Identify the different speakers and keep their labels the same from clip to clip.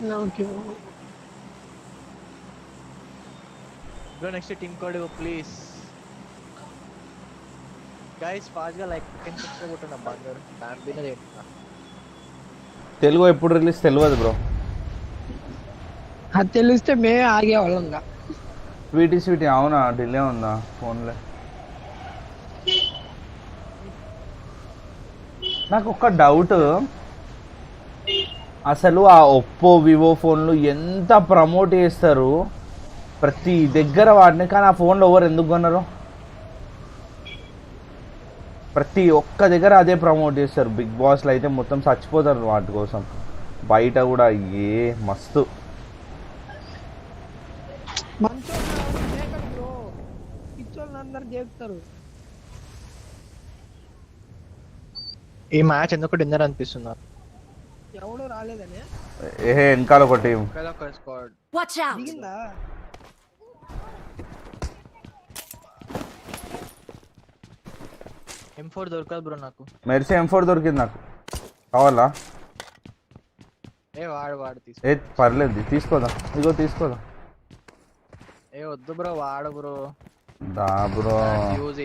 Speaker 1: Okay
Speaker 2: bro next team code please guys fast గా like and subscribe కొట్టండి అబ్బా అందరూ ఫ్యామిలీనే చేయండి.
Speaker 3: తెలుగు ఎప్పుడు రిలీజ్ తెలియదు బ్రో.
Speaker 1: అది తెలిస్తే మేమే ఆగేవాళ్ళం ఇంకా.
Speaker 3: స్వీటీ అవునా డిలే ఉందా ఫోన్లే. నాకు ఒక డౌట్, అసలు ఆ ఒప్పో వివో ఫోన్లు ఎంత ప్రమోట్ చేస్తారు ప్రతి దగ్గర వాటిని, కానీ ఆ ఫోన్లో ఎవరు ఎందుకు కొన్నారు? ప్రతి ఒక్క దగ్గర అదే ప్రమోట్ చేస్తారు. బిగ్ బాస్లో అయితే మొత్తం చచ్చిపోతారు వాటి కోసం. బయట కూడా మస్తు
Speaker 1: అందరు చేస్తారు.
Speaker 2: ఈ మ్యాచ్ ఎందుకు డిన్నర్ అనిపిస్తున్నారు?
Speaker 1: ఎవడు రాలేదని
Speaker 3: వెనకాల ఒక టీం.
Speaker 1: దిగిందా?
Speaker 2: M4 దొరకదు బ్రో నాకు.
Speaker 3: మెర్సీ M4 దొరికింది నాకు, కావాలా?
Speaker 2: వాడు తీసుకో.
Speaker 3: పర్లేదు తీసుకోదా, ఇగో తీసుకోదా.
Speaker 2: వద్దు బ్రో, వాడు బ్రో.
Speaker 3: దా బ్రో
Speaker 2: యూజ్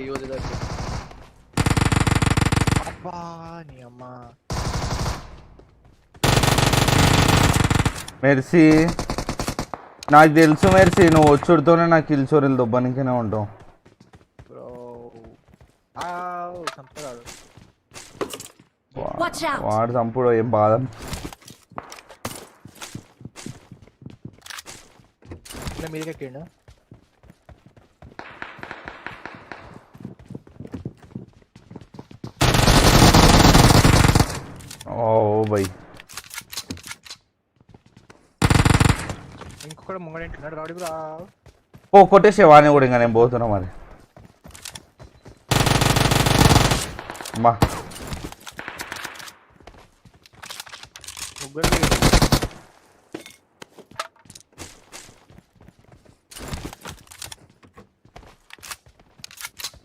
Speaker 2: అబ్బా నీ అమ్మా.
Speaker 3: మెర్సీ నాకు తెలుసు మెర్సీ, నువ్వు వచ్చుడితోనే నాకు కిల్చోరీలు దొబ్బనికనే ఉంటావు
Speaker 2: బ్రో. చంపుతాడు
Speaker 3: వాడు, చంపుడు ఏం బాధ.
Speaker 2: మీదకి ఎక్కిండు.
Speaker 3: ఓ బై
Speaker 2: ఇంకొకటి ముంగడేంటున్నాడు రాడు బ్రో.
Speaker 3: ఓ కొట్టేసే వాడిని కూడా, ఇంకా నేను పోతున్నా మరి. అమ్మా
Speaker 2: ముగ్గురు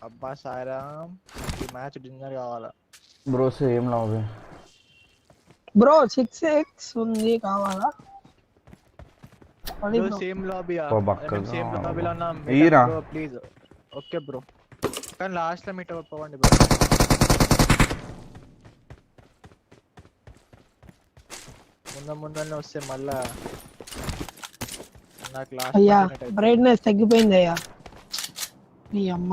Speaker 2: అబ్బా సాయిరామ్, ఈ మ్యాచ్ డిన్నర్ కావాలా
Speaker 3: bro? Same lobby
Speaker 1: bro. 6x ఉంది కావాలా?
Speaker 2: సేమ్ లాబీ సేమ్
Speaker 3: బక్కగా
Speaker 2: లాబీలో
Speaker 3: ఈరా
Speaker 2: ప్లీజ్. ఓకే బ్రో, కానీ లాస్ట్ లో మీట్ అవ్వండి బ్రో. ముందనే వస్తే మళ్ళా నాకు లాస్ట్.
Speaker 1: అయ్యా బ్రైట్నెస్ తగ్గిపోయింది అయ్యా నీ అమ్మ.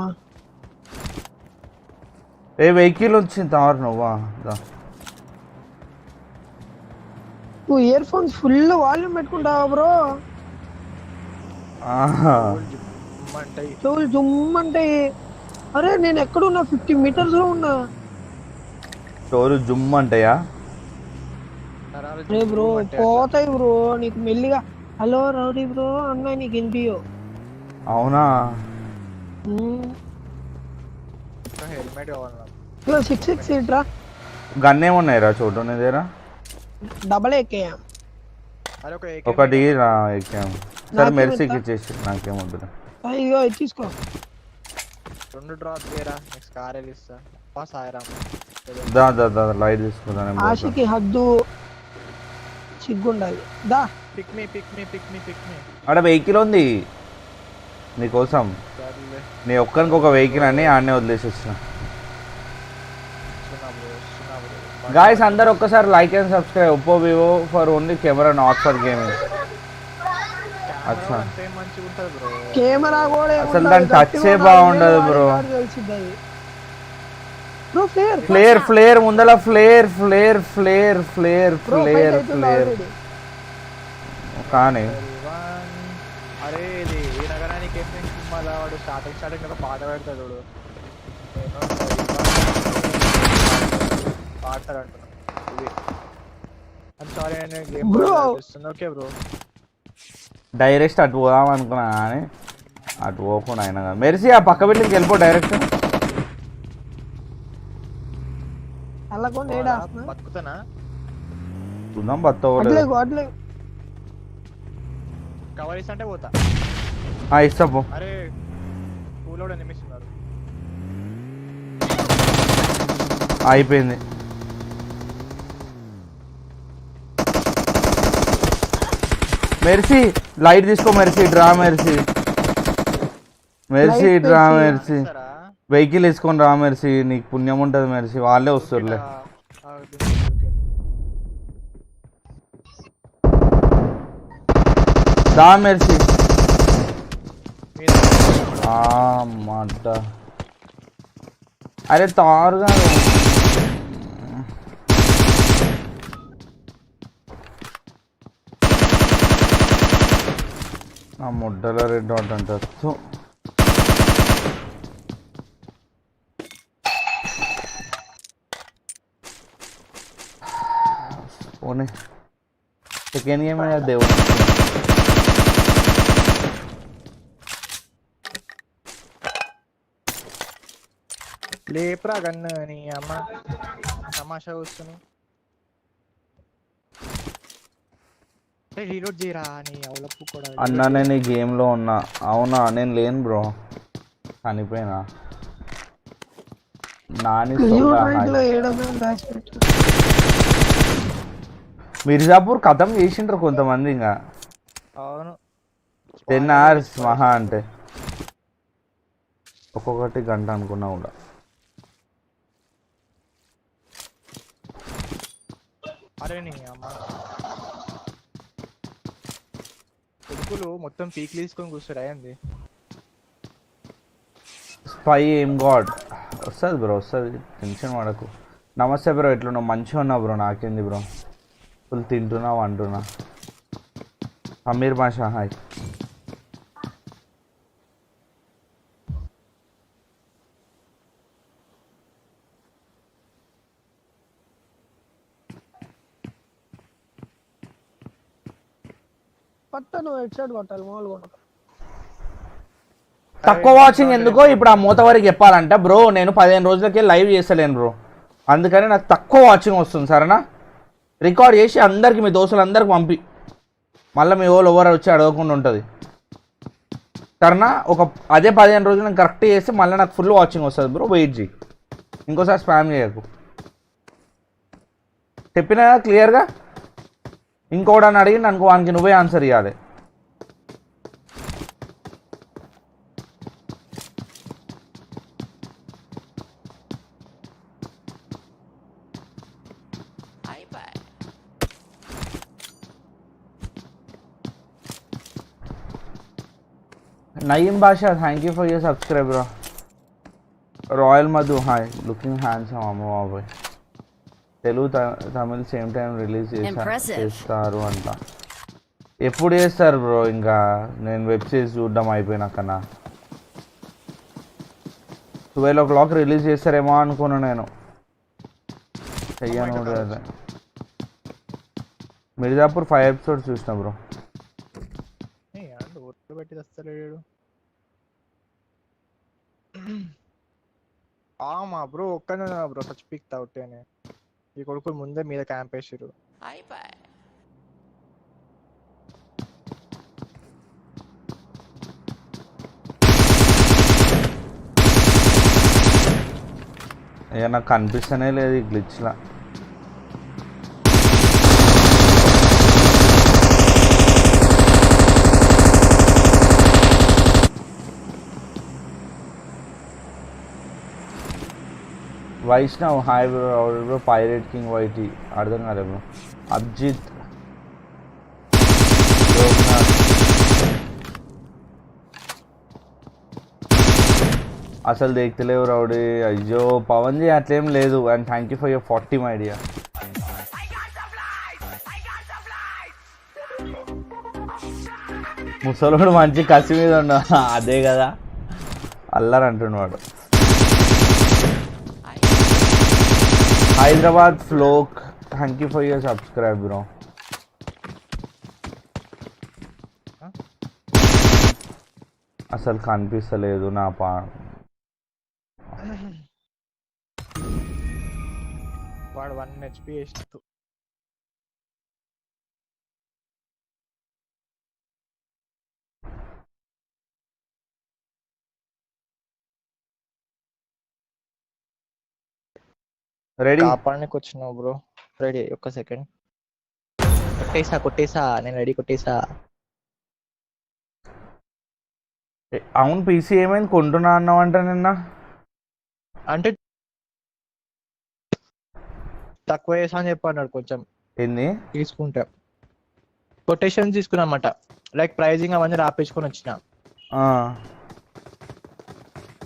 Speaker 3: ఏ వెహికల్ వచ్చింది తారు నువ్వా?
Speaker 1: నువ్వు ఇయర్ ఫోన్స్ ఫుల్ వాల్యూమ్ పెట్టుకుంటావా బ్రో? చెవులు జుమ్ అంటాయి. అరే నేను ఎక్కడున్నా? 50 meters లో ఉన్నా.
Speaker 3: చోరు జుమ్ అంటాయా?
Speaker 1: అరే బ్రో పోతాయి బ్రో నీకు మెల్లిగా. హలో రౌడీ బ్రో అన్నా నీకు వినిపియో?
Speaker 3: అవునా?
Speaker 2: హెల్మెట్ కావాలన్నా.
Speaker 1: 6x ఏంట్రా?
Speaker 3: గన్ ఏమున్నాయిరా చోటు నీ దగ్గర?
Speaker 1: డబల్ ఎక్కేయా.
Speaker 3: ఒకటి ఎక్కాము. సరే మెర్సీకి ఇచ్చేసి, నాకేమొద్దురా.
Speaker 1: ఇగో తీసుకో.
Speaker 2: 2 డ్రాప్ చేయరా, నెక్స్ట్ కార్ ఇస్తా. సాయిరామ్
Speaker 3: దా లైట్ తీసుకుందాం.
Speaker 1: ఆశకి హద్దు సిగ్గుండాలి. దా
Speaker 2: పిక్ మీ.
Speaker 3: ఆడ వెహికల్ ఉంది నీకోసం. నీ ఒక్కరికి ఒక వెహికల్ అని ఆడనే వదిలేసి వచ్చిన. గాయస్ అందరు ఒక్కసారి like and subscribe. Oppo Vivo for only camera, not for gaming. అచ్చా
Speaker 1: కెమెరా కూడా
Speaker 3: అసలు దాని టచ్చే బాగుండదు బ్రో. ఫ్లేర్ ముందల ఫ్లేర్ కానీ.
Speaker 2: అరే ఇది ఈ నగరానికి ఏం సినిమాలో వాడు స్టార్టింగ్ ఒక పాట పెడతాడు పాడతాడు అంటున్నా. ఓకే బ్రో,
Speaker 3: డైరెక్ట్ అటు పోదాం అనుకున్నా కానీ అటు పోకుండా అయినా కదా. మెరిసి ఆ పక్క బిల్డింగ్కి వెళ్ళిపో డైరెక్ట్.
Speaker 2: బతుకుతానా?
Speaker 3: చూద్దాం బతవలేదు.
Speaker 2: కవర్ ఇస్తా పోతా.
Speaker 3: ఇస్తా పో.
Speaker 2: అరే కూలోడు నిమిస్తున్నారు.
Speaker 3: అయిపోయింది. మెర్సీ లైట్ తీసుకో mercy draw mercy mercy
Speaker 1: Light
Speaker 3: draw
Speaker 1: mercy.
Speaker 3: Mercy
Speaker 2: సరా
Speaker 3: వెహికల్ వేసుకొని రా మెర్సీ నీకు పుణ్యం ఉంటుంది మెర్సీ వాళ్ళే వస్తుర్లే దా మెర్సీ మడ్డ అరే తారుగా ఆ ముడ్డలో రెడ్ డాట్ అంటే పోనీ సెకండ్ గేమ్ దేవుడు
Speaker 2: లేపురా గన్ను నీ అమ్మ తమాషా వస్తున్నావు రీలోడ్ చేయరా నీ అవలప్పు కూడా
Speaker 3: అన్నా నేను ఈ గేమ్లో ఉన్నా అవునా నేను లేను బ్రో చనిపోయినా నాని మిర్జాపూర్ కథం చేసిండ్రు కొంతమంది ఇంకా
Speaker 2: అవును
Speaker 3: 10 hours మహా అంటే ఒక్కొక్కటి గంట అనుకున్నా కూడా
Speaker 2: అరే నీ అమ్మ కొడుకులు మొత్తం పీక్ తీసుకొని కూర్చోరా ఏంది
Speaker 3: స్పై ఏం గాడ్ వస్తుంది బ్రో వస్తుంది టెన్షన్ పడకు నమస్తే బ్రో ఎట్లున్నావు మంచిగా ఉన్నావు బ్రో నాకేంది బ్రో ఫుల్ తింటున్నావు అంటున్నా అమీర్ బాషా హాయ్
Speaker 1: నువ్వు హెడ్ షాట్ కొట్టాలి మామూలుగా
Speaker 3: తక్కువ వాచింగ్ ఎందుకో ఇప్పుడు ఆ మూత వరకు చెప్పాలంటే బ్రో నేను 15 రోజులకే లైవ్ చేస్తలేను బ్రో అందుకని నాకు తక్కువ వాచింగ్ వస్తుంది సరేనా రికార్డ్ చేసి అందరికి మీ దోస్తులందరికి పంపి మళ్ళీ మీ వాళ్ళు ఎవరు వచ్చి అడగకుండా ఉంటుంది సరేనా అదే 15 రోజులు నేను కరెక్ట్ చేస్తే మళ్ళీ నాకు ఫుల్ వాచింగ్ వస్తుంది బ్రో వెయిట్ చేయి ఇంకోసారి స్పామ్ చేయకు చెప్పినా క్లియర్గా ఇంకోడని అడిగి అనుకో వానికి నువ్వే ఆన్సర్ ఇవ్వాలి Naeem Basha thank you for your subscribe bro Royal Madhu hi looking handsome అమ్మ బాబాయ్ Telugu Tamil same time release చేస్తారు అంట ఎప్పుడు చేస్తారు బ్రో ఇంకా నేను వెబ్ సిరీస్ చూడడం అయిపోయినాకన్నా 12 o'clock రిలీజ్ చేస్తారేమో అనుకున్నా నేను చెయ్యను మిర్జాపూర్ 5 episodes చూసిన బ్రో
Speaker 2: పెట్టి వస్తలేడు మా బ్రో ఒక్కనే బ్రో సచ్ పిక్ అవుతానే ఈ కొడుకులు ముందే మీద క్యాంప్ వేసారు
Speaker 3: ఇక నాకు కనిపిస్తూనే లేదు ఈ గ్లిచ్లా Vaishnav hi bro pirate king YT అర్థం కాలే బ్రో అభిజిత్ అసలు దేక్తలేవు రౌడీ అయ్యో పవన్ జీ అట్లేం లేదు and thank you for your 40 my dear ముసలోడు మంచి కసి మీద ఉన్నా అదే కదా అల్లరి అంటున్నాడు హైదరాబాద్ ఫ్లోక్ thank you for your subscribe bro అసలు కనిపిస్తలేదు నా
Speaker 2: వాడు 1 HP వేస్తూ
Speaker 3: రెడీ
Speaker 2: కాపాడడానికి వచ్చినావు బ్రో రెడీ ఒక్క సెకండ్ కొట్టేసా నేను రెడీ కొట్టేసా
Speaker 3: అవును పీసీ ఏమైంది కొంటున్నా అన్నావంట నిన్న.
Speaker 2: అంటే తక్కువ చేసా అని చెప్పన్నాడు కొంచెం
Speaker 3: ఏంది
Speaker 2: తీసుకుంటే. కొటేషన్ తీసుకున్నమాట, లైక్ ప్రైజింగ్ అవన్నీ రాపించుకొని వచ్చిన.
Speaker 3: ఆ,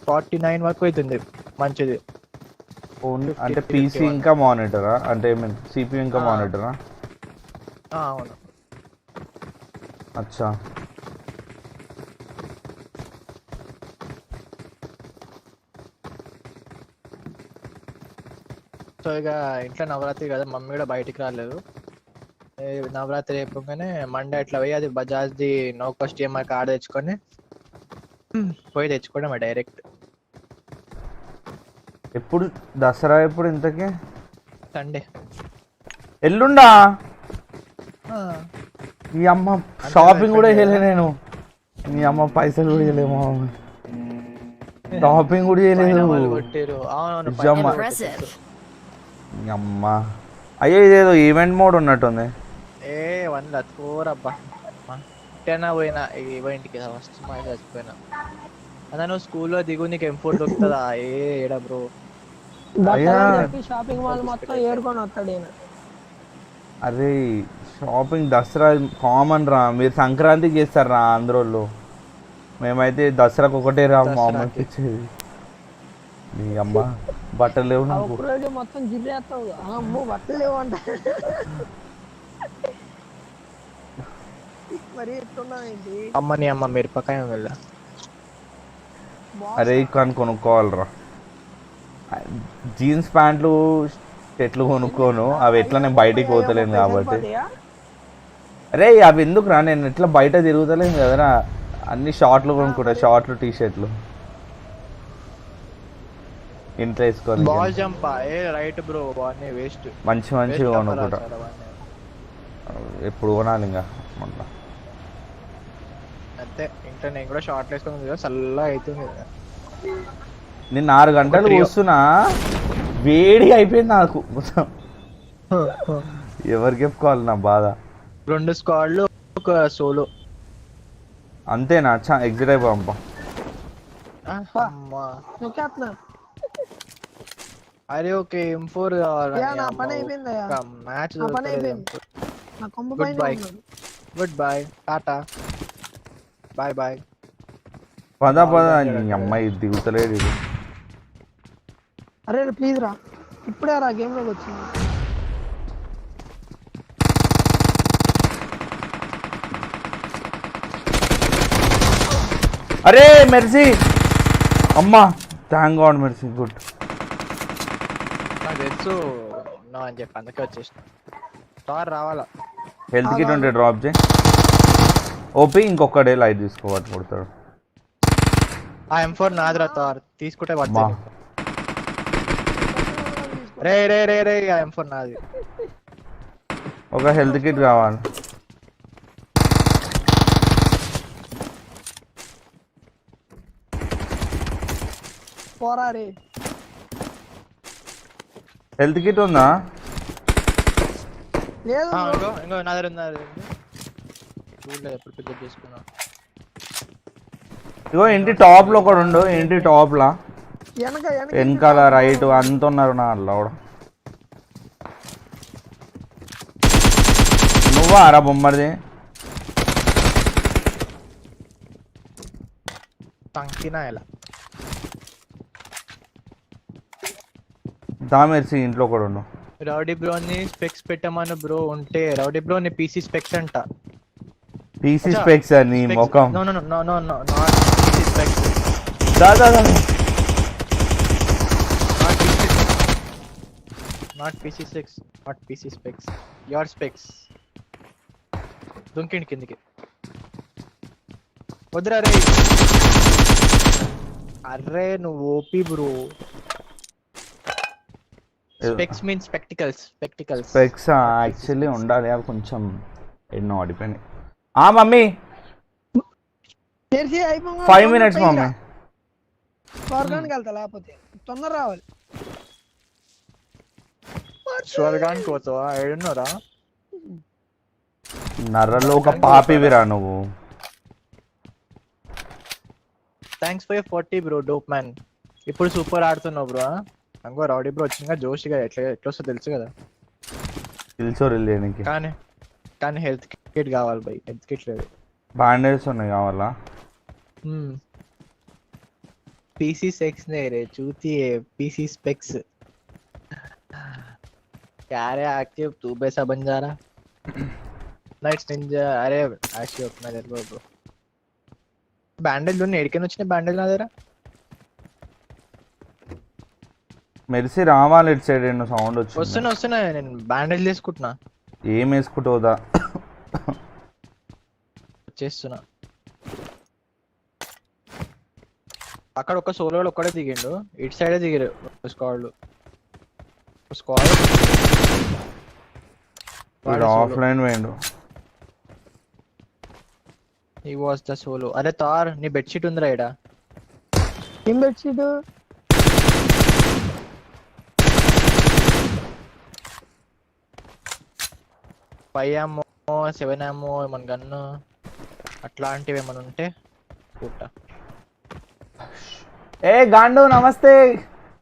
Speaker 2: 49 వరకు అవుతుంది మంచిది.
Speaker 3: అంటే
Speaker 2: 50,
Speaker 3: పీసీ
Speaker 2: 51.
Speaker 3: ఇంకా మానిటరా, అంటే సిపియు ఇంకా
Speaker 2: ఆ.
Speaker 3: మానిటరా?
Speaker 2: అవును.
Speaker 3: అచ్చా.
Speaker 2: సో ఇక ఇంట్లో నవరాత్రి కదా, మమ్మీ కూడా బయటికి రాలేదు. నవరాత్రి అయిపోగానే మండే అట్లా పోయి అది బజాజ్ది నో కాస్ట్ ఈఎంఐ కార్డు తెచ్చుకొని పోయి తెచ్చుకోవడం డైరెక్ట్.
Speaker 3: ఎప్పుడు దసరా ఎప్పుడు ఇంతకీ?
Speaker 2: సండే.
Speaker 3: ఎల్లుండా? ఈ అమ్మ షాపింగ్ కూడా చేయలే నేను. మీ అమ్మ పైసలు కూడా చేయలేము, షాపింగ్ కూడా చేయలేదు.
Speaker 2: కొట్టిరు. అవును.
Speaker 3: నిజమ్మా. ఈ అమ్మ అయ్యో ఇదేదో ఈవెంట్ మోడ్ ఉన్నట్టుంది.
Speaker 2: ఏ వన్ లత్కోరబ్బా టెనా పోయినా ఈవెంట్కి ఫస్ట్ మా చచ్చిపోయినా. అదే నువ్వు స్కూల్లో దిగు నీకు M4 దొరుకుతుందా? ఏడా బ్రో.
Speaker 3: అయ్యా
Speaker 1: షాపింగ్ మాల్ మొత్తం ఏరుకొని వస్తాడు ఈయన.
Speaker 3: అరే షాపింగ్ దసరా కామన్ రా, మీరు సంక్రాంతికి చేస్తారు రా ఆంధ్రోళ్ళు, మేమైతే దసరాకు ఒకటే రా మా అమ్మకి ఇచ్చేది. నీ అమ్మ బట్టలు లేవు నాకు.
Speaker 1: ఒక్కరోజు మొత్తం జిల్లేస్తావు. అమ్మో బట్టలు లేవు అంట. మరి ఎట్టున్నావేంటి?
Speaker 2: అమ్మని అమ్మ మిరపకాయ వెళ్ళ.
Speaker 3: అరే కానీ కొనుక్కోవాలరా, జీన్స్ ప్యాంట్లు ఎట్లు కొనుక్కోను, అవి ఎట్లా నేను బయటికి పోతలేను కాబట్టి. అరే అవి ఎందుకు రా, నేను ఎట్లా బయట తిరుగుతలేను కదరా, అన్ని షార్ట్లు కొనుక్కుంటా, షార్ట్లు టీ షర్ట్లు ఇంట్లో వేసుకోవాలి.
Speaker 2: Ball jump right bro, ball waste.
Speaker 3: మంచి మంచిగా కొనుక్కుంటా, ఎప్పుడు కొనాలి ఇంకా మొన్న.
Speaker 2: అంతే ఇంట్లో నేను కూడా షార్ట్ వేసుకుని చల్లగా అవుతుంది.
Speaker 3: నేను 6 గంటలు కూస్తున్నా, వేడిగా అయిపోయింది నాకు మొత్తం. ఎవరికి చెప్పుకోవాలి నా బాధ.
Speaker 2: 2 స్క్వాడ్లు ఒక సోలో.
Speaker 3: అంతేనా? ఎగ్జిట్ అయిపోంప.
Speaker 2: అరే okay M4 match. Good bye టాటా బాయ్ బాయ్.
Speaker 3: పద నీ అమ్మాయి దిగుతలేడు ఇది.
Speaker 1: అరే ప్లీజ్ రా, ఇప్పుడే రా గేమ్ లోకి వచ్చింది.
Speaker 3: అరే మెర్సీ, అమ్మా థ్యాంక్ గాడ్ మెర్సీ, గుడ్.
Speaker 2: నాకు తెలుసు ఉన్నావు అని చెప్పి అందుకే వచ్చేసిన. కార్ రావాలా?
Speaker 3: హెల్త్ కిట్ ఉంటే డ్రాప్ చేయి. ఓపీ ఇంకొకడే లైట్ తీసుకోవాలి కొడతాడు.
Speaker 2: ఆ M4 నాదిరా తార్, తీసుకుంటే పడుతుంది. రే రే రే రే ఆ M4 నాది.
Speaker 3: ఒక హెల్త్ కిట్ కావాలి.
Speaker 1: పోరా రే.
Speaker 3: హెల్త్ కిట్ ఉందా?
Speaker 1: లేదు
Speaker 2: ఇంకో నా దగ్గర ఉంది. చూడలేదు ఎప్పుడు పికప్ చేసుకున్నా.
Speaker 3: ఇగో ఇంటి టాప్ లో ఒకడు ఉండు, ఇంటి టాప్ లా
Speaker 1: వెనక
Speaker 3: వెనకాల రైట్ అంత ఉన్నారు నా అలా కూడా. నువ్వా రా బొమ్మడిది?
Speaker 2: తంకినా ఎలా
Speaker 3: దా మెర్సీ ఇంట్లో ఒకడు ఉండు.
Speaker 2: రౌడీ బ్రోని స్పెక్స్ పెట్టమని బ్రో ఉంటే, రౌడీ బ్రోని పీసీ స్పెక్స్ అంట.
Speaker 3: పీసీ స్పెక్స్ నీ ముఖం.
Speaker 2: No no no no no not PC specs.
Speaker 3: దా దా దా.
Speaker 2: Not PC specs, not PC specs, your specs. దుంకిండి కిందికి. వద్దురా రే. అర్రే నువ్వు OP bro. Specs mean spectacles.
Speaker 3: Specs actually ఉండాలి, అవి కొంచెం ఎన్నో అడిపోయినాయి. Mummy 5 minutes mummy.
Speaker 1: స్వర్గానికి వెళ్తా, లేకపోతే తొందర రావాలి.
Speaker 2: స్వర్గానికి పోతావా? ఏడున్నారా?
Speaker 3: నర్రలో ఒక పాపివిరా నువ్వు.
Speaker 2: Thanks for 40 bro dope man. ఇప్పుడు సూపర్ ఆడుతున్నావు బ్రో. అంగో రౌడీ బ్రో వచ్చిందిగా జోష్గా ఎట్లా వస్తుందో తెలుసు కదా.
Speaker 3: తెలుసో రిలేనికి
Speaker 2: కానీ హెల్త్ కిట్ కావాలి బై. హెల్త్ కిట్ లేదు.
Speaker 3: బ్యాండేజ్ ఉన్నాయి కావాలా?
Speaker 2: पीसी सेक्स नहीं रे चूती है पीसी स्पेक्स. क्या रे आके तू वैसा बन जा रहा. नाइट्स निंजा अरे आशी अपना दे ब्रो. बैंडेज लोने एडकेन వచ్చిన बैंडेज నా దగ్గర.
Speaker 3: మెరిసి రావాలి ఇట్ సైడ్ ఎన్నో సౌండ్ వచ్చింది.
Speaker 2: వస్తున్నా నేను బ్యాండేజ్ తీసుకుంటున్నా.
Speaker 3: ఏం వేసుకుంటావుదా?
Speaker 2: చేస్తున్నా. అక్కడ ఒక సోలో ఒక్కడే దిగిండు. ఇటు సైడే దిగారు స్క్వాడ్.
Speaker 3: ఆఫ్లైన్ వేయండు.
Speaker 2: He was the solo. అరే తార్ నీ బెడ్షీట్ ఉందిరా ఇడా.
Speaker 1: ఏం బెడ్షీట్?
Speaker 2: 5 ammo 7 ammo ఏమన్నా గన్ను అట్లాంటివి ఏమన్నా ఉంటే పుట్ట.
Speaker 3: ఏ గాండు నమస్తే.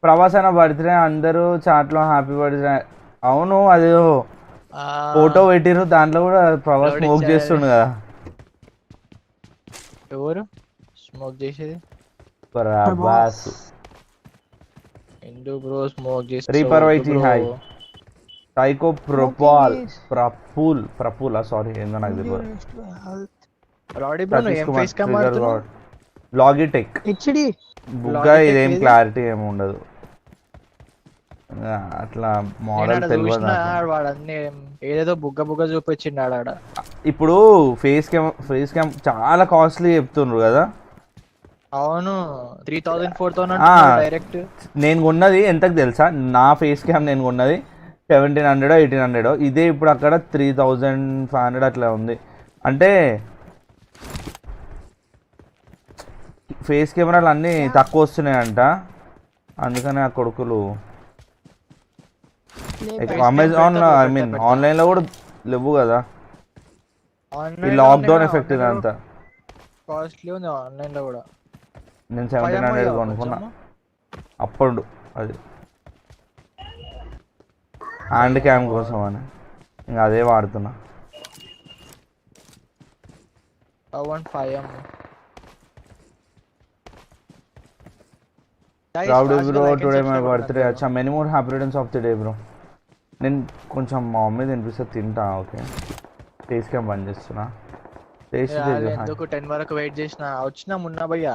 Speaker 3: ప్రభాస్ అన్న బర్త్డే అందరూ చాట్లో హ్యాపీ బర్త్డే. అవును అది ఫోటో పెట్టిరు దాంట్లో కూడా ప్రభాస్ స్మోక్ చేస్తుండు కదా.
Speaker 2: ఎవరు స్మోక్ చేసేది?
Speaker 3: ప్రభాస్.
Speaker 2: ఎందు బ్రో స్మోక్ చేసి
Speaker 3: reaper YT hi psycho Prafull sorry ఏందో నాకు తెలియదు.
Speaker 2: రాడీ బ్రో ఏం ఫేస్ కమ్ మారుతున్నావు?
Speaker 3: లాగిటెక్
Speaker 1: హెచ్డి
Speaker 3: బుగ్గా ఇదేం క్లారిటీ ఏమి ఉండదు అట్లా మోడల్ తెలియదు.
Speaker 2: వాడన్నీ ఏదేదో బుగ్గ చూపించిండు ఆడ.
Speaker 3: ఇప్పుడు ఫేస్ క్యామ్ చాలా కాస్ట్లీ చెప్తుండ్రు కదా.
Speaker 2: అవును 3000 4000 డైరెక్ట్.
Speaker 3: నేను కొన్నది ఎంతకు తెలుసా? నా ఫేస్ క్యామ్ నేను కొన్నది 1700 1800. ఇదే ఇప్పుడు అక్కడ 3500 అట్లా ఉంది. అంటే ఫేస్ కెమెరాలు అన్నీ తక్కువ వస్తున్నాయంట. అందుకని ఆ కొడుకులు అమెజాన్లో ఐ మీన్ ఆన్లైన్లో కూడా లేవు కదా. ఈ లాక్డౌన్ ఎఫెక్ట్ ఇదంతా.
Speaker 2: కాస్ట్లీ ఉంది ఆన్లైన్లో కూడా.
Speaker 3: నేను 1700 కొనుక్కున్నా అప్పుడు. అది హ్యాండ్ క్యామ్ కోసం అని ఇంకా అదే వాడుతున్నా. Rowdy bro, today my birthday. अच्छा many more happy returns of the day bro. నేను కొంచెం మా మమ్మీ తినిపిస్తే తింటా. ఓకే ఫేస్ క్యామ్ బంద్ చేస్తున్నా.
Speaker 2: ఎందుకు 10 వరకు వెయిట్ చేసిన వచ్చినా మున్నా భయ్యా.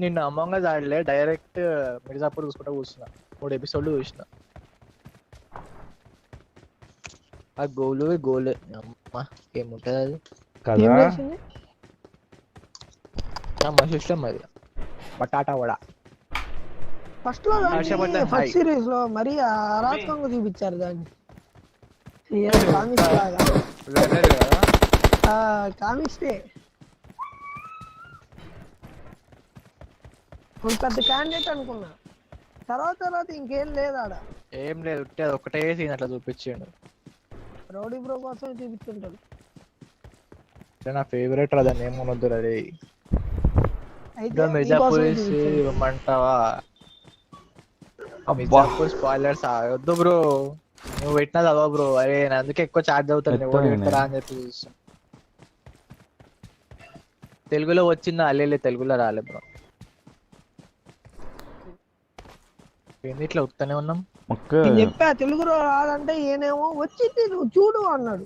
Speaker 2: నిన్న అమ్మంగా ఆడలే డైరెక్ట్ మిర్జాపూర్ చూసుకుంటా కూర్చున్నా. 3 ఎపిసోడ్లు చూసిన. ఆ గోలు అమ్మా ఏముంటుంది అది
Speaker 3: కదా.
Speaker 2: మంచి ఇష్టం అది బటాటా వడ.
Speaker 1: ఫస్ట్ లో ఫస్ట్ సిరీస్ లో మరి అరాచకంగా చూపించారు దాన్ని. కామిక్స్టే పెద్ద క్యాండిడేట్ అనుకున్నా. తర్వాత ఇంకేం లేదు ఆడ.
Speaker 2: ఏం లేదు ఒకటే సీన్ అట్లా చూపించాడు.
Speaker 1: రౌడీ బ్రో కోసం చూపించుంటాడు.
Speaker 2: నా ఫేవరెట్ రా. దాన్ని ఏమొద్దు రే. మిర్జాపూర్ ఇవ్వమంటావా? మిర్జాపూర్ స్పాయిలర్స్ వద్దు బ్రో. నువ్వు పెట్టినా చదవ బ్రో. అరే నేను అందుకే ఎక్కువ చార్జ్ అవుతాను ఎవరు పెట్టరా అని చెప్పి చూస్తా. తెలుగులో వచ్చిందా? అల్లే తెలుగులో రాలే బ్రో. ఏంది ఇట్లా ఉత్తనే ఉన్నాం.
Speaker 1: చెప్పా తెలుగులో రాదంటే ఏనేమో వచ్చింది నువ్వు చూడు అన్నాడు.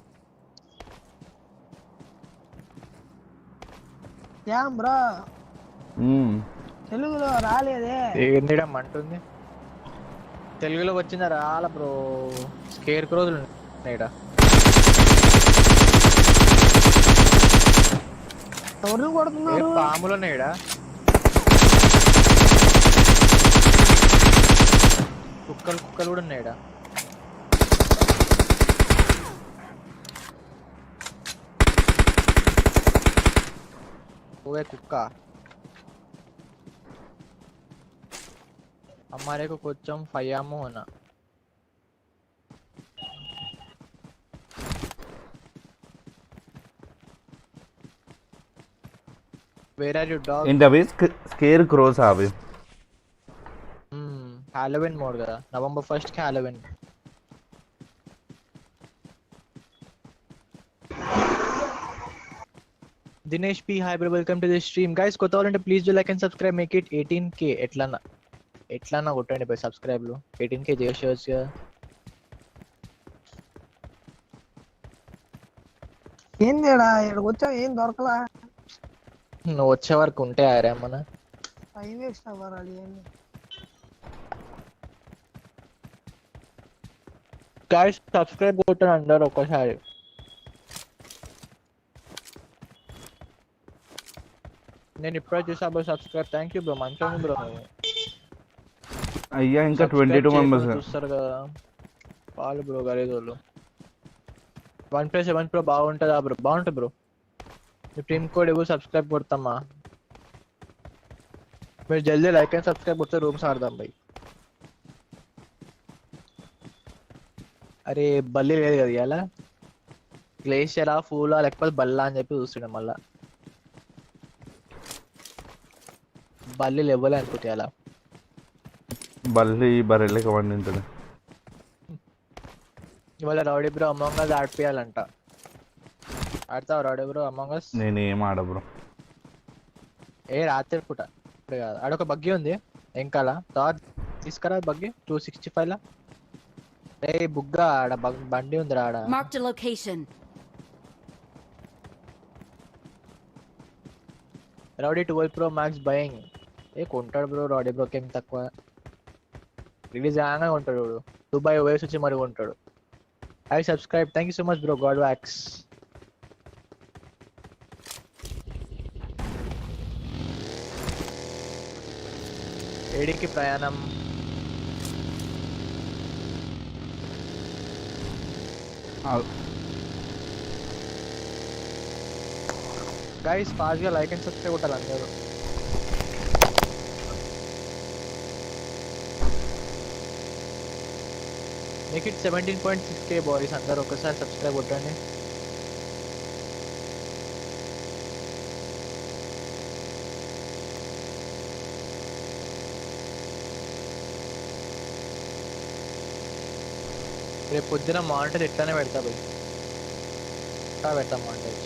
Speaker 1: బ్రా తెలుగులో రాలేదే.
Speaker 2: ఏందిడా అంటుంది. తెలుగులో వచ్చిందా? రాల బ్రో. స్కేర్ క్రోజులు ఉన్నాయిడా.
Speaker 1: ఎవరిని కొడుతున్నారు?
Speaker 2: పాములు ఉన్నాయిడా. కుక్కలు కూడా ఉన్నాయిడా. ఓవే కుక్క. हमारे को కొంచెం 5 ammo होना. Where are you dog?
Speaker 3: ఏంటవి స్కేర్ క్రోస్ అవి?
Speaker 2: హాలోవిన్ మోడ్ కదా, November 1st కి Halloween. Dinesh P hi bro, welcome to the stream. Guys కొత్త వాళ్ళంటే please do like and subscribe, make it 18k. ఎట్లన్నా కొట్టండి పోయి సబ్స్క్రైబ్లు. 18k చేసేవచ్చు కదా.
Speaker 1: ఏందిడా ఇక్కడికి వచ్చావు, ఏం దొరకలా?
Speaker 2: నువ్వు వచ్చే వరకు ఉంటే ఆరేమన్నా.
Speaker 1: టైం వేస్ట్ అవ్వాలి ఏంది?
Speaker 2: గైస్ సబ్స్క్రైబ్ కొట్టండి అందరు ఒక్కసారి. నేను ఇప్పుడే చూసా bro subscribe. Thank you bro, మంచిగా ఉంది బ్రో.
Speaker 3: అయ్యా ఇంకా 22 మెంబర్స్
Speaker 2: చూస్తారు కదా వాళ్ళు బ్రో, గరీదోళ్ళు. OnePlus 7 Pro బాగుంటుందా బ్రో? బాగుంటుంది బ్రో. మీ ప్రీమ్ కోడ్ ఇవ్వు, సబ్స్క్రైబ్ కొడతామా. మీరు జల్దీ లైక్ అండ్ సబ్స్క్రైబ్ కొడితే రూమ్స్ ఆడదాం బై. అరే బల్లి లేదు కదా ఇవాళ. గ్లేషియరా ఫూలా లేకపోతే బల్లా అని చెప్పి చూస్తుండే. మళ్ళా బల్లి ఇవ్వలే అనుకుంటే అలా.
Speaker 3: బల్లి బర్రెలకి వండింటది.
Speaker 2: ఇవాళ రౌడీ బ్రో అమాంగ్ అస్ ఆడిపియాలంట. ఆడతావు రౌడీ బ్రో అమాంగ్ అస్?
Speaker 3: నేను ఏం ఆడ బ్రో.
Speaker 2: ఏ రాత్రి పూట ఇప్పుడు కాదు. ఆడొక బగ్గి ఉంది ఎంకాల, తర్వాత తీసుకురా బగ్గి 265 లా. రే బుగ్గా ఆడ బండి ఉందిరా ఆడ.
Speaker 4: Marked a location.
Speaker 2: Rowdy 12 Pro Max buying. ఏ కొంటాడు బ్రో రౌడీ బ్రోకి ఏం తక్కువ. రిలీజ్ ఆగా ఉంటాడు దుబాయ్ వేసి వచ్చి మరి కొంటాడు. I subscribe, thank you so much bro. God wax. ఏడికి ప్రయాణం? గైస్ ఫాస్ట్ గా లైక్ అండ్ సబ్స్క్రైబ్ కొట్టాలి అందరూ. Make it 17.6k boys. అందరూ ఒకసారి సబ్స్క్రైబ్ కొట్టండి. రేపు పొద్దున మానిటర్ ఎట్లానే పెడతా పోయి పెడతాం మానిటర్.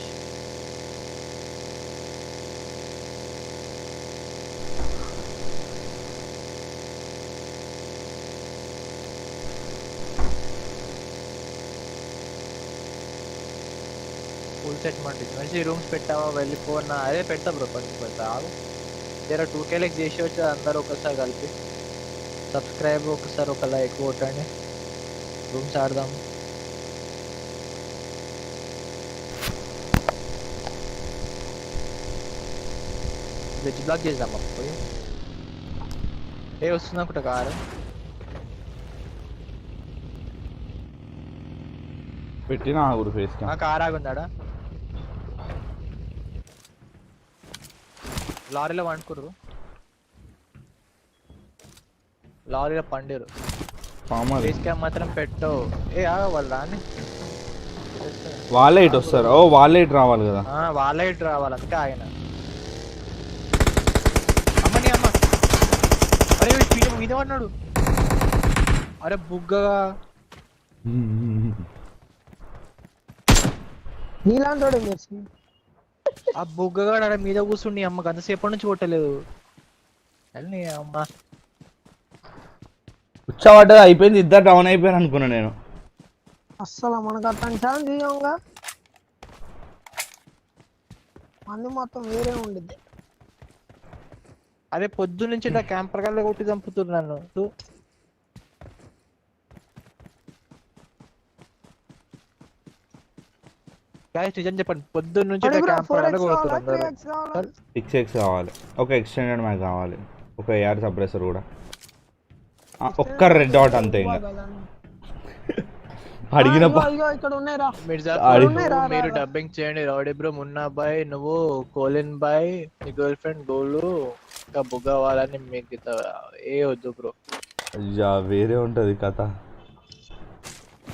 Speaker 2: ఫుల్ సెట్ మంచి రూమ్స్ పెట్టావా వెళ్ళిపోన్నా? అదే పెడతా బ్రో, కొంచెం పెడతా. జర 2k లైక్ చేసి వచ్చి అందరూ ఒకసారి కలిపి సబ్స్క్రైబ్ ఒకసారి ఒక లైక్ కొట్టండి, రూమ్స్ ఆడదాం. వెజ్ బ్లాక్ చేద్దాం పోయి. ఏ వస్తుంది అనుకుంటా కారు.
Speaker 3: పెట్టిన ఆగురు ఫేస్
Speaker 2: కార్ ఆగుందాడా? లారీలో వండుకుర్రు, లారీలో పండిరు. ఫేస్ క్యామ్ మాత్రం పెట్టవు. ఏ వాళ్ళు రాని
Speaker 3: వాళ్ళే ఇటు వస్తారు. ఓ వాళ్ళే ఇటు రావాలి కదా.
Speaker 2: వాళ్ళే ఇటు రావాలి, అందుకే ఆయన. అమ్మని అమ్మ, అరే మీద పడినాడు. అరే బుగ్గగా
Speaker 1: నీలాంటోడు
Speaker 2: ఆ బుగ్గగాడు ఆడ మీద కూర్చుండి అమ్మకి అంతసేపటి నుంచి కొట్టలేదు. అమ్మ
Speaker 3: ఉచ్చబడ్డది అయిపోయింది, ఇద్దరు డౌన్ అయిపోయాను అనుకున్నా నేను.
Speaker 1: అస్సలు మనకు అతని ఛాన్స్ ఇవ్వంగా మంది మొత్తం వేరే ఉండిద్ది.
Speaker 2: అదే పొద్దు నుంచి ఇట్లా క్యాంపర్ గల్లా కొట్టి చంపుతున్నారు నన్ను. నిజం చెప్పండి, పొద్దున్న నుంచి క్యాంపర్ గల్లా కొడుతున్నారు.
Speaker 3: 6x కావాలి, ఒక ఎక్స్టెండెడ్ మ్యాగ్ కావాలి, ఒక AR సప్రెసర్ కూడా, ఒక్క రెడ్ డాట్ అంతే. ఇంకా అడిగిన
Speaker 2: మీరు డబ్బింగ్ చేయండి. రౌడీ బ్రో, మున్నా బాయ్, నువ్వు కోలిన్ బాయ్, నీ గర్ల్ ఫ్రెండ్ గోలు, ఇంకా బుగ్గ వాళ్ళని మీకు ఏ వద్దు బ్రో.
Speaker 3: అయ్యా వేరే ఉంటది కథ.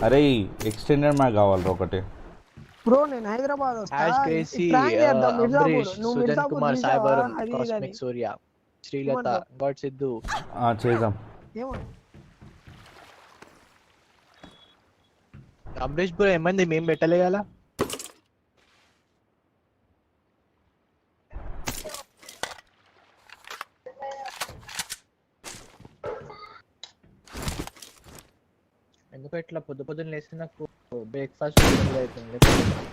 Speaker 3: అరే ఎక్స్టెండెడ్ మ్యాగ్ కావాలి ఒకటి.
Speaker 1: బ్రో నేను హైదరాబాద్ వస్తా
Speaker 2: యాష్ క్రేసీ
Speaker 1: ప్రాంక్ చేద్దాం మిర్జాపూర్
Speaker 2: అంబరీష్
Speaker 1: నువ్వు
Speaker 2: సుజన్
Speaker 1: మిర్జాపూర్
Speaker 2: కుమార్
Speaker 1: చూసావా
Speaker 2: సాయిబరం
Speaker 1: అది ఇది అని
Speaker 2: కాస్మిక్ సూర్య శ్రీలత
Speaker 1: ఏమన్నా?
Speaker 2: గాడ్ సిద్ధు
Speaker 3: చేద్దాం.
Speaker 1: ఏమని
Speaker 2: అంబరీష్ బ్రో ఏమైంది మేము పెట్టలే కదా ఎందుకు ఇట్లా పొద్దు పొద్దున్న లేస్తే నాకు బ్రేక్ఫాస్ట్ అవుతుంది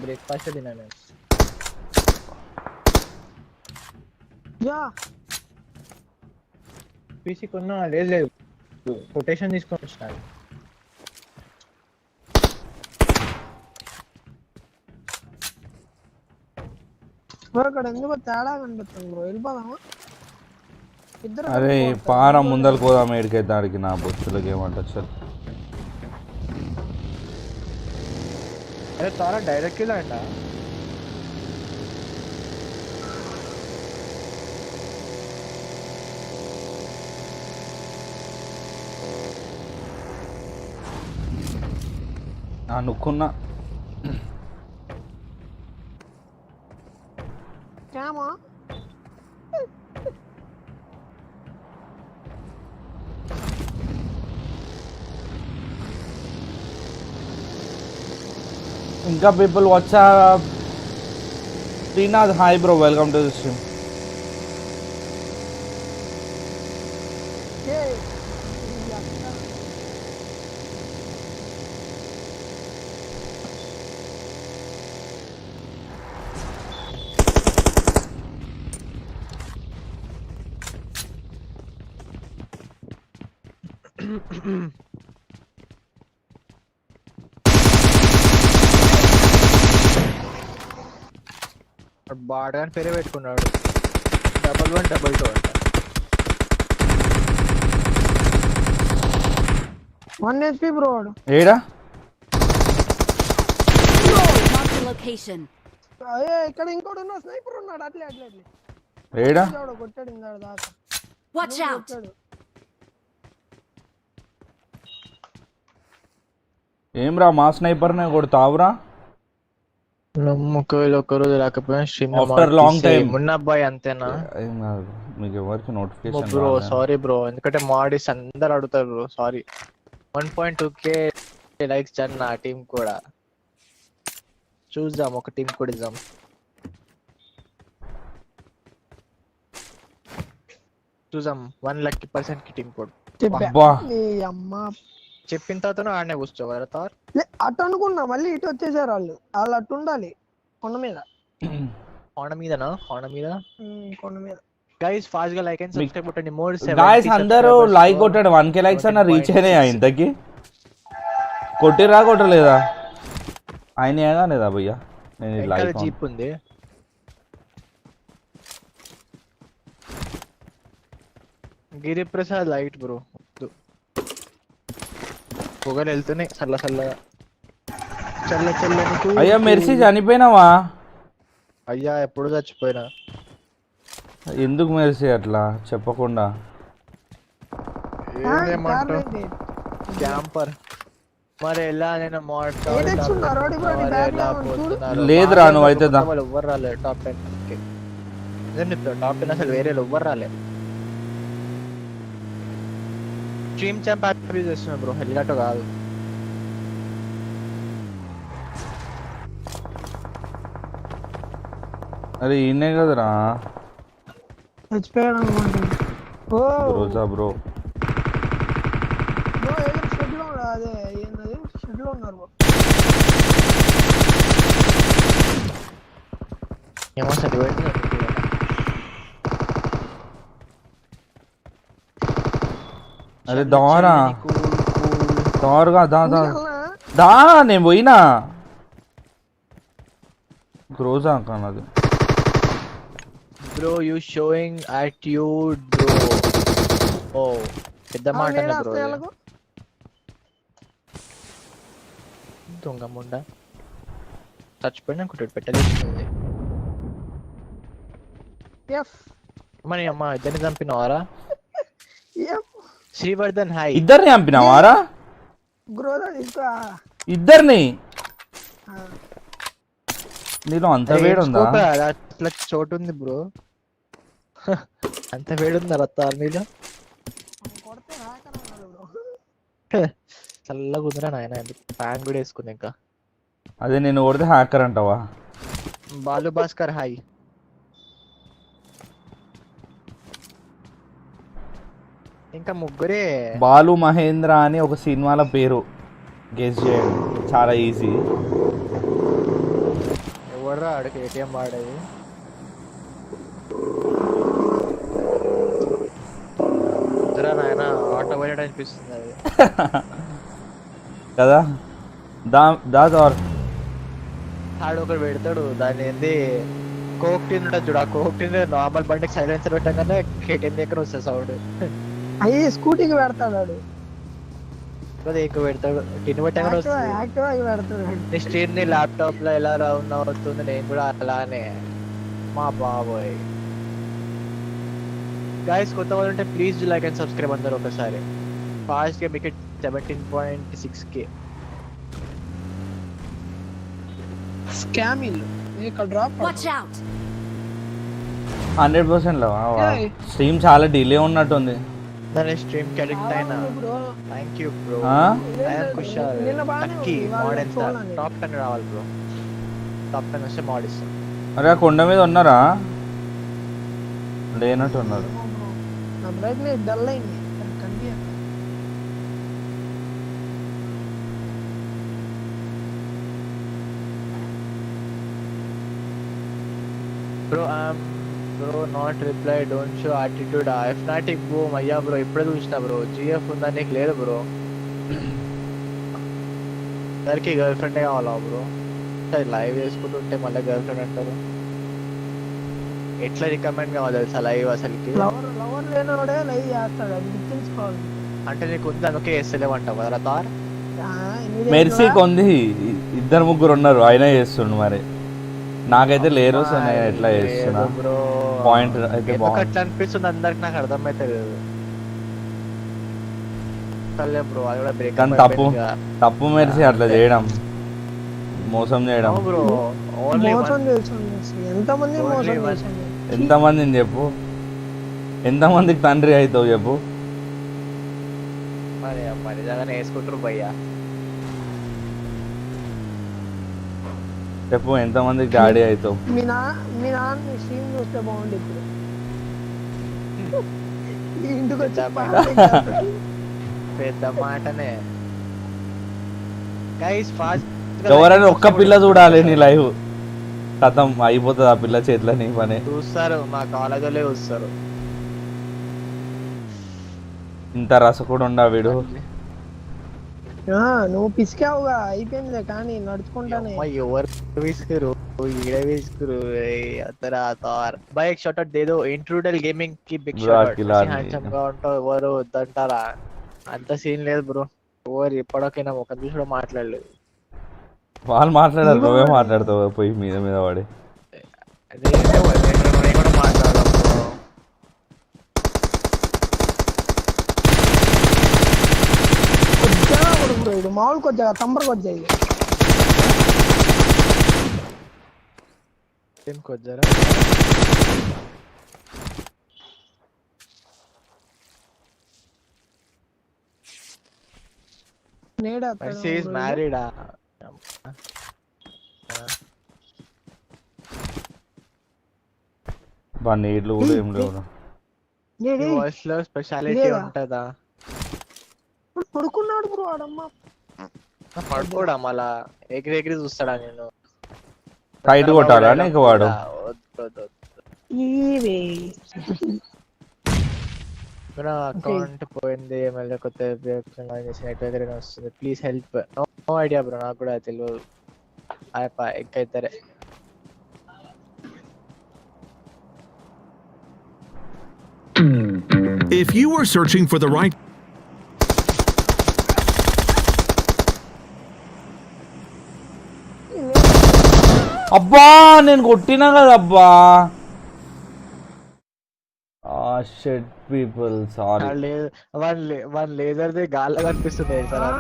Speaker 2: బ్రేక్ఫాస్ట్ తిన్నాను నేను
Speaker 1: యా
Speaker 2: పీసీ కొన్నా లేదు లేదు కొటేషన్ తీసుకొని వచ్చినాను
Speaker 1: బ్రో ఇక్కడ ఎందుకో తేడా కనిపిస్తుంది బ్రో వెళ్ళిపోదామా ఇద్దరు
Speaker 3: అరే
Speaker 1: కలిసిపోతారు.
Speaker 3: పార ముందరకు పోదాం ఏడికైతే ఆడికి నా బొచ్చులకి ఏమంటారు సార్.
Speaker 2: అరే తారా డైరెక్ట్ ఇలా అంట
Speaker 3: అనుకున్నా
Speaker 1: క్యామా
Speaker 3: ఇంకా people WhatsApp. Srinath hi bro, welcome to the stream.
Speaker 1: ఏ
Speaker 2: బాగా పేరే పెట్టుకున్నాడు 1112 అంట
Speaker 1: 1 HP బ్రో
Speaker 3: ఏడా
Speaker 4: Marked a location.
Speaker 1: అయ్యే ఇక్కడ ఇంకోటి ఉన్న స్నైపర్ ఉన్నాడు అట్లే అట్లే అట్లే
Speaker 3: ఏడా
Speaker 1: ఇంకోడు కొట్టాడు ఇందాక దాకా
Speaker 4: Watch out!
Speaker 1: కొట్టాడు
Speaker 3: ఏం రా మా స్నైపర్నే కొడతావురా?
Speaker 2: ఒకవేళ ఒక్కరోజు రాకపోయినా stream
Speaker 3: After long time.
Speaker 2: Munna అబ్బాయి అంతేనా
Speaker 3: ఏం కాదు, మీకు ఎవరికి నోటిఫికేషన్
Speaker 2: బ్రో సారీ బ్రో ఎందుకంటే మాడిస్ అందరు అడుగుతారు బ్రో సారీ 1.2k లైక్స్ చన్న ఆ టీం కూడా చూద్దాం ఒక టీం కూడా ఇద్దాం చూద్దాం 1,00,000% కి టీం కోడ్
Speaker 1: చెప్పా
Speaker 3: అబ్బా.
Speaker 1: నీ అమ్మ
Speaker 2: చెప్పిన తర్వాత ఆడనే కూర్చోవాలి తార్
Speaker 1: అటు అనుకున్నా మళ్ళీ ఇటు వచ్చేసారు వాళ్ళు అటు ఉండాలి కొండ మీద
Speaker 2: కొండ మీదనా కొండ మీద
Speaker 1: కొండ మీద
Speaker 2: గైస్ ఫాస్ట్ గా లైక్ అండ్ సబ్స్క్రైబ్ కొట్టండి మోర్
Speaker 3: గాయస్ అందరూ లైక్ కొట్టాడు. 1k లైక్స్ అన్న రీచ్ అయినాయా ఇంతకి? కొట్టిరా కొట్టలేదా? అయినాయా లేదా భయ్యా? నేను లైక్
Speaker 2: జీప్ ఉంది గిరిప్రసాద్ లైట్ బ్రో పొగలు వెళ్తున్నాయి చల్ల చల్లగా చల్ల చల్లని
Speaker 3: అయ్యా మెర్సీ చనిపోయినావా?
Speaker 2: అయ్యా ఎప్పుడు చచ్చిపోయినా
Speaker 3: ఎందుకు మెర్సీ అట్లా చెప్పకుండా?
Speaker 2: ఏమంటావు క్యాంపర్ మరి ఎలా నేను
Speaker 1: ఏడెక్స్ ఉన్నారు, రోడ్డు కూడా నీ బ్యాగ్ లో ఉంది, చూడు.
Speaker 3: లేదురా, నువ్వు అయితే దా.
Speaker 2: ఎవ్వరు రాలేదు టాప్ 10 టాప్ 10 అసలు వేరే ఎవ్వరు రాలేదు స్ట్రీమ్ ఛాంప్ హ్యాపీ చేస్తున్నా బ్రో హెల్లాటో కాదు
Speaker 3: అరే ఈయనే కదరా
Speaker 1: చచ్చిపోయాడు అనుకుంటుంది. ఓ
Speaker 3: రోజా బ్రో.
Speaker 1: బ్రో ఏదో షెడ్ లో ఉన్నారు, అదే ఏంటది షెడ్ లో ఉన్నారు బ్రో.
Speaker 2: ఏమో అసలు
Speaker 3: అరే దారా దారుగా దా దా
Speaker 1: ఇంకెళ్ళనా?
Speaker 3: దా నేను పోయినా రోజా కానది.
Speaker 2: Bro you showing attitude bro ఓ పెద్ద మాట
Speaker 1: ఆ, లేడా
Speaker 2: బ్రో
Speaker 1: అసలు ఎలాగో?
Speaker 2: దొంగ ముండ చచ్చిపోయినా ఒకటి పెట్టలేదు
Speaker 1: ఎఫ్
Speaker 2: మరి అమ్మ ఇద్దరిని చంపినవారా
Speaker 1: ఎఫ్
Speaker 2: శ్రీవర్ధన్ హాయ్
Speaker 3: ఇద్దరిని చంపినావారా?
Speaker 1: గ్రోదా తీసుకో.
Speaker 3: ఇద్దరిని?
Speaker 1: ఆ.
Speaker 3: నీలో అంత వేడి ఉందా?
Speaker 2: అట్లా చోటు ఉంది బ్రో. అంత వేడి ఉందా రత్తారు నీలో?
Speaker 1: కొడితే హ్యాకర్ అన్నాడు బ్రో.
Speaker 2: చల్లగా ఉందిరా నాయన, ఫ్యాన్ కూడా వేసుకుంది ఇంకా.
Speaker 3: అదే నేను కొడితే హ్యాకర్ అంటావా?
Speaker 2: బాలు భాస్కర్ హాయ్. ఇంకా ముగ్గురే.
Speaker 3: బాలు మహేంద్ర అని ఒక సినిమాల పేరు గెస్ చేయండి, చాలా ఈజీ.
Speaker 2: ఎవడరా ఆడికి ఏటీఎం వాడేది? వద్దురా నాయన, ఆటో పోయాడు అనిపిస్తుంది అది.
Speaker 3: కదా దాదార్
Speaker 2: ఆడు ఒకడు పెడతాడు దాన్ని ఏంది, కోక్ టీన్ ఉంటుంది చూడు, ఆ కోక్ టీన్ నార్మల్ బండికి సైలెన్సర్ పెట్టగానే కేటీఎం దగ్గర వస్తుంది సౌండ్.
Speaker 1: అయ్యి స్కూటీకి పెడతాడు వాడు.
Speaker 2: ఎక్కువ పెడతాడు, టిన్ పెట్టగానే వస్తుంది.
Speaker 1: యాక్టివ్ అయి పెడతాడు.
Speaker 2: నీ స్క్రీన్ ని ల్యాప్టాప్ లో ఎలా రన్ అవుతుంది, నేను కూడా అలానే. మా బాబోయ్ గైస్, కొత్త వాళ్ళు ఉంటే ప్లీజ్ లైక్ అండ్ సబ్స్క్రైబ్ అందరు ఒకసారి. ఫాస్ట్ గా మీకు 17.6K.
Speaker 1: స్కామ్ ఇల్లు ఇక్కడ డ్రాప్.
Speaker 4: Watch out!
Speaker 3: 100% లో స్ట్రీమ్ చాలా డిలే ఉన్నట్టుంది.
Speaker 2: దాని స్ట్రీమ్ కి అడిక్ట్ అయినా.
Speaker 1: Bro
Speaker 2: thank you bro.
Speaker 3: ఆ?
Speaker 2: ఐఎమ్ కుషాల్.
Speaker 1: నిన్న బాగానే
Speaker 2: లక్కీ
Speaker 1: ఉంది, వాళ్ళు
Speaker 2: మోడ్ ఎంత?
Speaker 1: చూడాలి.
Speaker 2: టాప్ 10 రావాలి బ్రో. టాప్ 10 వస్తే మోడ్ ఇస్తాం.
Speaker 3: అరే ఆ కొండ మీద ఉన్నారా? లేనట్టు ఉన్నారు.
Speaker 1: నా బ్రైట్నెస్ డల్ అయింది. కనిపించట్లేదు.
Speaker 2: Bro not reply, don't show attitude. ఎఫ్నాటిక్ బ్రో అయ్యా బ్రో, ఇప్పుడే చూసిన బ్రో. జిఎఫ్ ఉందా నీకు? లేదు బ్రో. అందరికి గర్ల్ ఫ్రెండే కావాలా బ్రో? లైవ్ చేసుకుంటుంటే మళ్ళీ గర్ల్ ఫ్రెండ్ అంటారు. ఎట్లా రికమెండ్ కావాలి తెలుసా లైవ్ అసలుకి?
Speaker 1: లవర్ లేనోడే లైవ్ చేస్తాడు, అది గుర్తుంచుకోవాలి.
Speaker 2: అంటే నీకు ఉంది అందుకే వేస్తలేమంటావు కదా తార్?
Speaker 3: మెర్సీ కొంది, ఇద్దరు ముగ్గురు ఉన్నారు అయినా చేస్తుండు. మరి నాకైతే లేరు, సో నేను ఎట్లా చేస్తున్నా.
Speaker 2: బ్రో
Speaker 3: పాయింట్ అయితే
Speaker 2: ఎందుకు
Speaker 3: బాగుంది.
Speaker 2: అట్లా అనిపిస్తుంది అందరికి, నాకు అర్థమైతే లేదు. సర్లే బ్రో, అది కూడా బ్రేక్
Speaker 3: కానీ తప్పు మెర్సీ అట్లా చేయడం, మోసం చేయడం.
Speaker 2: బ్రో ఓన్లీ
Speaker 1: మోసం చేసాను. ఎంతమంది
Speaker 2: Only
Speaker 1: మోసం
Speaker 2: one.
Speaker 1: చేశాను.
Speaker 3: ఎంతమందిని చెప్పు, ఎంతమందికి తండ్రి అవుతావు చెప్పు.
Speaker 2: మరి నిజంగానే వేసుకుంటారు భయ్యా.
Speaker 3: చెప్పు ఎంతమందికి డాడీ అవుతావు.
Speaker 1: మీ నాన్న స్ట్రీమ్ చూస్తే బాగుంది. ఇప్పుడు ఈ ఇంటికి వచ్చి
Speaker 2: పెద్ద మాటనే. గైస్ ఫాస్ట్
Speaker 3: ఎవరైనా ఒక్క పిల్ల చూడాలి నీ లైవ్, కథం అయిపోతుంది ఆ పిల్ల చేతిలో నీ పని.
Speaker 2: చూస్తారు, మా కాలేజీలో చూస్తారు.
Speaker 3: ఇంత రసకుడు ఉండా వీడు.
Speaker 1: నువ్వు పిసికావుగా అయిపోయిందిలే, కానీ నడుచుకుంటానే.
Speaker 2: ఎవరు విసుకురు, ఈడ విసుకురు. అతరా తార్ బైక్ షాట్ అవుట్ దేదో. ఇంట్రూడల్ గేమింగ్ కి బిగ్ షాట్. హ్యాండ్సమ్ గా ఉంటావు, ఎవరు వద్దంటారా? అంత సీన్ లేదు బ్రో. ఎవరు ఇప్పటికైనా ఒక చూసి మాట్లాడలేదు.
Speaker 3: వాళ్ళు మాట్లాడారు, నువ్వే మాట్లాడతావు పోయి మీద మీద పడి.
Speaker 2: నేను కూడా మాట్లాడదాం బ్రో.
Speaker 1: కొద్దిగా ఇది మామూలు కొద్దిగా తంబర్ కొద్దిగా ఇది.
Speaker 2: కొద్దిగా
Speaker 1: నేడా
Speaker 2: మ్యారీడా?
Speaker 3: నీళ్ళు కూడా ఏం లేవు.
Speaker 2: వాయిస్ లో స్పెషాలిటీ ఉంటుందా?
Speaker 1: పడుకున్నాడు బ్రో ఆడమ్మ.
Speaker 2: పడుకోడా మళ్ళా ఎగిరి చూస్తాడా? నేను
Speaker 3: టైట్ కొట్టాలా నీకు వాడు?
Speaker 2: అకౌంట్ పోయింది, మళ్ళీ కొత్త వస్తుంది. Please help. No idea bro, నాకు కూడా తెలియదు. ఇంకా ఇద్దరే.
Speaker 5: If you were searching for the right
Speaker 3: అబ్బా నేను కొట్టినా కదా అబ్బా. Shit people sorry.
Speaker 2: One laser the గాల్లో కనిపిస్తుంది సార్.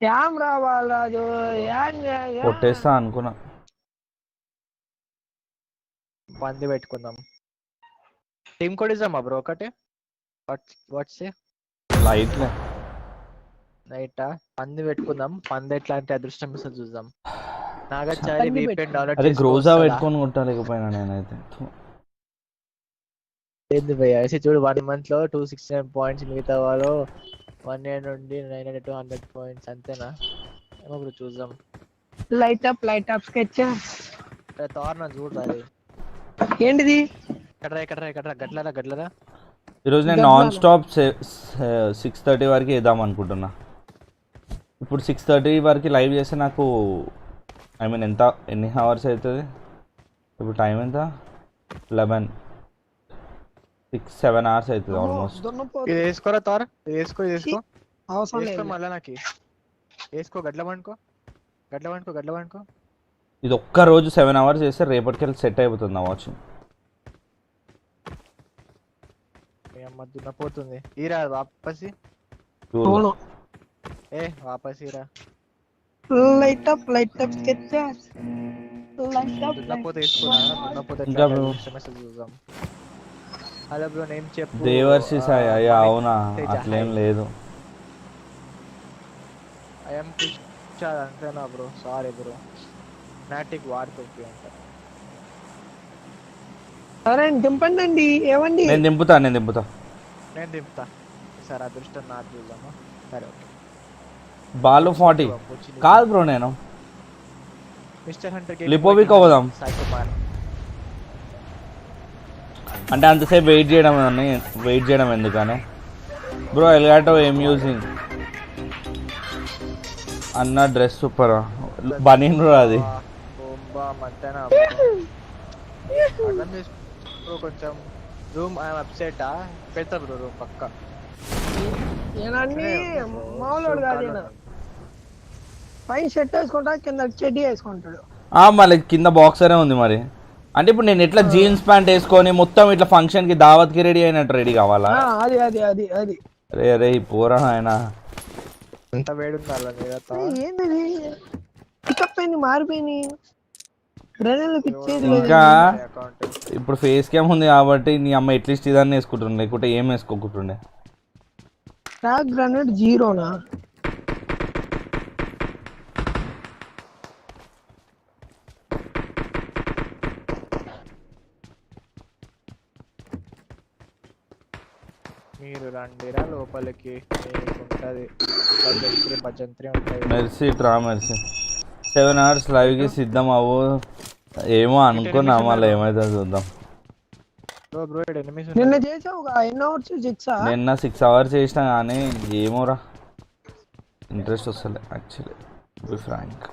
Speaker 1: యాం రా బాలరాజు
Speaker 3: కొట్టేస్తా అనుకున్నా.
Speaker 2: పంది పెట్టుకుందాం. టీమ్ కోడ్ ఇద్దామా బ్రో ఒకటి? వాట్స్
Speaker 3: లైట్
Speaker 2: నైటా? పంది పెట్టుకుందాం. పంది ఎట్లాంటి అదృష్టం ఇస్తే చూద్దాం. నాగచారి
Speaker 1: పంది
Speaker 2: VPN డౌన్లోడ్
Speaker 3: అరే గ్రోజా
Speaker 2: చేసుకోవచ్చా?
Speaker 3: పెట్టుకొని కొట్టలేకపోయినా నేనైతే.
Speaker 2: ఏంది భయ్యా చూడు, 1 month లో 269 పాయింట్స్, మిగతా వాళ్ళు 1 నుండి 900 to 100 పాయింట్స్ అంతేనా? ఏమో బ్రో చూద్దాం.
Speaker 1: లైట్ అప్ స్కెచ్
Speaker 2: తోరణ చూడరా అది.
Speaker 1: ఏంటిది?
Speaker 2: ఎక్కడరా గట్లరా.
Speaker 3: ఈరోజు నేను నాన్ స్టాప్ 6:30 వరకు వేద్దాం అనుకుంటున్నా. ఇప్పుడు 6:30 వరకు లైవ్ చేస్తే నాకు ఐ మీన్ ఎన్ని అవర్స్ అవుతుంది ఇప్పుడు? టైం ఎంత? 11 6-7 hours అవుతుంది ఆల్మోస్ట్.
Speaker 2: ఇది వేసుకోరా తోర, ఇది వేసుకో
Speaker 1: అవసరం లేదు.
Speaker 2: మళ్ళా నాకు వేసుకో. గడ్ల వండుకో.
Speaker 3: ఇది ఒక్క రోజు 7 hours చేస్తే రేపటికెళ్ళి సెట్ అయిపోతుంది నా వాచింగ్.
Speaker 2: దున్నపోతుంది. ఈరా వాపసి
Speaker 1: అవును.
Speaker 2: వాపస్ ఈరా.
Speaker 1: లైట్ అప్ స్కెచ్
Speaker 2: దున్నపోతే వేసుకున్నా. దున్నపోతే
Speaker 3: ఇంకా bro.
Speaker 2: చూద్దాం. హలో బ్రో, నేమ్ చెప్పు.
Speaker 3: దేవర్షి సాయి. అయ్యా అవునా? అట్లేం లేదు.
Speaker 2: ఐఎమ్ కుషాల్ అంతేనా బ్రో? సారీ బ్రో, నాటిక్ వాడుతుంది అంట.
Speaker 1: సరే దింపండి. ఏమండి?
Speaker 3: నేను దింపుతా.
Speaker 2: నేను దింపుతా. సార్ అదృష్టం నాకు చూద్దామా? సరే ఓకే.
Speaker 3: బాలు 40 కాదు బ్రో. నేను
Speaker 2: మిస్టర్ హంటర్
Speaker 3: లిపోవిక్ అవ్వదాం
Speaker 2: సాయికుమార్.
Speaker 3: అంటే అంతసేపు వెయిట్ చేయడం ఎందుకనే బ్రో? ఎల్గాటో ఏం యూజింగ్ అన్న డ్రెస్ సూపర్ బనీన్ బ్రో. అది
Speaker 2: మధ్యాహ్నం కొంచెం రూమ్ అప్సెట్ పెడతా బ్రో. రూమ్ పక్క
Speaker 1: ఏనండి మామూలు కాదు ఈయన. పైన షర్ట్ వేసుకుంటా, కింద చెడ్డీ వేసుకుంటాడు.
Speaker 3: మళ్ళీ కింద బాక్సరే ఉంది మరి. అంటే ఇప్పుడు నేను ఎట్లా జీన్స్ ప్యాంట్ వేసుకొని మొత్తం ఇట్లా ఫంక్షన్ కి దావత్ కి రెడీ అయినట్టు రెడీ కావాలా?
Speaker 1: అది
Speaker 3: రే పోరా ఆయన.
Speaker 2: ఎంత వేడి
Speaker 1: ఏంది పికప్ అయింది, మారిపోయింది.
Speaker 3: ఇంకా ఇప్పుడు ఫేస్ క్యామ్ ఉంది కాబట్టి నీ అమ్మ ఎట్లీస్ట్ ఇదాన్ని వేసుకుంటుండే, లేకుంటే ఏం వేసుకోకుంటుండే.
Speaker 1: Track granite 0నా?
Speaker 2: మీరు రండిరా లోపలికి, ఉంటది భజంత్రి ఉంటది.
Speaker 3: మెర్సీ 7 hours లైవ్ కి సిద్ధం అవ్వు. ఏమో అనుకున్నా, మళ్ళీ ఏమైతే చూద్దాం.
Speaker 1: నిన్న చేసావుగా ఎన్ని అవర్స్? 6
Speaker 3: నిన్న 6 hours చేసినా కానీ ఏమోరా ఇంట్రెస్ట్ వస్తలే యాక్చువల్లీ, బి ఫ్రాంక్.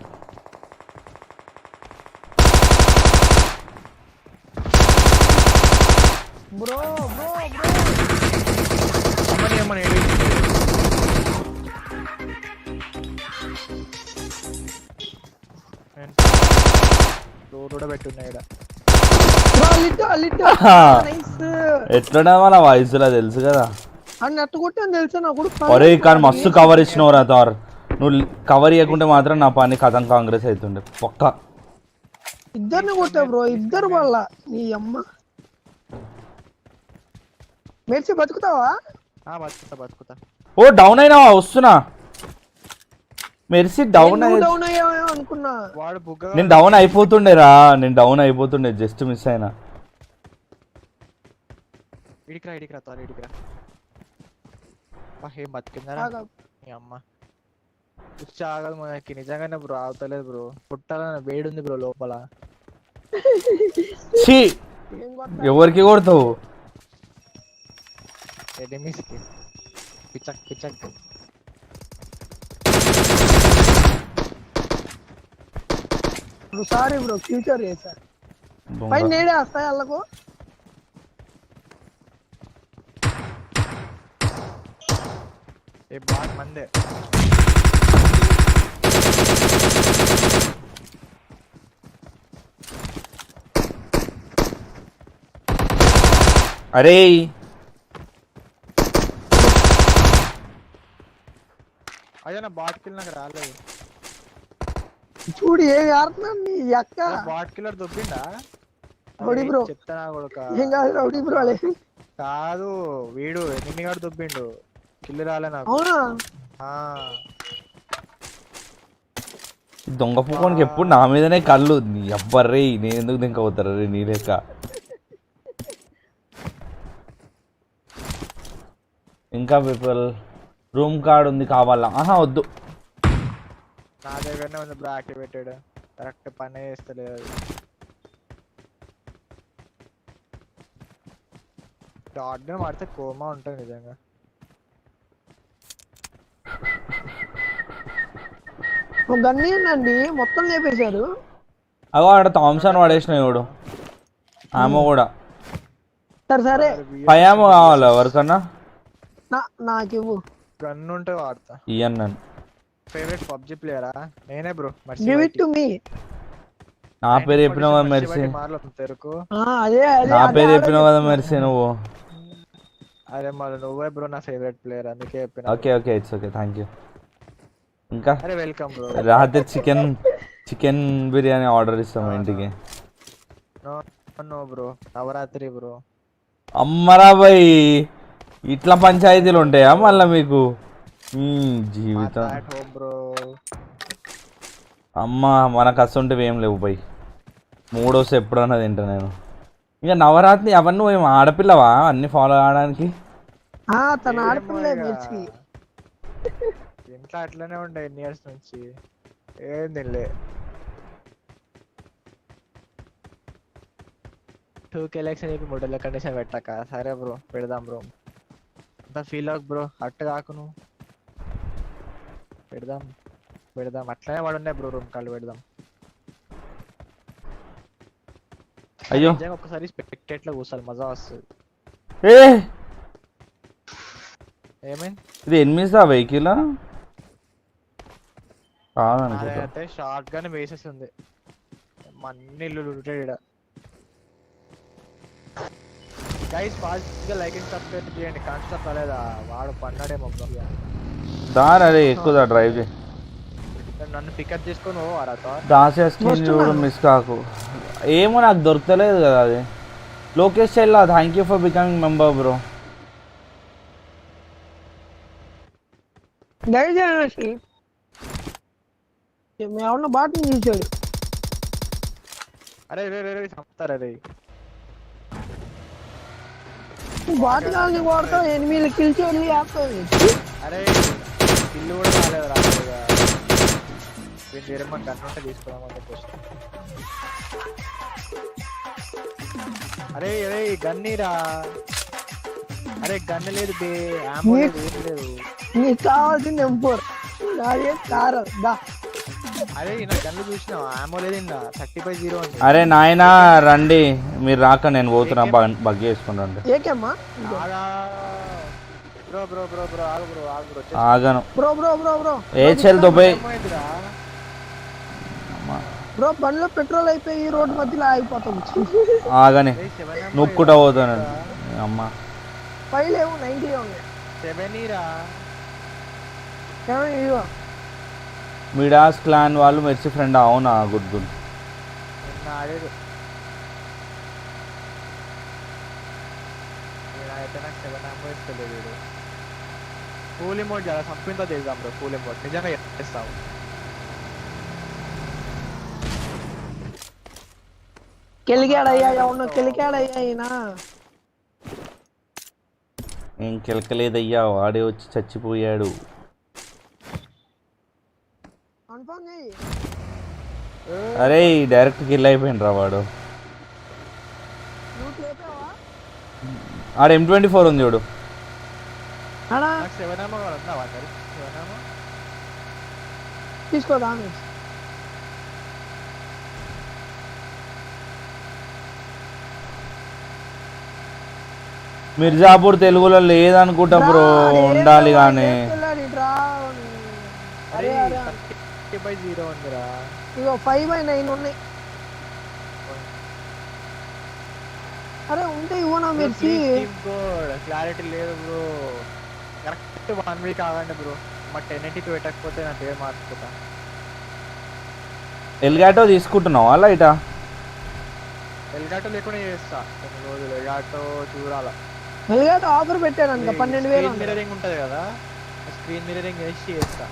Speaker 1: బ్రో
Speaker 2: కూడా పెట్టున్నాయి.
Speaker 3: ఎట్లా మన వాయిస్లో తెలుసు కదా.
Speaker 1: అన్నట్టు కొట్టాను తెలుసా నాకు.
Speaker 3: ఒరే కానీ మస్తు కవర్ ఇచ్చినవురా తార్. నువ్వు కవర్ ఇవ్వకుంటే మాత్రం నా పని కథం కాంగ్రెస్ అవుతుండే పక్క.
Speaker 1: ఇద్దరిని కొట్టా బ్రో, ఇద్దరు వాళ్ళ నీ అమ్మ. మెర్సీ బతుకుతావా?
Speaker 2: బతుకుతా.
Speaker 3: ఓ డౌన్ అయినావా? వస్తున్నా. మెర్సీ డౌన్
Speaker 1: అయ్యావా అనుకున్నా.
Speaker 3: నేను డౌన్ అయిపోతుండే జస్ట్ మిస్ అయినా.
Speaker 2: ఇడికిరా ఏం బతికిందా అమ్మ? చాగదు మనకి నిజంగానే బ్రో. అవుతలేదు బ్రో, పుట్టాలని వేడి ఉంది బ్రో లోపల.
Speaker 3: ఎవరికి కొడతావు?
Speaker 2: ఎనిమిస్కి పిచ్చక్.
Speaker 1: సారీ బ్రో, ఫ్యూచర్ చేశా. పైన నేడే వస్తాయి వాళ్ళకు.
Speaker 2: బాగా మందే.
Speaker 3: అరే
Speaker 2: అయ్యా నా బాట్ కిల్ నాకు రాలేదు.
Speaker 1: చూడు ఏమి ఆడుతున్నాను నీ అక్క.
Speaker 2: బాట్ కిల్లర్ దొబ్బిండా
Speaker 1: రౌడీ బ్రో
Speaker 2: చెప్తానా కొడుక.
Speaker 1: ఏం కాదు రౌడీ బ్రో అలే.
Speaker 2: కాదు వీడు నిన్నగాడు దొబ్బిండు, కిల్లు రాలే నాకు.
Speaker 1: అవునా
Speaker 3: దొంగ పూకోనికి ఎప్పుడు నా మీదనే కళ్ళు. నీ అబ్బర్రే నేను ఎందుకు దింకపోతారు రే నీ లెక్క. ఇంకా పీపుల్ రూమ్ కార్డ్ ఉంది కావాలా? ఆహా వద్దు,
Speaker 2: నా దగ్గరనే ఉంది బ్రో యాక్టివేటెడ్. కరెక్ట్ పనే చేస్తలేదు అది. షాట్గన్ వాడితే కోమా ఉంటుంది నిజంగా.
Speaker 1: గన్నీ అండి మొత్తం లేపేశారు.
Speaker 3: అగో ఆడ థామ్సన్ పడేసిన ఇవిడు. ఆమె కూడా
Speaker 1: సరే సరే
Speaker 3: పయామో కావాలా ఎవరికన్నా?
Speaker 1: నాకు ఇవ్వు.
Speaker 2: గన్ ఉంటే వాడతా.
Speaker 3: ఇయ్యను నన్ను.
Speaker 2: ఫేవరెట్ పబ్జి ప్లేయరా? నేనే bro.
Speaker 1: Give it to me.
Speaker 3: నా పేరు చెప్పినావు కదా మెర్సీ.
Speaker 1: అదే అదే
Speaker 3: నా పేరు చెప్పినావు కదా మెర్సీ నువ్వు.
Speaker 2: అరే మళ్ళీ నువ్వే బ్రో నా ఫేవరెట్ ప్లేయర్, అందుకే చెప్పినా.
Speaker 3: Okay okay it's okay, thank you. ఇంకా
Speaker 2: అరే వెల్కమ్ బ్రో.
Speaker 3: రాత్రి చికెన్ బిర్యానీ ఆర్డర్ ఇస్తాము ఇంటికి.
Speaker 2: No bro, Navaratri bro.
Speaker 3: అమ్మరా బాయ్, ఇట్లా పంచాయతీలు ఉంటాయా మళ్ళా మీకు? జీవితం
Speaker 2: బ్రో.
Speaker 3: అమ్మ మనకు అసంటివి ఏం లేవు బాయ్. మూడోసి ఎప్పుడన్నా తింటా నేను. ఇంకా నవరాత్రి అవన్నీ ఏం ఆడపిల్లవా అన్ని ఫాలో అవడానికి?
Speaker 1: తన ఆడపిల్లే మిర్చి.
Speaker 2: ఇంట్లో అట్లనే ఉండే ఎన్ని ఇయర్స్ నుంచి, ఏం తినలే. 2K లైక్స్ నీకు 3 కండిషన్ పెట్టాక. సరే బ్రో పెడదాం బ్రో. అంత ఫీల్ అవ్వకు బ్రో, అట్టు కాకు నువ్వు. పెడదాం అట్లనే వాడు ఉన్నాయి బ్రో. రూమ్ కాల్ పెడదాం.
Speaker 3: అయ్యో
Speaker 2: ఒక్కసారి స్పెక్టేట్ లో కూర్చోాలి, మజా వస్తుంది. ఏమైంది?
Speaker 3: ఇది ఎనిమిది వెహికల్
Speaker 2: అయితే షార్ట్ గానే వేసేస్తుంది. అన్ని ఇల్లు ఉంటాయి. గైస్ ఫాస్ట్ గా లైక్ అండ్ సబ్స్క్రైబ్ చేయండి. కాన్సెప్ట్ రాలేదా? వాడు పన్నాడేమో బ్రో.
Speaker 3: అరే ఎక్కువ డ్రైవ్ చేయి.
Speaker 2: నన్ను పికప్ చేసుకొని
Speaker 3: చూడు మిస్ కాకు. ఏమో నాకు దొరకలేదు కదా అది. Lokesh Chella thank you for becoming member bro.
Speaker 1: ఎవరన్నా బాటిని చూసాడు.
Speaker 2: అరే చంపుతారా రే.
Speaker 1: బాటి కాలని వాడతా 8 కిల్ చేయాలి.
Speaker 2: అరే కిల్లు కూడా రాలేదు రాలేదుగా. వేరే మన గన్ ఉంటే తీసుకున్నామని చెప్పేసి. అరే గన్నీరా. అరే గన్ లేదు బే, ఆమో లేదు, ఏం లేదు.
Speaker 1: నీకు కావాల్సింది M4 అదే కార్ దా.
Speaker 2: అరే నా గన్ను చూసినావా? ఆమో లేదు ఇంకా 30/0 ఉంది.
Speaker 3: అరే నాయనా రండి, మీరు రాక నేను పోతున్నా. బగ్ చేసుకుంటాను.
Speaker 1: ఏకేమ్మా
Speaker 3: ఆగను
Speaker 1: బ్రో.
Speaker 3: ఏ చెల్ దుబాయ్
Speaker 1: బ్రో. బండ్లో పెట్రోల్ అయిపోయి ఈ రోడ్డు మధ్యలో ఆగిపోతుంది.
Speaker 3: ఆగని నొక్కుట పోతాను అమ్మ.
Speaker 1: 5 లేవు 90 ఉన్నాయి.
Speaker 2: 7 రా.
Speaker 3: మిడాస్ క్లాన్ వాళ్ళు మెర్సీ ఫ్రెండ్. అవునా, గుడ్ గుడ్.
Speaker 2: కూల్ ఎమోట్ చాలా సంపింతో చేద్దాం బ్రో. కూల్ ఎమోట్ నిజంగా చేస్తావు.
Speaker 1: కెలికాడయ్యా, ఎవరినో కెలికాడయ్యా ఈయన.
Speaker 3: ఏం కెలకలేదయ్యా, వాడే వచ్చి చచ్చిపోయాడు. అరే డైరెక్ట్ కిల్ అయిపోయిండ్రా వాడు. ఆడ M24 ఉంది చూడు.
Speaker 1: తీసుకోదా
Speaker 3: మిర్జాపూర్ తెలుగులో లేదనుకుంటా బ్రో, ఉండాలి కానీ.
Speaker 1: ఇగో 5/9 ఉన్నాయి. అరే ఉంటే ఇవ్వనా మెర్సీ?
Speaker 2: క్లారిటీ లేదు బ్రో. కరెక్ట్ 1 వీక్ ఆగండి బ్రో. మా 1082 పెట్టకపోతే నా పేరు మార్చుకుంటా.
Speaker 3: ఎల్గాటో తీసుకుంటున్నావా లైటా?
Speaker 2: ఎల్గాటో లేకుండా చేస్తా కొన్ని రోజులు. ఎల్గాటో చూడాలా.
Speaker 1: ఎల్గాటో ఆఫర్ పెట్టాడు అంత 12,000
Speaker 2: మిరరింగ్ ఉంటది కదా, స్క్రీన్ మిరరింగ్ వేసి చేస్తా.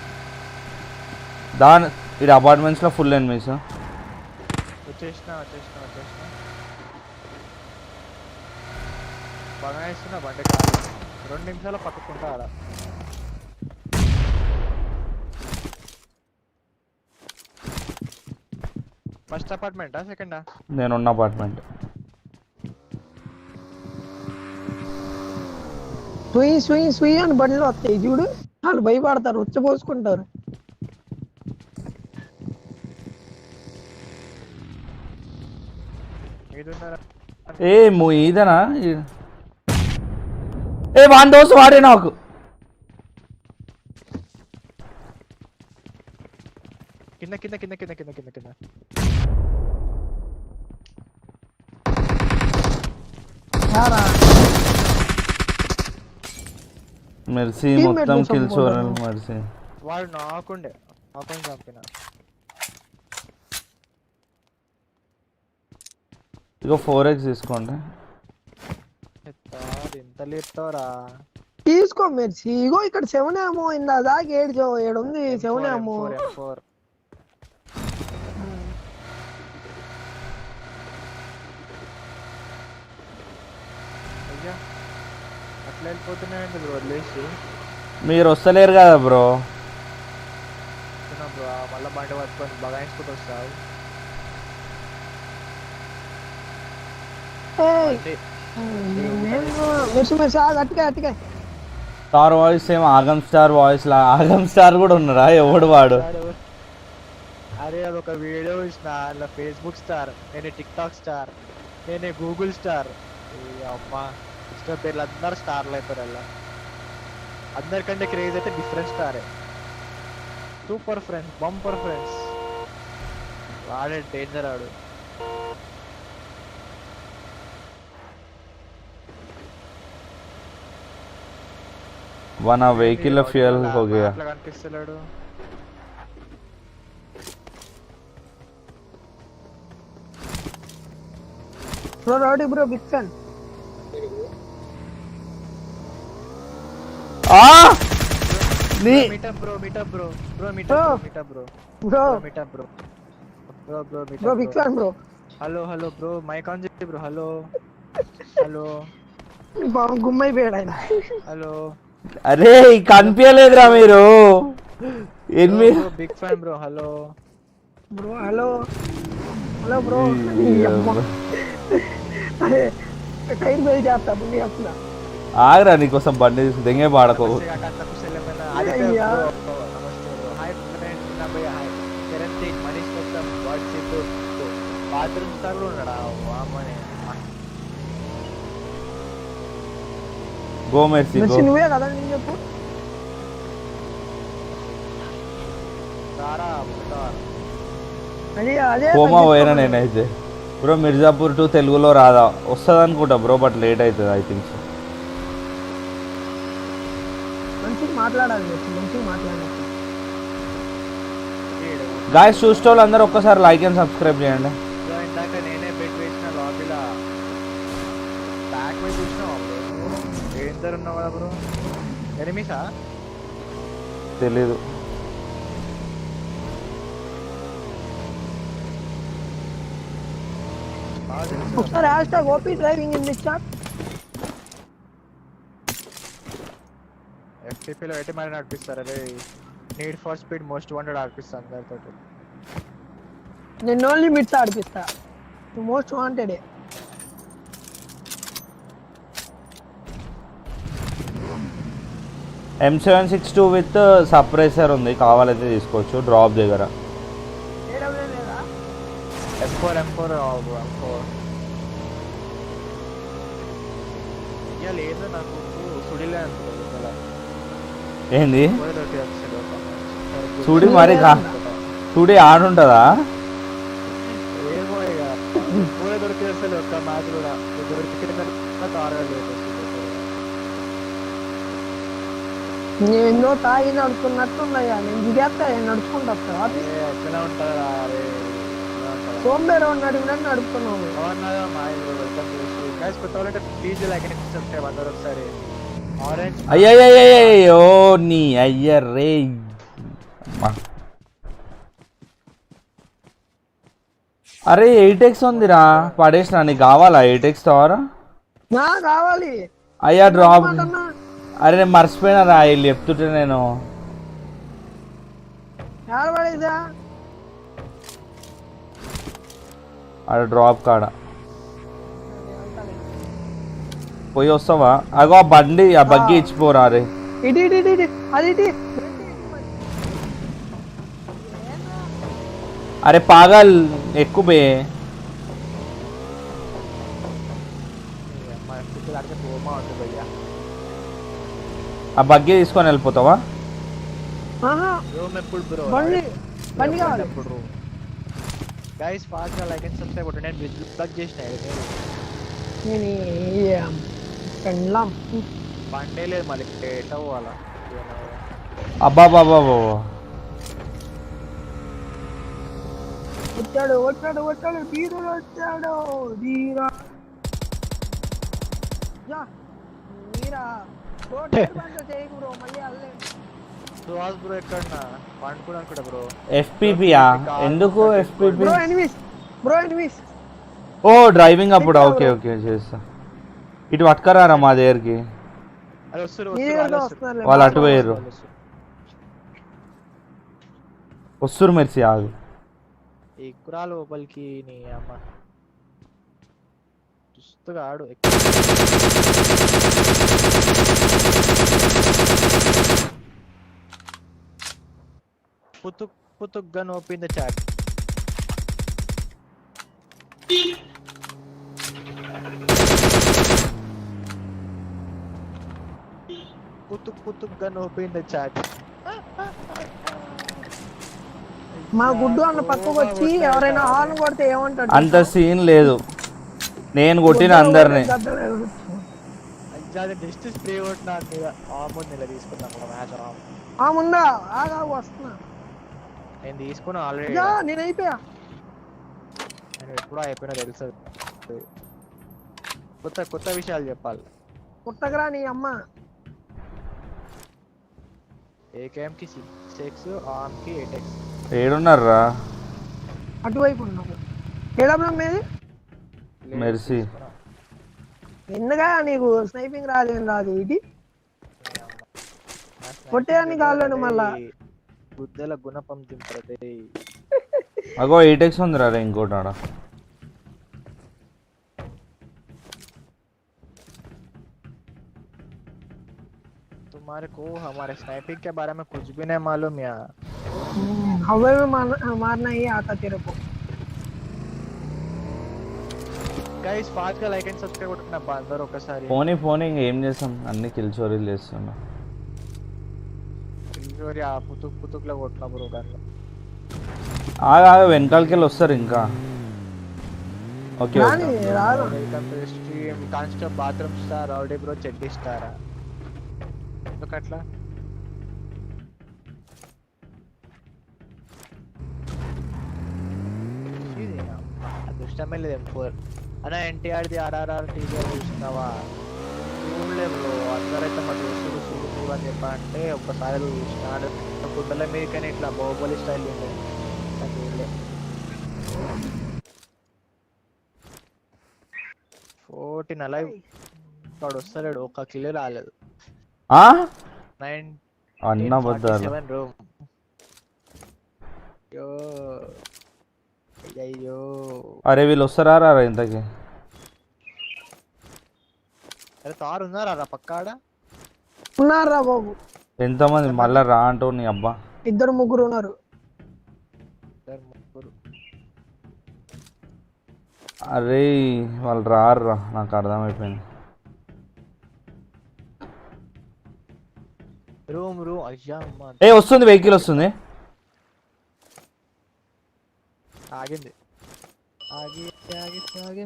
Speaker 3: దాని ఇది అపార్ట్మెంట్స్లో ఫుల్ ఎనిమిస్.
Speaker 2: వచ్చేసిన బాగా వేస్తున్నా బండి కాదు. 2 నిమిషాలు పట్టుకుంటా ఆడ. ఫస్ట్ అపార్ట్మెంటా సెకండా?
Speaker 3: నేనున్న అపార్ట్మెంట్.
Speaker 1: స్వీ అని బండ్లు వస్తాయి చూడు, వాళ్ళు భయపడతారు, ఉచ్చపోసుకుంటారు.
Speaker 3: ఏ ఇదేనా? ఏ వాన్ దోశ వాడే నాకు.
Speaker 2: కింద కింద కింద కింద కింద కింద కింద
Speaker 3: మెర్సీ మొత్తం కిల్ చూడాలి. మెర్సీ
Speaker 2: వాడు నాకుండే చంపిన.
Speaker 3: ఇగో 4x తీసుకోండి.
Speaker 2: ఎంత లేపుతావరా?
Speaker 1: తీసుకో మెర్సీ. ఇగో ఇక్కడ 7 ఏమో ఇందా దాకా 7 ఉంది. 7 ఏమో
Speaker 2: అట్లా వెళ్ళిపోతున్నాయండి బ్రో, వదిలేసి.
Speaker 3: మీరు వస్తలేరు కదా బ్రో.
Speaker 2: బ్రో మళ్ళీ బండి పట్టుకొని బగాయించుకుంటూ వస్తావు.
Speaker 1: మెర్సీ అట్టుగా
Speaker 3: స్టార్ వాయిస్ ఏమో ఆగమ్ స్టార్ వాయిస్ లా. ఆగమ్ స్టార్ కూడా ఉన్నారా? ఎవడు వాడు?
Speaker 2: అరే అదొక వీడియో ఇచ్చిన, అందులో ఫేస్బుక్ స్టార్, నేను టిక్ టాక్ స్టార్, నేను గూగుల్ స్టార్. అమ్మా ఇష్టం పేర్లు అందరు స్టార్లు అయిపోయారు. అలా అందరికంటే క్రేజ్ అయితే డిఫరెంట్ స్టారే. సూపర్ ఫ్రెండ్స్, బంపర్ ఫ్రెండ్స్, వాడే డేంజర్ ఆడు.
Speaker 3: వన్ వెహికల్ ఫ్యూయల్ हो गया.
Speaker 2: అట్లా కనిపిస్తలేడు.
Speaker 1: Bro rowdy bro big fan.
Speaker 2: Meetup bro
Speaker 1: big fan bro.
Speaker 2: Hello bro, mike on చేయండి బ్రో. హలో
Speaker 1: బాగా గుమ్మైపోయాడు ఆయన.
Speaker 2: హలో
Speaker 3: అరే కనిపించలేదురా మీరు.
Speaker 2: Big fan bro. Hello
Speaker 1: bro అరే టైర్ బెల్ చేస్తా ముందు చెప్తున్నా.
Speaker 3: ఆగరా నీకోసం బండి తీసుకు దెంగే పాడకో. Go mercy go.
Speaker 1: నువ్వే కదా నేను చెప్పు. అదే
Speaker 3: కోమా పోయినా నేనైతే బ్రో. మిర్జాపూర్ టు తెలుగులో రాదా? వస్తుంది అనుకుంటా బ్రో, బట్ లేట్ అవుతుంది ఐ థింక్ సో.
Speaker 1: మంచిగా మాట్లాడాలి, మంచిగా మాట్లాడాలి.
Speaker 3: గాయస్ చూసే వాళ్ళు అందరూ ఒక్కసారి లైక్ అండ్ సబ్స్క్రైబ్ చేయండి.
Speaker 2: ఇందాక నేనే బెట్ వేసిన లాబీలా బ్యాక్ వైపు చూసినావా బ్రో? ఏం ఉన్నావు కదా బ్రో. ఎనిమిసా
Speaker 3: తెలీదు.
Speaker 1: ఒకసారి hashtag OP driving in this chat.
Speaker 2: ఎఫ్టీపీలో అయితే మరి నడిపిస్తారు. అదే need for speed most wanted ఆడిపిస్తాను అందరితో.
Speaker 1: నేను నో లిమిట్స్ ఆడిపిస్తా. Most wanted.
Speaker 3: M762 with suppressor ఉంది, కావాలైతే తీసుకోవచ్చు డ్రాప్ దగ్గర.
Speaker 2: M4 లేదు నాకు సుడిలే అనుకుంటా.
Speaker 3: ఏంది సుడి? మరి సుడి ఆడుంటుందా?
Speaker 2: ఏమో ఇక పూరే దొరికేస్తారు ఒక్క మ్యాచ్ కూడా దొరికితే తారగా లేదు.
Speaker 1: ఏందో తాగి నడుపుతున్నట్టున్నాయా, నేను దిగేస్తా నడుచుకుంటా వస్తా.
Speaker 2: ఎట్లా ఉంటుందా అరే
Speaker 1: సోంబేరు నడిపినట్టు నడుపుతున్నావు.
Speaker 2: బాగున్నదా మా వెల్కమ్ చేసి గైస్ కొత్త వాళ్ళంటే ప్లీజ్ లైక్ అండ్ సబ్స్క్రైబ్ అందరూ ఒకసారి. ఆరెంజ్
Speaker 3: అయ్యయ్యో నీ అయ్య రే అమ్మా. అరే 8x ఉందిరా పడేసిన, నీకు కావాలా 8x తవరా?
Speaker 1: నా కావాలి
Speaker 3: అయ్యా డ్రాప్. అరే నేను మర్చిపోయినా రా, వీళ్ళు చెప్తుంటే నేను
Speaker 1: పడేసా
Speaker 3: అరే డ్రాప్ కాడ పోయి వస్తావా? అగో ఆ బండి ఆ బగ్గి ఇచ్చిపోరా. అరే
Speaker 1: ఇటు ఇటు ఇటు ఇటు అది ఇటు.
Speaker 3: అరే పాగల్ ఎక్కువ బే.
Speaker 2: మా ఇంటికి అడిగితే పోమా ఉంటుంది భయ్యా.
Speaker 3: ఆ బగ్గి తీసుకొని వెళ్ళిపోతావా?
Speaker 1: ఆహా,
Speaker 2: రూమ్ ఎప్పుడు బ్రో?
Speaker 1: బండి బండి కావాలి.
Speaker 2: ఎప్పుడు గైస్ ఫాస్ట్ గా లైక్ అండ్ సబ్స్క్రైబ్ కొట్టండి. నేను విజిల్ ప్లగ్ చేసిన
Speaker 1: నేను పెండ్లాం
Speaker 2: బండే లేదు మళ్ళీ ఎట్లా పోవాలా?
Speaker 3: అబ్బా బాబా బాబా
Speaker 1: వచ్చాడు వచ్చాడు వచ్చాడు ధీరుడు వచ్చాడు. ధీరా మీరా చేయకు బ్రో, మళ్ళీ అల్లే.
Speaker 2: సుహాస్ బ్రో ఎక్కడన్నా పండుకుని అనుకుంటా బ్రో.
Speaker 3: ఎఫ్పిపియా? ఎందుకు FPP?
Speaker 1: Bro enemies, bro enemies.
Speaker 3: ఓ డ్రైవింగ్ అప్పుడు ఓకే ఓకే చేస్తా. ఇటు పట్టుకరారా మా దగ్గరికి.
Speaker 2: అది వస్తారు
Speaker 1: నీ దగ్గర వస్తున్నారులే.
Speaker 3: వాళ్ళు అటు పోయారు. వస్తురు మెర్సి ఆగు.
Speaker 2: ఈ కురాలు లోపలికి నీ అమ్మ చూస్తుగా ఆడు. పుతుక్ పుతుక్ గన్ ఓపెన్ ద చాట్. పుతుక్ పుతుక్ గన్ ఓపెన్ ద చాట్.
Speaker 1: మా గుడ్డు అన్న పక్కకు వచ్చి ఎవరైనా హార్న్ కొడితే ఏమంటాడు?
Speaker 3: అంత సీన్ లేదు, నేను కొట్టిన అందరిని.
Speaker 2: జస్ట్ స్ప్రే కొట్టినా మీద ఆమోద్ నెల తీసుకున్నాం మ్యాచ్.
Speaker 1: ఆ ముందా ఆగా వస్తున్నా.
Speaker 2: నేను తీసుకున్నా ఆల్రెడీ.
Speaker 1: నేను అయిపోయా.
Speaker 2: నేను ఎప్పుడో అయిపోయినా తెలుసు. కొత్త కొత్త విషయాలు చెప్పాలి.
Speaker 1: పుట్టకరా నీ అమ్మ.
Speaker 2: ఏకేఎం కి 6x, ఆర్మ్ కి 8x.
Speaker 3: ఏడున్నారా?
Speaker 1: అటువైపు ఉన్నావు. ఏడబ్లం మీది
Speaker 3: మెర్సీ.
Speaker 1: ఎందుగా నీకు స్నైపింగ్ రాదేం రాదు. ఇది కొట్టేయని కావాలండి మళ్ళా.
Speaker 2: బుద్ధల గుణపం దింపరదే.
Speaker 3: అగో 8x ఉందిరా రే ఇంకోటి ఆడ.
Speaker 2: तुम्हारे को हमारे स्नाइपिंग के बारे में कुछ भी नहीं मालूम यार.
Speaker 1: हवा में मारना ही आता तेरे को.
Speaker 2: गाइस फास्ट గా లైక్ అండ్ సబ్స్క్రైబ్ కొట్టండి అబ్బా అందరూ ఒకసారి.
Speaker 3: ఫోన్ ఏం చేస్తాం, అన్ని కిల్ చోరీలు చేస్తున్నా.
Speaker 2: ఇంజోరి ఆ పుతుక్ పుతుక్ లో కొట్టినా బ్రో గన్లో.
Speaker 3: ఆగా వెనకాలకి వెళ్ళి వస్తారు ఇంకా. Okay
Speaker 2: welcome to stream. Constable bathroom star rowdy bro చెడ్డీ స్టారా? ఎందుకట్లా? అదృష్టమే లేదు M4 అన్న. ఎన్టీఆర్ది ఆర్ఆర్ఆర్ టీవీ చూసినావా? చూడలే బ్రో. అందరైతే మా దోస్తులు చూడు అని చెప్పాలంటే ఒక్కసారి చూసినాడు. గుడ్డల మీద కానీ ఇట్లా బాహుబలి స్టైల్ ఉండే చూడలే. 14 అలైవ్ వాడు వస్తలేడు. ఒక్క కిలో రాలేదు.
Speaker 3: 9
Speaker 2: రూమ్. అయ్యో
Speaker 3: అరే వీళ్ళు వస్తారా రా ఇంతకి?
Speaker 2: అరే తారు ఉన్నారా పక్కాడ?
Speaker 1: ఉన్నారా బాబు?
Speaker 3: ఎంతమంది మళ్ళా రా అంటూ నీ అబ్బా.
Speaker 1: 2-3 ఉన్నారు.
Speaker 3: అరే వాళ్ళు రారురా, నాకు అర్థమైపోయింది.
Speaker 2: రూమ్ అయ్యా అమ్మా.
Speaker 3: ఏ వస్తుంది, వెహికల్ వస్తుంది.
Speaker 2: ఆగింది. ఆగి ఆగి ఆగి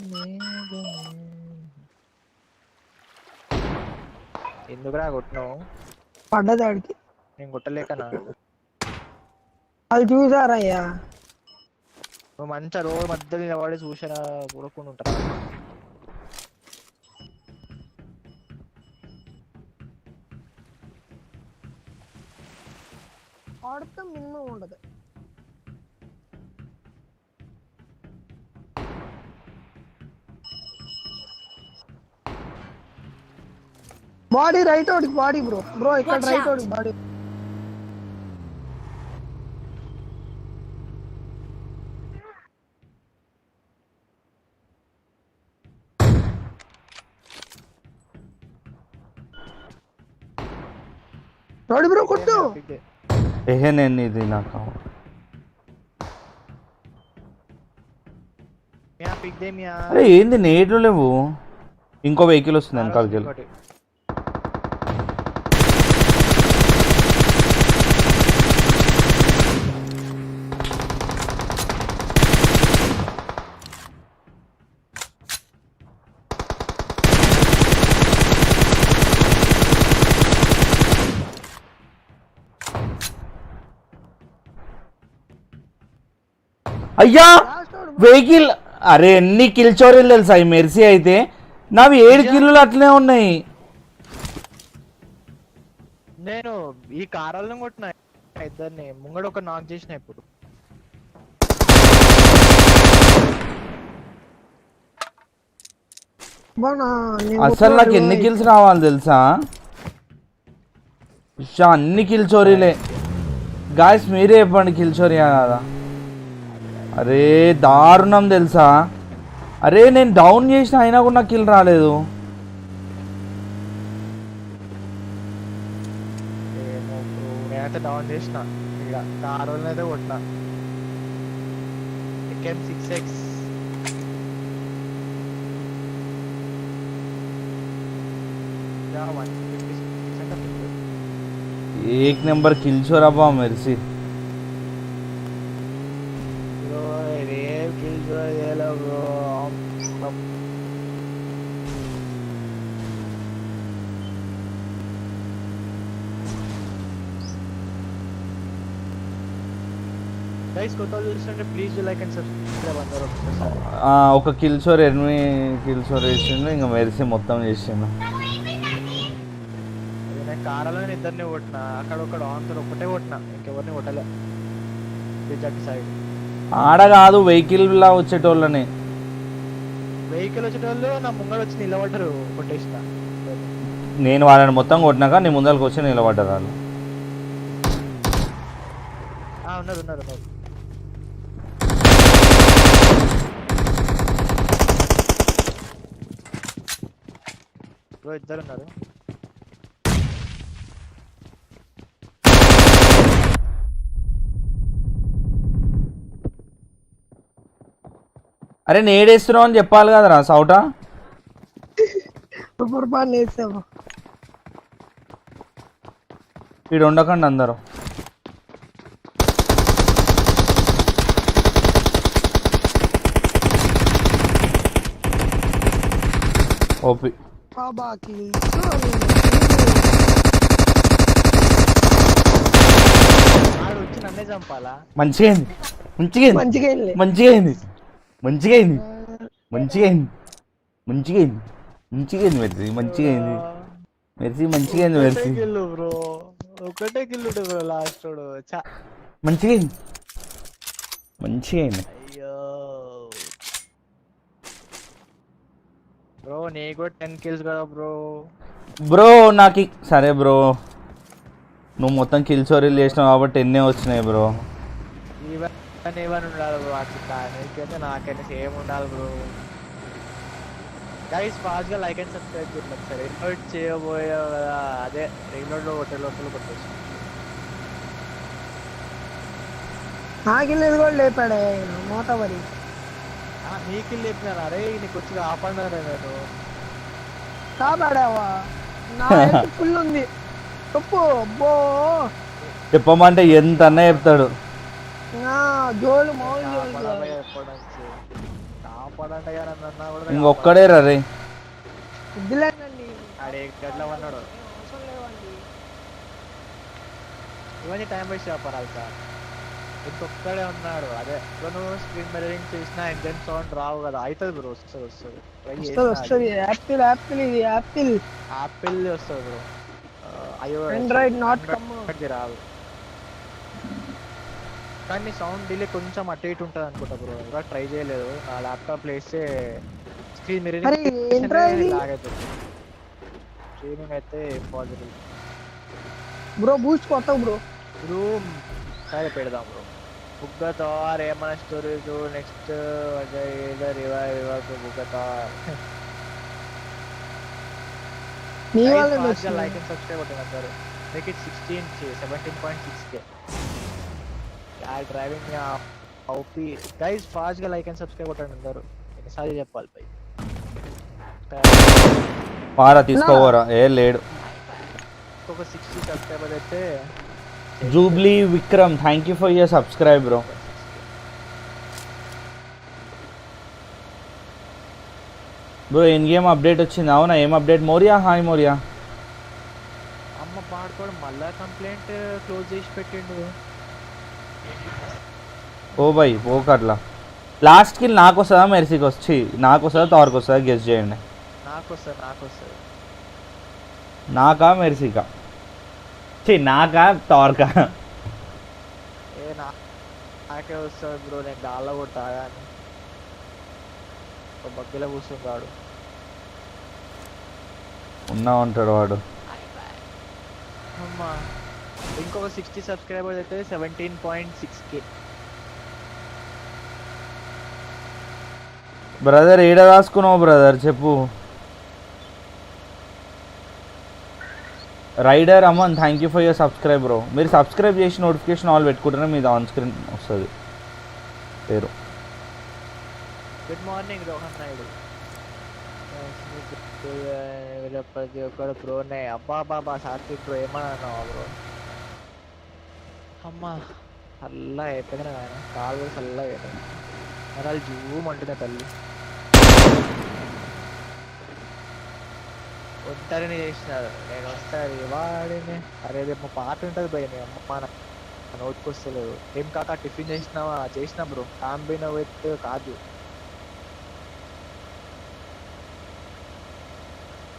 Speaker 2: ఎందుకురా కొట్టినావు?
Speaker 1: పడ్డది ఆడికి.
Speaker 2: నేను కొట్టలేకనా?
Speaker 1: అది చూసారయ్యా.
Speaker 2: నువ్వు మంచిగా రోజు మధ్యలో నిలబడి చూసినా కూడకుండా ఉంటారా?
Speaker 1: ఆడితే మినిమం ఉండదు. బాడీ రైట్ ఓడికి బాడీ బ్రో. బ్రో ఇక్కడ
Speaker 4: Watch
Speaker 1: రైట్
Speaker 4: out.
Speaker 1: ఓడికి బాడీ. రోడి బ్రో కొట్టు.
Speaker 3: ఏహే నేను ఇది నాకు అరే ఏంది నేట్లు లేవు. ఇంకో వెహికల్ వస్తుంది వెనకాలకి వెళ్ళి. అయ్యా వెహికల్. అరే ఎన్ని కిల్ చోరీలు తెలుసా ఈ మెర్సీ అయితే. నావి 7 కిల్లులు అట్లనే ఉన్నాయి.
Speaker 2: నేను ఈ కారాలను కొట్టిన ఇద్దరిని ముంగడ ఒక నాక్ చేసిన. ఇప్పుడు
Speaker 3: అసలు నాకు ఎన్ని కిల్స్ రావాలి తెలుసా? అన్ని కిల్ చోరీలే. గాయస్ మీరే చెప్పండి కిల్ చోరీ కదా. అరే దారుణం తెలుసా. అరే నేను డౌన్ చేసిన అయినా కూడా నాకు కిల్ రాలేదు.
Speaker 2: నేనైతే డౌన్ చేసిన ఇక కారులను అయితే కొట్టిన. ఎక్ఎం 6X
Speaker 3: एक नंबर किल चोर अब्बा मेर्सी. ఒక కిల్ చోర్ 8 కిల్ చోర్ వేసిండు. ఇంకా మెర్సీ మొత్తం చేసిండు.
Speaker 2: కారాలో ఇద్దరిని కొట్టిన. అక్కడ ఒకడు ఆన్సర్ ఒక్కటే కొట్టిన, ఇంకెవరిని కొట్టలే. సైడ్
Speaker 3: ఆడ కాదు వెహికల్ లా వచ్చేటోళ్ళని.
Speaker 2: వెహికల్ వచ్చేటోళ్ళు నా ముంగడు వచ్చి నిలబడ్డారు. కొట్టేసిన
Speaker 3: నేను వాళ్ళని మొత్తం కొట్టినాక నీ ముందరకు వచ్చి నిలబడ్డారు వాళ్ళు.
Speaker 2: ఉన్నారు ఉన్నారు ఉన్నారు. ఇద్దరు ఉన్నారు.
Speaker 3: అరే నేడేస్తున్నావు అని చెప్పాలి కదరా సౌటా. వీడు ఉండకండి అందరూ. ఓపి
Speaker 2: వచ్చి నన్నే చంపాలా?
Speaker 3: మంచిగా అయింది మంచిగా అయింది మంచిగా అయింది మంచిగా అయింది మంచిగా అయింది మంచిగా అయింది మంచిగా అయింది మెర్సీ మంచిగా అయింది మెర్సీ మంచిగా అయింది మెర్సీ.
Speaker 2: బ్రో ఒకటే కిల్లు బ్రో లాస్ట్
Speaker 3: మంచిగా అయింది మంచిగా అయింది.
Speaker 2: అయ్యో బ్రో నీకు 10 kills కదా బ్రో.
Speaker 3: బ్రో నాకు సరే బ్రో నువ్వు మొత్తం కిల్ చోరీలు చేసినావు కాబట్టి 10 వచ్చినాయి బ్రో.
Speaker 2: ఏమని ఉండాలి బ్రో అట్లా. నీకైతే నాకైతే సేమ్ ఉండాలి బ్రో. గైస్ ఫాస్ట్ గా లైక్ అండ్ సబ్స్క్రైబ్ చేయండి. సరే రిమోట్ చేయబోయే అదే రిమోట్ లో హోటల్ లోపల కొట్టేసి
Speaker 1: నాకిల్లేదు కూడా లేపాడే మోతవరి.
Speaker 2: నీకు లేపినాను. అరే నీకు వచ్చి ఆపన్నారా నేను
Speaker 1: కాపాడావా? నా ఫుల్ ఉంది చెప్పు. అబ్బో
Speaker 3: చెప్పమంటే ఎంత అన్న చెప్తాడు.
Speaker 1: జోలు
Speaker 3: ఇంకొక్కడే రే.
Speaker 2: ఆడే గట్ల అన్నాడు. ఇవన్నీ టైం వేస్ట్ చెప్పాలి సార్. ఇంకొక్కడే ఉన్నాడు. అదే ఇప్పుడు నువ్వు స్క్రీన్ మిర్రరింగ్ చేసిన ఇంజన్ సౌండ్ రావు కదా. అవుతుంది బ్రో, వస్తుంది. ట్రై
Speaker 1: వస్తుంది. యాపిల్ ఇది యాపిల్.
Speaker 2: యాపిల్ వస్తుంది బ్రో. అయ్యో
Speaker 1: ఆండ్రాయిడ్ నాట్
Speaker 2: రాదు. కానీ సౌండ్ డిలే కొంచెం అటు ఇటు ఉంటుంది అనుకుంటా బ్రో. ఇంకా ట్రై చేయలేదు. నా ల్యాప్టాప్ వేస్తే స్క్రీన్ మిర్రరింగ్ లాగైతుంది. స్ట్రీమింగ్ అయితే పాజిబుల్
Speaker 1: బ్రో. బూస్ట్ కొత్త బ్రో.
Speaker 2: రూమ్ సరే పెడదాం బ్రో. బుగ్గతార్ ఏమైనా స్టోరీస్ నెక్స్ట్ బుగ్గతార్ లైక్ అండ్ సబ్స్క్రైబ్ కొట్టిన అందరు. Make it 17.6K. Driving OP guys. Fast గా లైక్ అండ్ సబ్స్క్రైబ్ కొట్టండి అందరు. ఎన్నిసార్లు చెప్పాలి పై
Speaker 3: పారా తీసుకోవరా? ఏ లేడు.
Speaker 2: ఒక 60 సబ్స్క్రైబర్ అయితే.
Speaker 3: Jubilee Vikram thank you for your subscribe bro. Bro ఏం గేమ్ అప్డేట్ వచ్చింది? అవునా, ఏం అప్డేట్? మోరియా, హాయ్ మోరియా.
Speaker 2: అమ్మ పాడుకోవడం మళ్ళా కంప్లైంట్ క్లోజ్ చేసి పెట్టిండు.
Speaker 3: ఓ బై ఓకట్లా. లాస్ట్ కిల్ నాకు వస్తుందా మెర్సీకి వచ్చి? నాకు వస్తుందా తార్కి వస్తుందా? గెస్ చేయండి.
Speaker 2: నాకు వస్తుంది.
Speaker 3: నాకా మెర్సీకా? నాకా తార్కా?
Speaker 2: నాకే వస్తుంది బ్రో. నేను గాల్లో కొడతా కానీ ఒక బగ్గిలో కూర్చుంటాడు.
Speaker 3: ఉన్నా ఉంటాడు వాడు.
Speaker 2: అమ్మా ఇంకొక 60 సబ్స్క్రైబర్స్ అయితే 17.6K.
Speaker 3: బ్రదర్ ఏడ రాసుకున్నావు బ్రదర్ చెప్పు. Rider Aman thank you for your subscribe bro. మీరు సబ్స్క్రైబ్ చేసి నోటిఫికేషన్ ఆల్ పెట్టుకుంటేనే మీది ఆన్ స్క్రీన్ వస్తుంది పేరు.
Speaker 2: Good morning Rohan Naidu. ప్రతి ఒక్కడు బ్రోనే. అబ్బా బాబా సాత్విక్ బ్రో ఏమన్నా అన్నావా బ్రో? అమ్మా చల్లగా అయిపోయినా ఆయన కాలు చల్లగా అయిపోయింది. నరాలు జూమ్ అంటున్నాయి తల్లి. ఒంటరిని చేసినారు. నేను వస్తాను వాడిని. అరే రేపు పాట ఉంటుంది భయ. మీ అమ్మ నోటుకొస్తలేదు. ఏం కాక టిఫిన్ చేసినావా? చేసినా బ్రో. కాంబిన విత్ కాజు.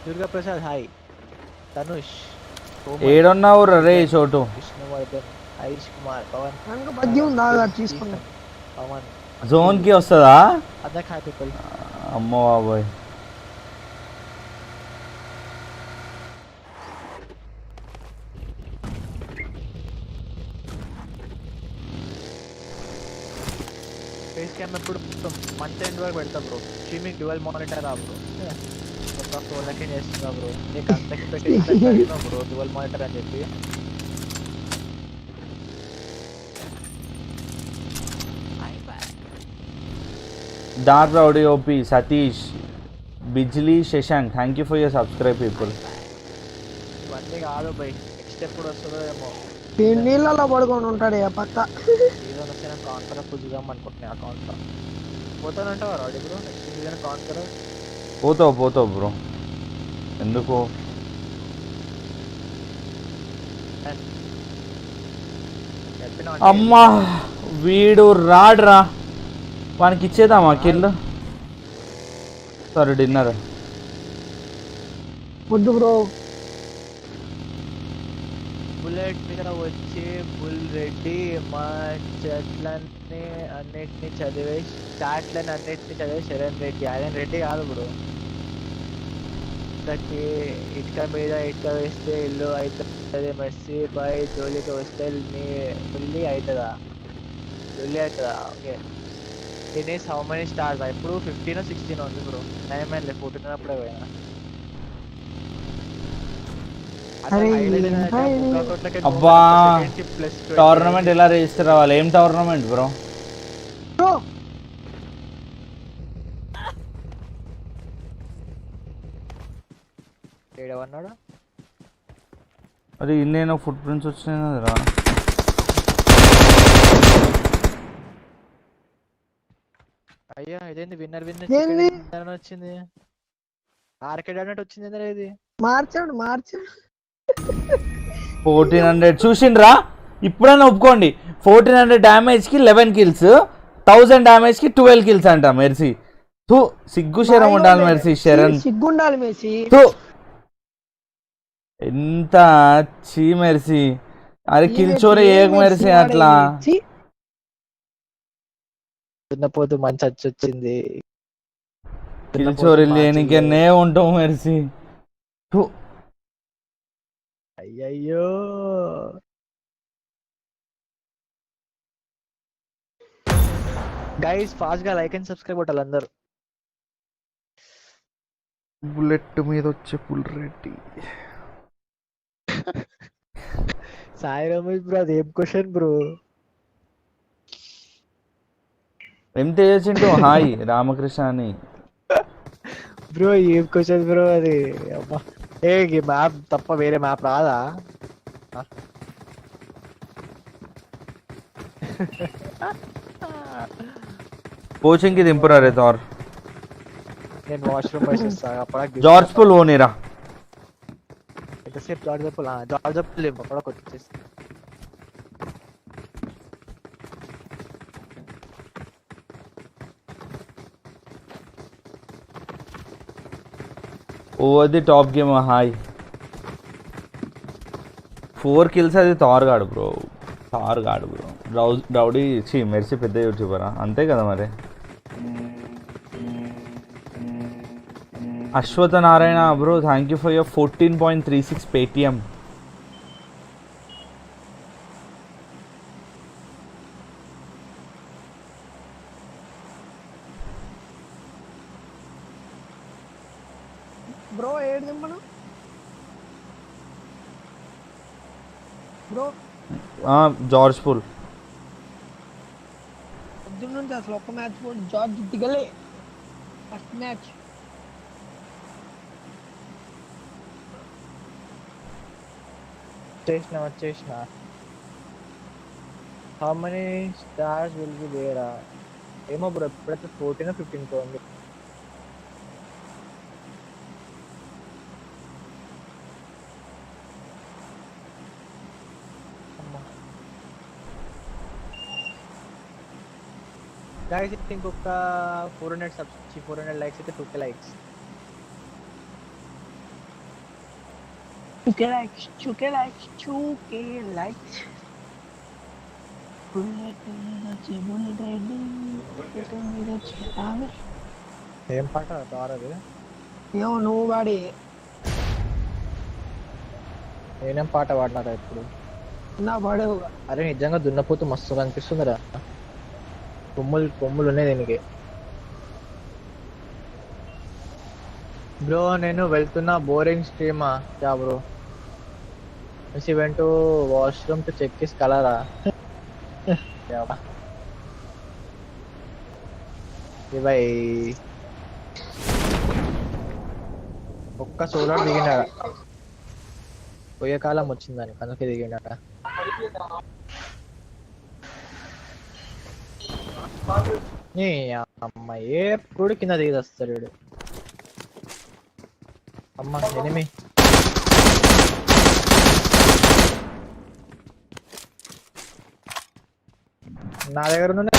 Speaker 2: దుర్గాప్రసాద్ హాయ్. తనుష్
Speaker 3: ఏడున్నావు రే చోటు?
Speaker 2: విష్ణువర్ధన్, హరీష్ కుమార్, పవన్.
Speaker 1: తీసుకున్నాం.
Speaker 2: పవన్
Speaker 3: జోన్ కి వస్తుందా?
Speaker 2: అదే ఖాతిపల్.
Speaker 3: అమ్మో బాబోయ్.
Speaker 2: ఫేస్ క్యామ్ ఎప్పుడు మంత్ ఎండ్ వరకు పెడతా బ్రో. స్ట్రీమింగ్ డ్యువల్ మానిటర్ రా బ్రో. మొత్తం ఫోన్లకే చేస్తున్నా బ్రో. నీకు అంత ఎక్స్పెక్టేషన్ బ్రో డ్యువల్ మానిటర్ అని చెప్పి.
Speaker 3: Dark rowdy OP Satish, Bijli Shashank thank you for your subscribe people.
Speaker 2: ఇవన్నీ కాదు బై. నెక్స్ట్ ఎప్పుడు వస్తుందో ఏమో.
Speaker 1: నీళ్ళలో పడుకొని ఉంటాడు పక్క.
Speaker 2: సీజన్ వస్తే నేను కాన్కర్ పుజుదాం అనుకుంటున్నా. ఆ conquer పోతానంటావా రాడీ bro? Next season conquer
Speaker 3: పోతావు బ్రో. ఎందుకు? అమ్మా వీడు రాడ్రా. వానికి ఇచ్చేద్దామా కిల్? సారీ డిన్నర్
Speaker 1: వద్దు బ్రో.
Speaker 2: బుల్లెట్ మీద వచ్చి బుల్ రెడ్డి మా చెట్లన్నీ అన్నిటిని చదివే చాట్లని అన్నిటిని చదివే శరణ్ రెడ్డి. ఆయన రెడ్డి కాదు బ్రో. ఇటుక మీద ఇటుక వేస్తే ఇల్లు అవుతుంది. మెస్సీ బై జోలికి వస్తే నీ ఫుల్లీ అవుతుందా? ఫుల్లీ అవుతుందా? ఓకే. తినేసి హౌ మెనీ స్టార్స్? ఇప్పుడు 15 or 16 ఉంది బ్రో. టైం అయింది 14 అప్పుడే పోయినా.
Speaker 3: అబ్బా టోర్నమెంట్ ఎలా రిజిస్టర్ అవ్వాలి? ఏం టోర్నమెంట్ బ్రో?
Speaker 2: ఏడవన్నాడు.
Speaker 3: అది నేను ఫుట్ ప్రింట్స్ వచ్చినాయి కదరా.
Speaker 2: అయ్యా ఇదేంది విన్నర్ విన్నర్ వచ్చింది. ఆర్కేడ్ అన్నట్టు వచ్చింది. ఇది
Speaker 1: మార్చాడు
Speaker 3: 1400 చూసిండ్రా? ఇప్పుడైనా ఒప్పుకోండి. 1400 డ్యామేజ్కి 11 కిల్స్, 1000 డ్యామేజ్కి 12 కిల్స్ అంట మెర్సీ. తూ సిగ్గు శరం ఉండాలి మెర్సీ, శరణ్
Speaker 1: సిగ్గుండాలి మెర్సీ.
Speaker 3: తూ ఎంత చీ మెర్సీ. అరే కిల్చోరే ఏక మెర్సీ అట్లా.
Speaker 2: దున్నపోతు మంచి వచ్చింది.
Speaker 3: కిల్చోరి లేనికనే ఉంటావు మెర్సీ. తూ
Speaker 2: అయ్యయ్యో గైస్ ఫాస్ట్ గా లైక్ అండ్ సబ్స్క్రైబ్ కొట్టాలి అందరూ.
Speaker 3: బుల్లెట్ మీద వచ్చే పుల్ రెడ్డి.
Speaker 2: సాయి రమేష్ బ్రో అది ఏం క్వశ్చన్ బ్రో?
Speaker 3: ఏం తెచ్చింటూ హాయ్ రామకృష్ణ అని.
Speaker 2: బ్రో ఏం క్వశ్చన్ బ్రో అది? అబ్బా ఏ మ్యాప్ తప్ప వేరే మ్యాప్ రాదా?
Speaker 3: కోచింగ్ కి దింపురా రే తోర్.
Speaker 2: నేను వాష్రూమ్ వచ్చేస్తా అప్పుడు.
Speaker 3: జార్జ్ పూల్ ఓనిరా.
Speaker 2: ఎంతసేపు జార్జ్ పూల్ లేవు అక్కడ వచ్చేసి.
Speaker 3: Over the top game hi. 4 kills అది తార్ గాడు బ్రో. రౌడీ ఛీ మెర్సీ పెద్ద యూట్యూబరా అంతే కదా మరి. Ashwatha Narayana bro thank you for your 14.36 Paytm.
Speaker 1: Bro ఏడు దింపను బ్రో.
Speaker 3: జార్జ్ పూల్
Speaker 1: పొద్దున్న నుంచి అసలు ఒక్క మ్యాచ్ కూడా జార్జ్ దిగలే. ఫస్ట్ మ్యాచ్
Speaker 2: వచ్చేసిన. How many stars will be there? ఏమో బ్రో ఇప్పుడైతే 14 15 ఉంది. గైస్ ఇంకొక 400 లైక్స్ అయితే 50 లైక్స్.
Speaker 1: Chuke likes.
Speaker 2: ఏం పాట తారది?
Speaker 1: ఏమో నువ్వు వాడి.
Speaker 2: నేనేం పాట పాడినారా ఇప్పుడు?
Speaker 1: నా పాడేవు.
Speaker 2: అరే నిజంగా దున్నపోతు మస్తు అనిపిస్తుందిరా. కొమ్ములు ఉన్నాయి దీనికి. బ్రో నేను వెళ్తున్నా బోరింగ్ స్ట్రీమా yeah bro. Miss event washroom to check his కలరా. బాయ్. ఒక్క సోలార్ దిగినాడా? పోయే కాలం వచ్చిందని అందుకే దిగినాడా? నీ అమ్మ ఎప్పుడు కింద దిగేస్తాడు వీడు. అమ్మ ఎనిమి నా దగ్గర ఉన్న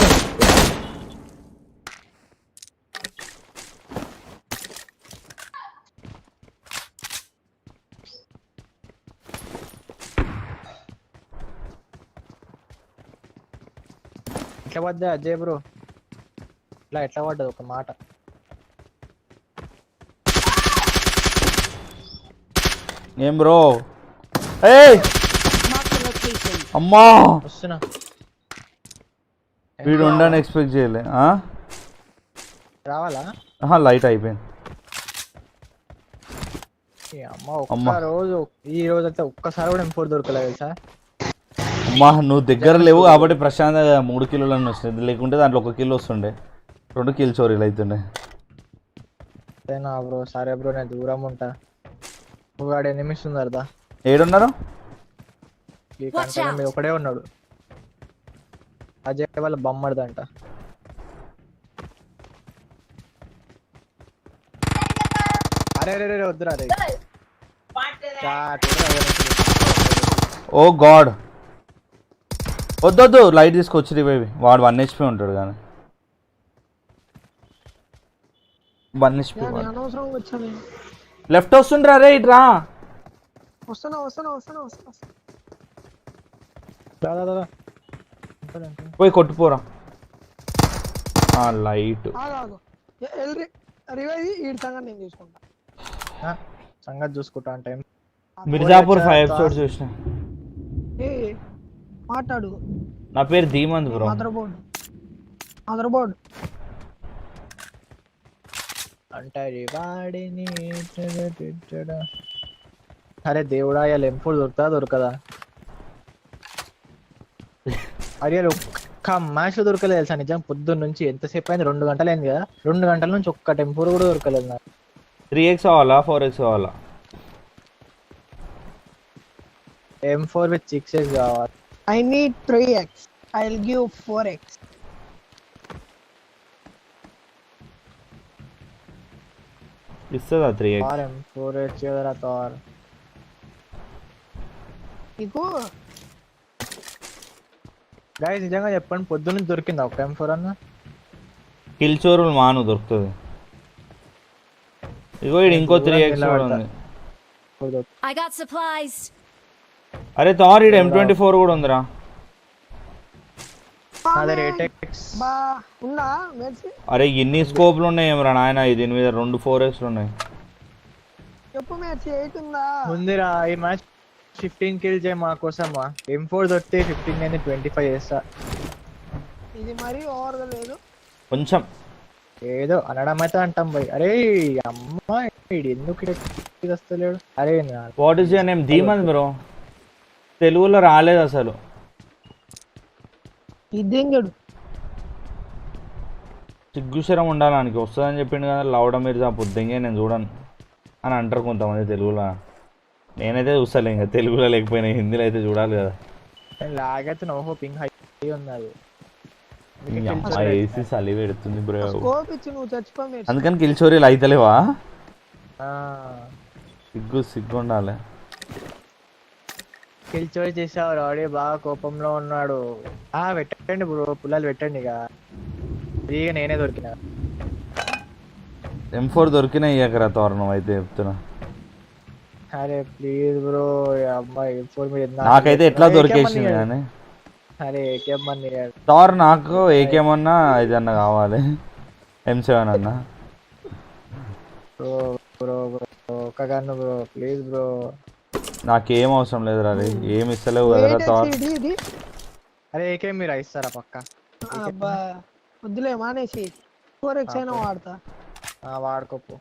Speaker 2: ఎట్లా పడ్డా అజయ్ బ్రో? ఎట్లా పడ్డది ఒక మాట?
Speaker 3: ఏం బ్రో? ఏయ్ అమ్మా
Speaker 2: వస్తున్నా.
Speaker 3: వీడు ఉండని ఎక్స్పెక్ట్ చేయలే.
Speaker 2: రావాలా?
Speaker 3: లైట్ అయిపోయింది.
Speaker 2: అమ్మ ఈ రోజు అయితే ఒక్కసారి కూడా M4 దొరకలేదు సార్.
Speaker 3: అమ్మా నువ్వు దగ్గర లేవు కాబట్టి ప్రశాంతంగా 3 కిలోలన్నీ వస్తుంది. లేకుంటే దాంట్లో 1 కిలో వస్తుండే. 2 కిలో చోరీలు అవుతుండే.
Speaker 2: అంతేనా బ్రో? సరే బ్రో నేను దూరం ఉంటా. వాడు ఎనిమిస్ ఉన్నారుదా?
Speaker 3: ఏడున్నారు?
Speaker 2: ఈ కంటైనర్ మీద ఒకడే ఉన్నాడు. అజయ్ వాళ్ళ బొమ్మడిదంట. అరే రే రే వద్దురా రే.
Speaker 3: ఓ గాడ్ వద్దొద్దు లైట్ తీసుకొచ్చి రివైవ్ వాడు 1 HP ఉంటాడు కానీ 1 HP
Speaker 1: నేను అనవసరంగా వచ్చాను నేను.
Speaker 3: లెఫ్ట్ వస్తుండ్రా రే ఇట్రా
Speaker 1: వస్తున్నా.
Speaker 2: దా, దా, దా, దా.
Speaker 3: పోయి కొట్టుపోరా లైట్
Speaker 1: ఆగు రివైవ్ ఈ సంగతి నేను చూసుకుంటా.
Speaker 2: ఆ, సంగతి చూసుకుంటా అంటే
Speaker 3: మిర్జాపూర్ 5 ఎపిసోడ్స్ చూసిన
Speaker 1: ఏ మాట్లాడు.
Speaker 3: నా పేరు ధీమంత్ బ్రో.
Speaker 1: మదర్ బోర్డ్
Speaker 2: అంటారు వాడిని. అరే దేవుడా ఇలా ఎంపుడు దొరకదా అరే ఒక్క మ్యాచ్ లో దొరకలేదు తెలుసా నిజం. పొద్దున్న నుంచి ఎంతసేపు అయింది 2 గంటలు అయింది కదా. 2 గంటల నుంచి ఒక్క టెంపూర్ కూడా దొరకలేదు నాకు.
Speaker 3: 3x కావాలా 4x కావాలా?
Speaker 2: M4 విత్ 6x కావాలి.
Speaker 1: I need 3x. I'll give 4x.
Speaker 3: ఇస్తుందా 3x?
Speaker 2: और M4 వచ్చేదరా తార్.
Speaker 1: నీకు
Speaker 2: గైస్ నిజంగా చెప్పండి పొద్దున్న నుంచి దొరికిందా ఒక M4 అన్న?
Speaker 3: కిల్ చోరులు మాను దొరుకుతుంది. ఇగో ఇది ఇంకో 3x కూడా ఉంది.
Speaker 4: I got supplies.
Speaker 3: అరే తార్ ఇది M24 కూడా ఉందిరా.
Speaker 2: అదే 8x.
Speaker 1: బా ఉందా మెర్సీ?
Speaker 3: అరే ఎన్ని స్కోప్లు ఉన్నాయి ఏమరా నాయన. దీని మీద 2 4x ఉన్నాయి.
Speaker 1: చెప్పు మెర్సీ 8 ఉందా?
Speaker 2: ముందురా ఈ మ్యాచ్ 15 కిల్ చేయ మా కోసమా. M4 దొరికితే 15 అనేది 25 చేస్తా.
Speaker 1: ఇది మరీ ఓవర్గా లేదు.
Speaker 3: కొంచెం
Speaker 2: ఏదో అనడం అయితే అంటాం పోయి. అరే అమ్మా ఎందుకు ఇది వస్తలేడు. అరే
Speaker 3: what is your name? Dheemanth bro. తెలుగులో రాలేదు అసలు.
Speaker 1: ఇదేంగడు
Speaker 3: సిగ్గుశరం ఉండాలానికి వస్తుందని చెప్పిండు కదా. లౌడ మీరు ఆ పొద్దుంగే నేను చూడను అని అంటారు కొంతమంది తెలుగులో. నేనైతే చూస్తాలే ఇంకా తెలుగులో లేకపోయినా హిందీలో అయితే చూడాలి కదా.
Speaker 2: లాగైతే నోహో పింగ్ హై ఉన్నది.
Speaker 3: వేసి చలి పెడుతుంది బ్రో.
Speaker 1: స్కోప్ ఇచ్చి నువ్వు చచ్చిపో మెర్సీ.
Speaker 3: అందుకని కిల్ చోరీలు అయితలేవా?
Speaker 2: ఆ
Speaker 3: సిగ్గు ఉండాలి.
Speaker 2: కిల్ చోరీ చేసావు రాడీ బాగా కోపంలో ఉన్నాడు. పెట్టండి బ్రో పుల్లలు పెట్టండి. ఇక ఫ్రీగా నేనే దొరికిన.
Speaker 3: M4 దొరికినా ఇయ్యకరా తోరణం అయితే చెప్తున్నా.
Speaker 2: అరే ప్లీజ్ బ్రో అమ్మాయి M4 మీద
Speaker 3: నాకైతే ఎట్లా దొరికేసింది కానీ.
Speaker 2: అరే ఏకేమని
Speaker 3: తార్ నాకు ఏకేమన్నా ఇదన్నా కావాలి. M7 అన్నా
Speaker 2: బ్రో బ్రో బ్రో ఒక గన్ను బ్రో ప్లీజ్ బ్రో.
Speaker 3: నాకేం అవసరం లేదు రా. ఏమి ఇస్తలేవు కదరా తార్.
Speaker 1: ఇది
Speaker 2: అరే ఏకే మీరు ఇస్తారా పక్క?
Speaker 1: అబ్బా వద్దులే మానేసి 4x అయినా వాడతా.
Speaker 2: వాడుకోపు.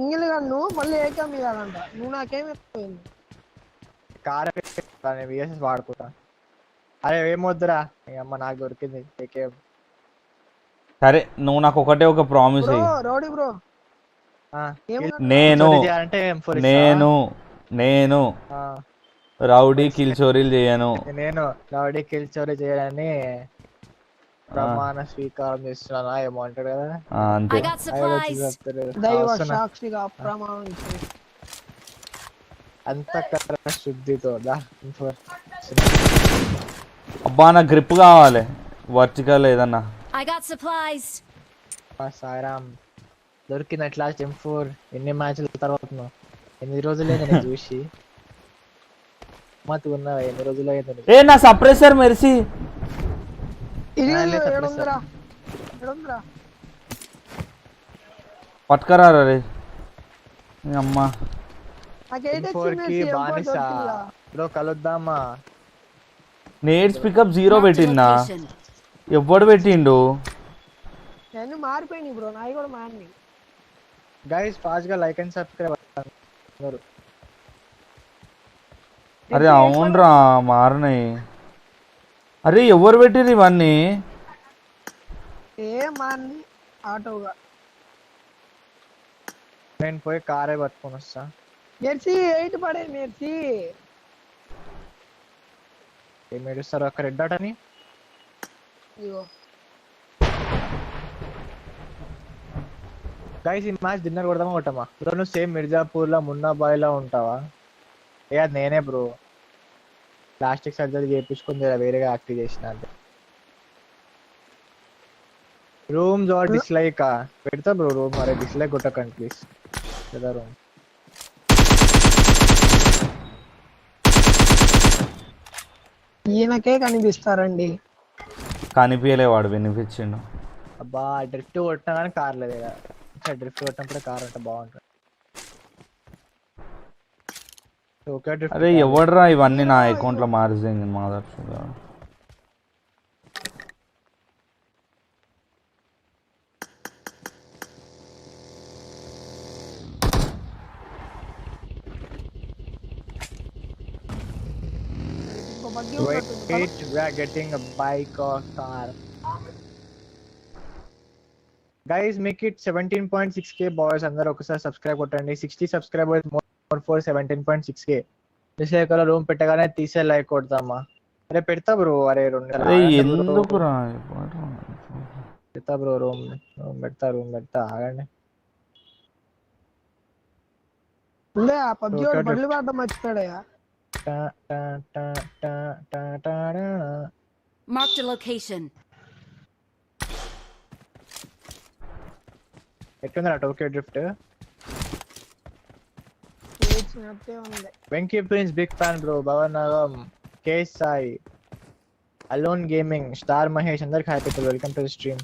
Speaker 1: ఇంగిల్ గన్ను మళ్ళీ ఏకేం ఇవ్వాలంట. నువ్వు నాకేం ఎక్కువైంది.
Speaker 2: Car VSS వాడుకుంటా. అరే ఏమొద్దురా అమ్మ నాకు దొరికింది ఏకేం.
Speaker 3: సరే నువ్వు నాకు ఒకటే ఒక ప్రామిస్
Speaker 1: బ్రో
Speaker 3: అయ్యి.
Speaker 1: రౌడీ బ్రో
Speaker 3: నేను రౌడీ కిల్ చోరీలు చేయను.
Speaker 2: నేను రౌడీ కిల్ చోరీ చేయాలని ప్రమాణ స్వీకారం చేస్తున్నాను ఏమో అంటాడు కదా.
Speaker 3: అంతే.
Speaker 4: I got supplies.
Speaker 1: దైవ సాక్షిగా ప్రమాణించు.
Speaker 2: అంతఃకరణ శుద్ధితో
Speaker 3: అబ్బా నా గ్రిప్ కావాలి వర్టికల్ ఏదన్నా.
Speaker 4: I got supplies.
Speaker 2: సాయిరామ్ దొరికినట్లు లాస్ట్ M4 ఎన్ని మ్యాచ్ల తర్వాత ఎన్ని రోజులైంది నేను చూసి. మత్తు ఉన్నావా ఎన్ని రోజులు అయింది?
Speaker 3: ఏ నా సప్రెసర్ మెర్సీ పట్టుకరా రే అమ్మా.
Speaker 2: బ్రో కలుద్దామా?
Speaker 3: నేట్స్ పికప్ 0 పెట్టిందా? ఎవడు పెట్టిండు?
Speaker 1: మారిపోయింది బ్రో నాయి కూడా మారినాయి.
Speaker 2: గైస్ ఫాస్ట్ గా లైక్ అండ్ సబ్స్క్రైబ్.
Speaker 3: అరే అవునరా మారినాయి. అరే ఎవరు పెట్టిరు ఇవన్నీ?
Speaker 1: మారినాయి ఆటోగా.
Speaker 2: నేను పోయి కారే పట్టుకొని వస్తా.
Speaker 1: మెర్సీ 8 పడే మెర్సీ.
Speaker 2: ఏం ఏడుస్తారు అక్కడ రెడ్ డాట్ అని? గైస్ ఈ మ్యాచ్ డిన్నర్ కొడదామా కొట్టమా? బ్రో నువ్వు సేమ్ మిర్జాపూర్ లో మున్నాబాయ్ లో ఉంటావా? ఏ అది నేనే బ్రో. ప్లాస్టిక్ సర్జరీ చేయించుకుని వేరేగా యాక్టివ్ చేసిన అంతే. రూమ్స్ ఆర్ డిస్లైక్ పెడతా బ్రో రూమ్, అరే డిస్లైక్ కొట్టకండి ప్లీజ్ కదా రూమ్.
Speaker 1: ఈయనకే కనిపిస్తారండి.
Speaker 3: కనిపించలే వాడు వినిపించిండు.
Speaker 2: అబ్బా డ్రిఫ్ట్ కొట్టినా కానీ కార్ లేదు కదా, డ్రిఫ్ట్ కొట్టినప్పుడు కార్ అంటే బాగుంటుంది. Okay drift.
Speaker 3: అరే ఎవడరా ఇవన్నీ నా అకౌంట్ లో మార్చింది mother.
Speaker 2: Wait, we are getting a bike or car. Guys, make it 17.6k boys. అందరూ ఒకసారి సబ్స్క్రైబ్ కొట్టండి. 60 subscribers more for 17.6k. Dislike అలా రూమ్ పెట్టగానే తీసే లైక్ కొడతామా. అరే పెడతా బ్రో. అరే
Speaker 3: ఎందుకురా
Speaker 2: పెడతా బ్రో రూమ్ పెడతా ఆగండి.
Speaker 1: ఆ పబ్జి బళ్ళు పడ్డం మర్చిపోయాడయా.
Speaker 4: Marked a location.
Speaker 2: ఎట్లుందా Tokyo drift? Venky prince big fan bro. Bhavan Nagam, K Sai, alone gaming, star Mahesh అందరికి hi people, welcome to the stream.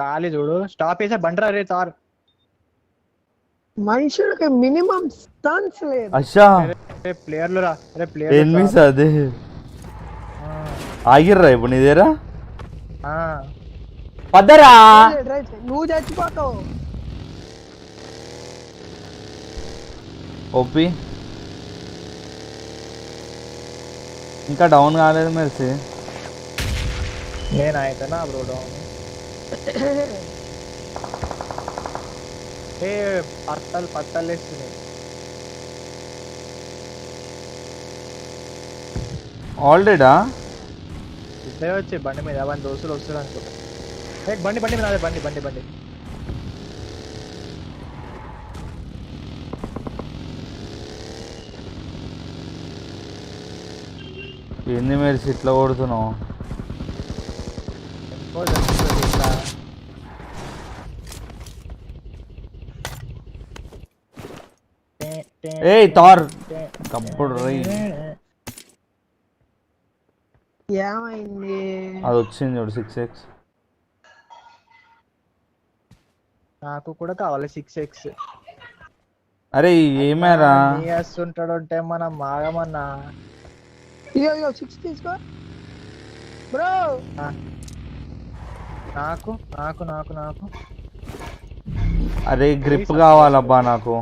Speaker 2: ఖాళీ చూడు స్టాప్ చేసే బండ్రా రే తార్.
Speaker 1: మనుషులకి మినిమం స్టన్స్ లేదు.
Speaker 3: అచ్చా
Speaker 2: ప్లేయర్లు రా. అరే ప్లేయర్
Speaker 3: ఎనిమిస్ అదే ఆగిర్రా ఇప్పుడు నీదేరా పద్దరా.
Speaker 1: నువ్వు చచ్చిపోతావు.
Speaker 3: ఓపి ఇంకా డౌన్ కాలేదు మెర్సీ.
Speaker 2: నేను అయితేనా బ్రో డౌన్. ఏ పత్తలు వేస్తున్నాయి.
Speaker 3: ఆల్రెడీ
Speaker 2: ఇద్దరే వచ్చి బండి మీద అవన్నీ దోస్తులు వస్తారు అనుకుంటా. బండి మీద అదే బండి
Speaker 3: ఏంది మెర్సీ ఇట్లా కొడుతున్నావు? ఏయ్ తార్ కప్పుడు రై.
Speaker 1: ఏమైంది?
Speaker 3: అది వచ్చింది చూడు 6x.
Speaker 2: నాకు కూడా కావాలి 6x.
Speaker 3: అరే ఏమేరా
Speaker 2: ఉంటాడు అంటే మనం మాగమన్నా.
Speaker 1: ఇగో 6 తీసుకో బ్రో.
Speaker 2: నాకు నాకు నాకు నాకు
Speaker 3: అరే గ్రిప్ కావాలబ్బా నాకు.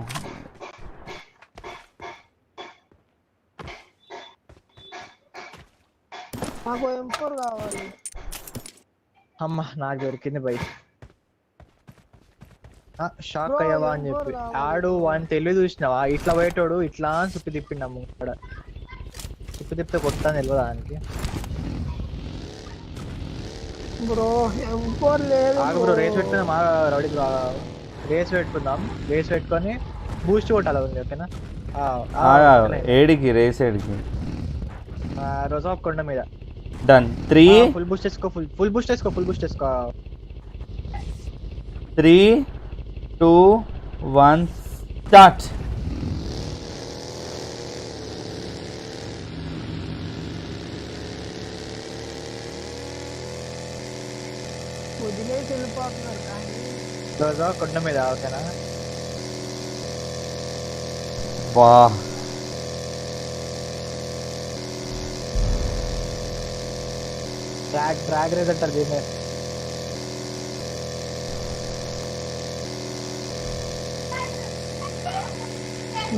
Speaker 1: నాకు M4 కావాలి.
Speaker 2: అమ్మా నాకు దొరికింది బైక్. షాక్ అయ్యావా అని చెప్పి ఆడు వాడిని తెలివి చూసినావా? ఇట్లా పోయేటోడు ఇట్లా చుప్పి తిప్పిండమ్ము ఇక్కడ. చుప్పి తిప్పితే కొట్టాను తెలియదు దానికి.
Speaker 1: బ్రో M4 లేదు.
Speaker 2: బ్రో రేస్ పెట్టుకుందాం. మా రౌడీ రేస్ పెట్టుకుందాం. రేస్ పెట్టుకొని బూస్ట్ కొట్టాలి ఉంది. ఓకేనా?
Speaker 3: ఏడికి రేస్ ఏడికి?
Speaker 2: రోజా కొండ మీద.
Speaker 3: డన్. 3
Speaker 2: ఫుల్ బూస్ట్ చేసుకో. ఫుల్ బూస్ట్ చేసుకో.
Speaker 3: 3 2 1 స్టార్ట్.
Speaker 1: వదిలేసి వెళ్ళిపోతున్నారు కానీ
Speaker 2: రోజా కొండ మీద. ఓకేనా?
Speaker 3: వా
Speaker 2: డ్రాగ్ రేస్ అంటారు దీన్ని.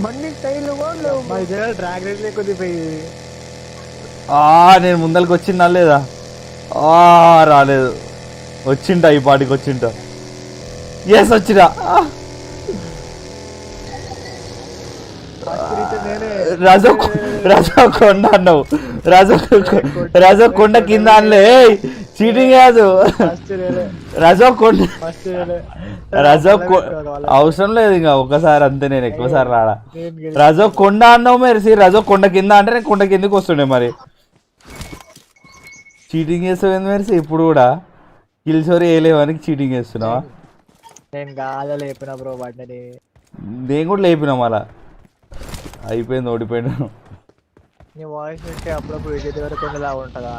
Speaker 1: బండి టైర్లు కూడా
Speaker 2: డ్రాగ్ రేస్ లేకపోతే పోయి
Speaker 3: నేను ముందరికి వచ్చిందా లేదా? రాలేదు. వచ్చింటా ఈ పాటికి వచ్చింటా. ఎస్ వచ్చినా. రాజో కొండ అన్నావు. రాజో కొండ కింద అనలే. చీటింగ్ కాదు
Speaker 2: ఫస్ట్ రేలే
Speaker 3: రజో కొండ
Speaker 2: ఫస్ట్ రేలే
Speaker 3: రజో అవసరం లేదు ఇంకా ఒకసారి అంతే, నేను ఎక్కువసారి రాడా. రజో కొండ అన్నావు మెరిసి, రజో కొండ కింద అంటే నేను కొండ కిందకి వస్తుండే. మరి చీటింగ్ చేస్తావు మెరిసి, ఇప్పుడు కూడా కిల్సోరీ వేయలేవని చీటింగ్ చేస్తున్నావా?
Speaker 2: నేను గాలి లేపిన బ్రో వాటిని.
Speaker 3: నేను కూడా లేపినా మళ్ళా, అయిపోయింది, ఓడిపోయినా.
Speaker 2: నీ వాయిస్ వింటే అప్పుడప్పుడు విజయ్ వరకు కొండలా ఉంటుందా?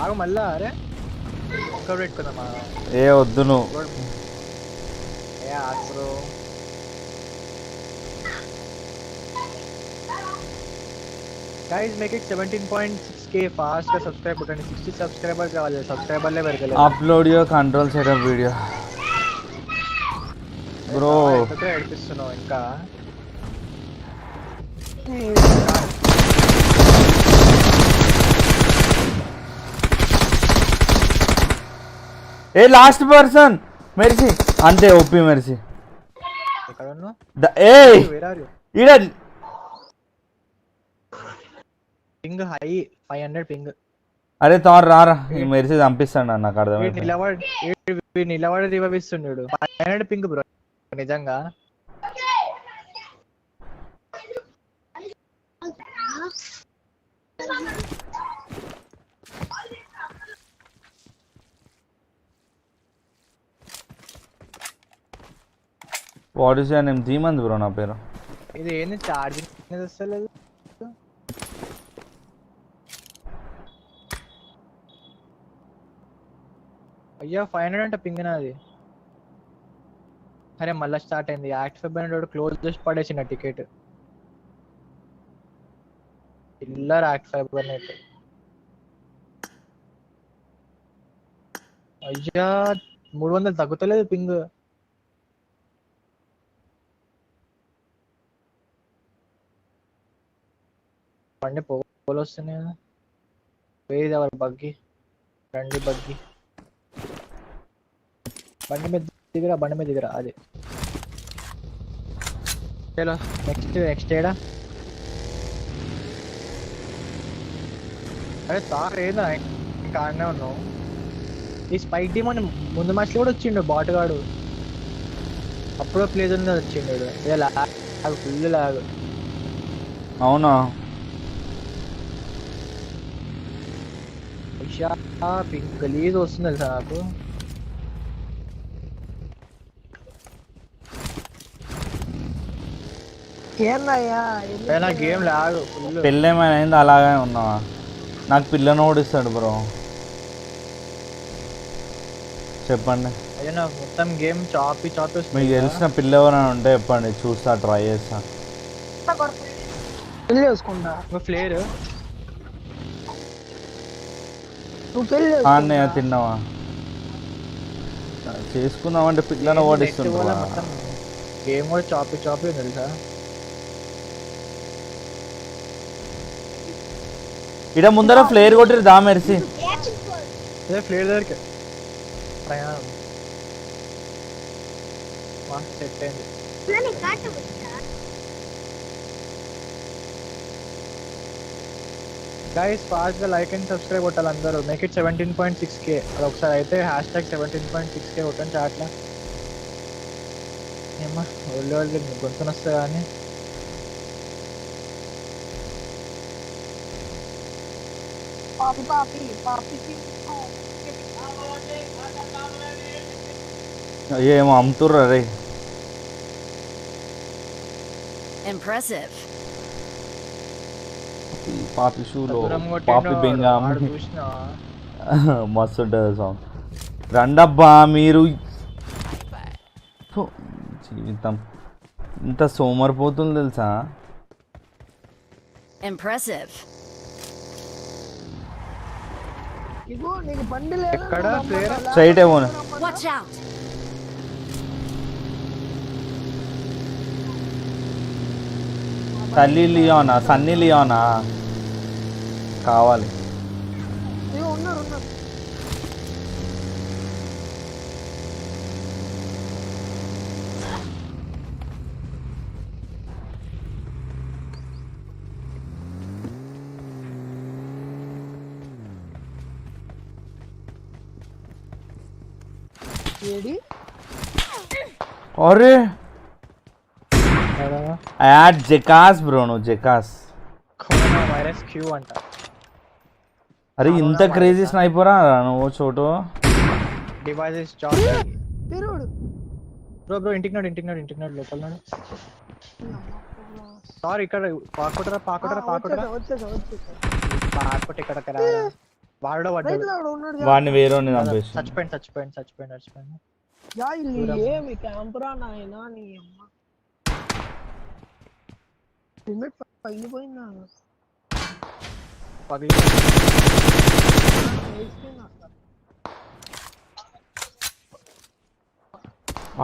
Speaker 2: ఆగు మళ్ళా. అరే ఇంకా పెట్టుకుందామా?
Speaker 3: ఏ వద్దు నువ్వు.
Speaker 2: ఏ ఆగు bro. Guys, make it 17.6k fast का सब्सक्राइब बटन 60 सब्सक्राइबर కావాలి. సబ్స్క్రైబర్లే పెరగలేదు.
Speaker 3: Upload your control setup video bro.
Speaker 2: ఎక్కడ ఎడిపిస్తున్నావు ఇంకా?
Speaker 3: ఏ లాస్ట్ పర్సన్ మెరిసి, అంతే ఓపి మెరిసి.
Speaker 2: ఎక్కడ ఉన్నావు?
Speaker 3: ఏ
Speaker 2: వేర్ ఆర్ యు?
Speaker 3: ఈడ
Speaker 2: పింగ్ హై 500 పింగ్.
Speaker 3: అరే తోడు రారా, ఈ మెరిసి చంపిస్తాడు నాకు అర్థమైంది.
Speaker 2: నిలబడి రివైవిస్తున్నాడు. 500 పింగ్ బ్రో నిజంగా.
Speaker 3: What is your name? Dheemanth bro నా పేరు.
Speaker 2: ఇది ఏంది ఛార్జింగ్ వస్తలేదు? అయ్యా 500 అంటే పింగ్ నాది. అరే మళ్ళీ స్టార్ట్ అయింది. యాక్ట్ ఫెబ్ అనేవాడు క్లోజ్ చేసి పడేసిన టికెట్. చిల్లర్ యాక్ట్ ఫెబ్ అనేది. అయ్యా 300 తగ్గుతలేదు పింగ్. బండి పోలు వస్తున్నాయి కదా. వేది ఎవరు బగ్గి? రండి బగ్గి. బండి మీద దిగరా, బండి మీద దిగరా. అది చలో నెక్స్ట్ ఏడా? అరే తార్ ఏదా ఇంకా ఆడనే ఉన్నావు. ఈ స్పైక్ డీమన్ ముందు మ్యాచ్లో కూడా వచ్చిండు బాటుగాడు. అప్పుడో ప్లేస్ ఉంది వచ్చిండు. ఇదే లాగ్, ఫుల్ లాగ్.
Speaker 3: అవునా?
Speaker 2: పింక్ గలీజ్ వస్తుంది తెలుసా నాకు.
Speaker 1: ఏందయ్యా
Speaker 2: గేమ్ లాగ్ ఫుల్.
Speaker 3: పెళ్ళేమైనా అయింది అలాగే ఉన్నావా? నాకు పిల్లని ఓడిస్తాడు బ్రో, చెప్పండి.
Speaker 2: అయ్యా నాకు మొత్తం గేమ్ చాపి
Speaker 3: మీకు తెలిసిన పిల్ల ఎవరైనా ఉంటే చెప్పండి, చూస్తా, ట్రై చేస్తా.
Speaker 1: పెళ్లి చేసుకుంటా.
Speaker 2: ఫ్లేర్
Speaker 1: నువ్వు పెళ్లి
Speaker 3: అన్నయ్య తిన్నావా? చేసుకుందామంటే పిల్లని ఓడిస్తుంటా.
Speaker 2: గేమ్ కూడా చాపి తెలుసా.
Speaker 3: ఇడ ముందర ఫ్లేర్ కొట్టిరు దా మెరిసి.
Speaker 2: ఫ్లేర్ దగ్గరికి ప్రయాణం సెట్ అయింది. గైస్ ఫాస్ట్ గా లైక్ అండ్ సబ్స్క్రైబ్ కొట్టాలి అందరూ. Make it 17.6k. అది ఒకసారి అయితే #17.6k కొట్టండి చాట్లా. ఏమ్మా వాళ్ళు గొంతున వస్తా కానీ.
Speaker 3: ఏమో అమ్ముతుర్రా రే.
Speaker 4: Impressive.
Speaker 3: పాపి షూలో పాపి బెంగా మస్తు ఉంటుంది సాంగ్. రండబ్బా మీరు. జీవితం ఇంత సోమరిపోతుంది తెలుసా.
Speaker 4: Impressive.
Speaker 1: ఇగో నీకు బండి లేదు.
Speaker 2: ఎక్కడ ప్లేయర్?
Speaker 3: స్ట్రైట్ ఏమోనే.
Speaker 4: Watch out.
Speaker 3: సన్నీ లియోనా కావాలి.
Speaker 1: ఉన్నారు. ఏడి
Speaker 3: అరే యాడ్ జెకాస్ బ్రో నువ్వు జెకాస్.
Speaker 2: కరోనా వైరస్ క్యూ అంట.
Speaker 3: అరే ఇంత క్రేజీ స్నైపరా నువ్వు చోటు.
Speaker 2: డివైసెస్ జాబ్
Speaker 1: తిరుడు
Speaker 2: బ్రో ఇంటికి నాడు లోపల నాడు. సారీ ఇక్కడ పాకుటరా
Speaker 1: వచ్చేసా
Speaker 2: పాకుట ఇక్కడ వాడో
Speaker 1: రైట్ లో ఉన్నాడు
Speaker 3: వాడిని వేరే చంపేసి.
Speaker 2: చచ్చిపోయింది.
Speaker 1: యా ఇల్లు ఏమి క్యాంపురా నాయనా నీ అమ్మ. లిమిట్ పగిలిపోయిందా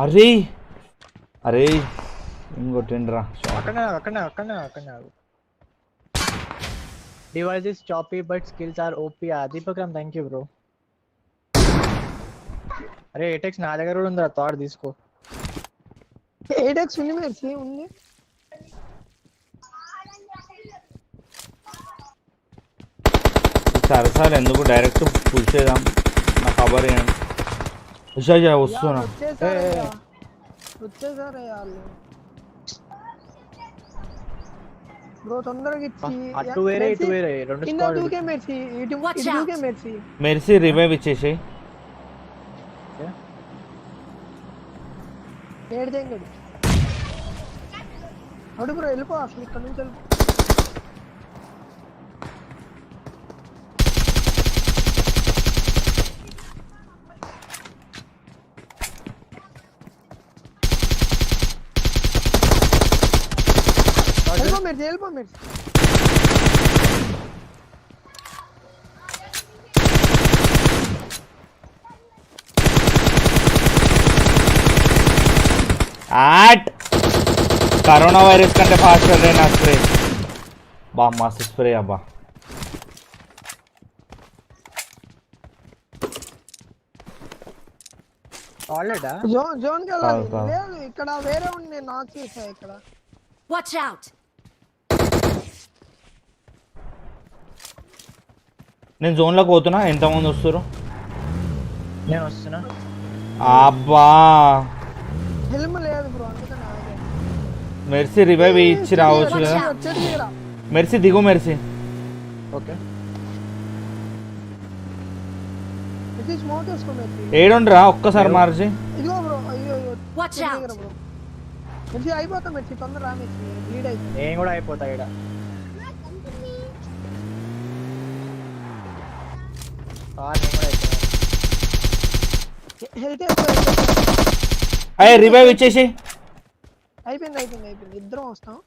Speaker 3: అరే అరే ఇంకొట్టిండ్రా.
Speaker 2: అక్కడనే డివైసెస్ చాపీ but skills are OP. Deepakram thank you bro. అరే ఏటెక్స్ నా దగ్గర కూడా ఉందిరా, థాట్ తీసుకో.
Speaker 1: 8x ఉంది మెర్సీ ఉంది.
Speaker 3: సరసాలు ఎందుకు డైరెక్ట్ పుష్ చేద్దాం. నా ఖబర్ ఏంటి ఉషా వస్తున్నా.
Speaker 1: వచ్చేసారే వాళ్ళు బ్రో తొందరగా ఇచ్చి
Speaker 2: అటు వేరే ఇటు వేరే రెండు
Speaker 1: కింద
Speaker 2: స్క్వాడ్.
Speaker 1: దూకే మెర్సీ ఇటు దూకే మెర్సీ.
Speaker 3: మెర్సీ రివైవ్ ఇచ్చేసి
Speaker 1: ఏడుదేంగడు అడు బ్రో వెళ్ళిపో అసలు ఇక్కడ నుంచి వెళ్ళిపో. వెళ్ళిపో మెర్సీ.
Speaker 3: ఆట్ కరోనా వైరస్ కంటే ఫాస్ట్ నా స్ప్రే. బా మస్తు స్ప్రే అబ్బా.
Speaker 2: ఆల్రెడీ
Speaker 1: జోన్ కి వెళ్ళాలి. లేదు ఇక్కడ వేరే ఉంది, నేను నాక్ చేసా ఇక్కడ.
Speaker 4: Watch out!
Speaker 3: నేను జోన్లోకి పోతున్నా. ఎంతమంది వస్తారు?
Speaker 2: నేను వస్తున్నా.
Speaker 3: అబ్బా
Speaker 1: హెల్మ్ లేదు బ్రో అందుకని ఆగే.
Speaker 3: మెర్సీ రివైవ్ ఇచ్చి రావచ్చు కదా.
Speaker 1: చెట్టు
Speaker 3: మెర్సీ దిగు మెర్సీ.
Speaker 2: ఓకే
Speaker 1: ఇది స్మోక్ వేసుకో మెర్సీ.
Speaker 3: ఏడుండ్రా ఒక్కసారి మార్చి.
Speaker 1: ఇదిగో బ్రో అయ్యో
Speaker 4: Watch out!
Speaker 1: బ్రో మెర్సీ అయిపోతా మెర్సీ తొందర రా మెర్సీ లీడ్ అయిపోతా.
Speaker 2: నేను కూడా అయిపోతా ఇక్కడ.
Speaker 1: హెల్త్
Speaker 3: అయ్యే రివైవ్ ఇచ్చేసి.
Speaker 1: అయిపోయింది ఇద్దరం వస్తాం.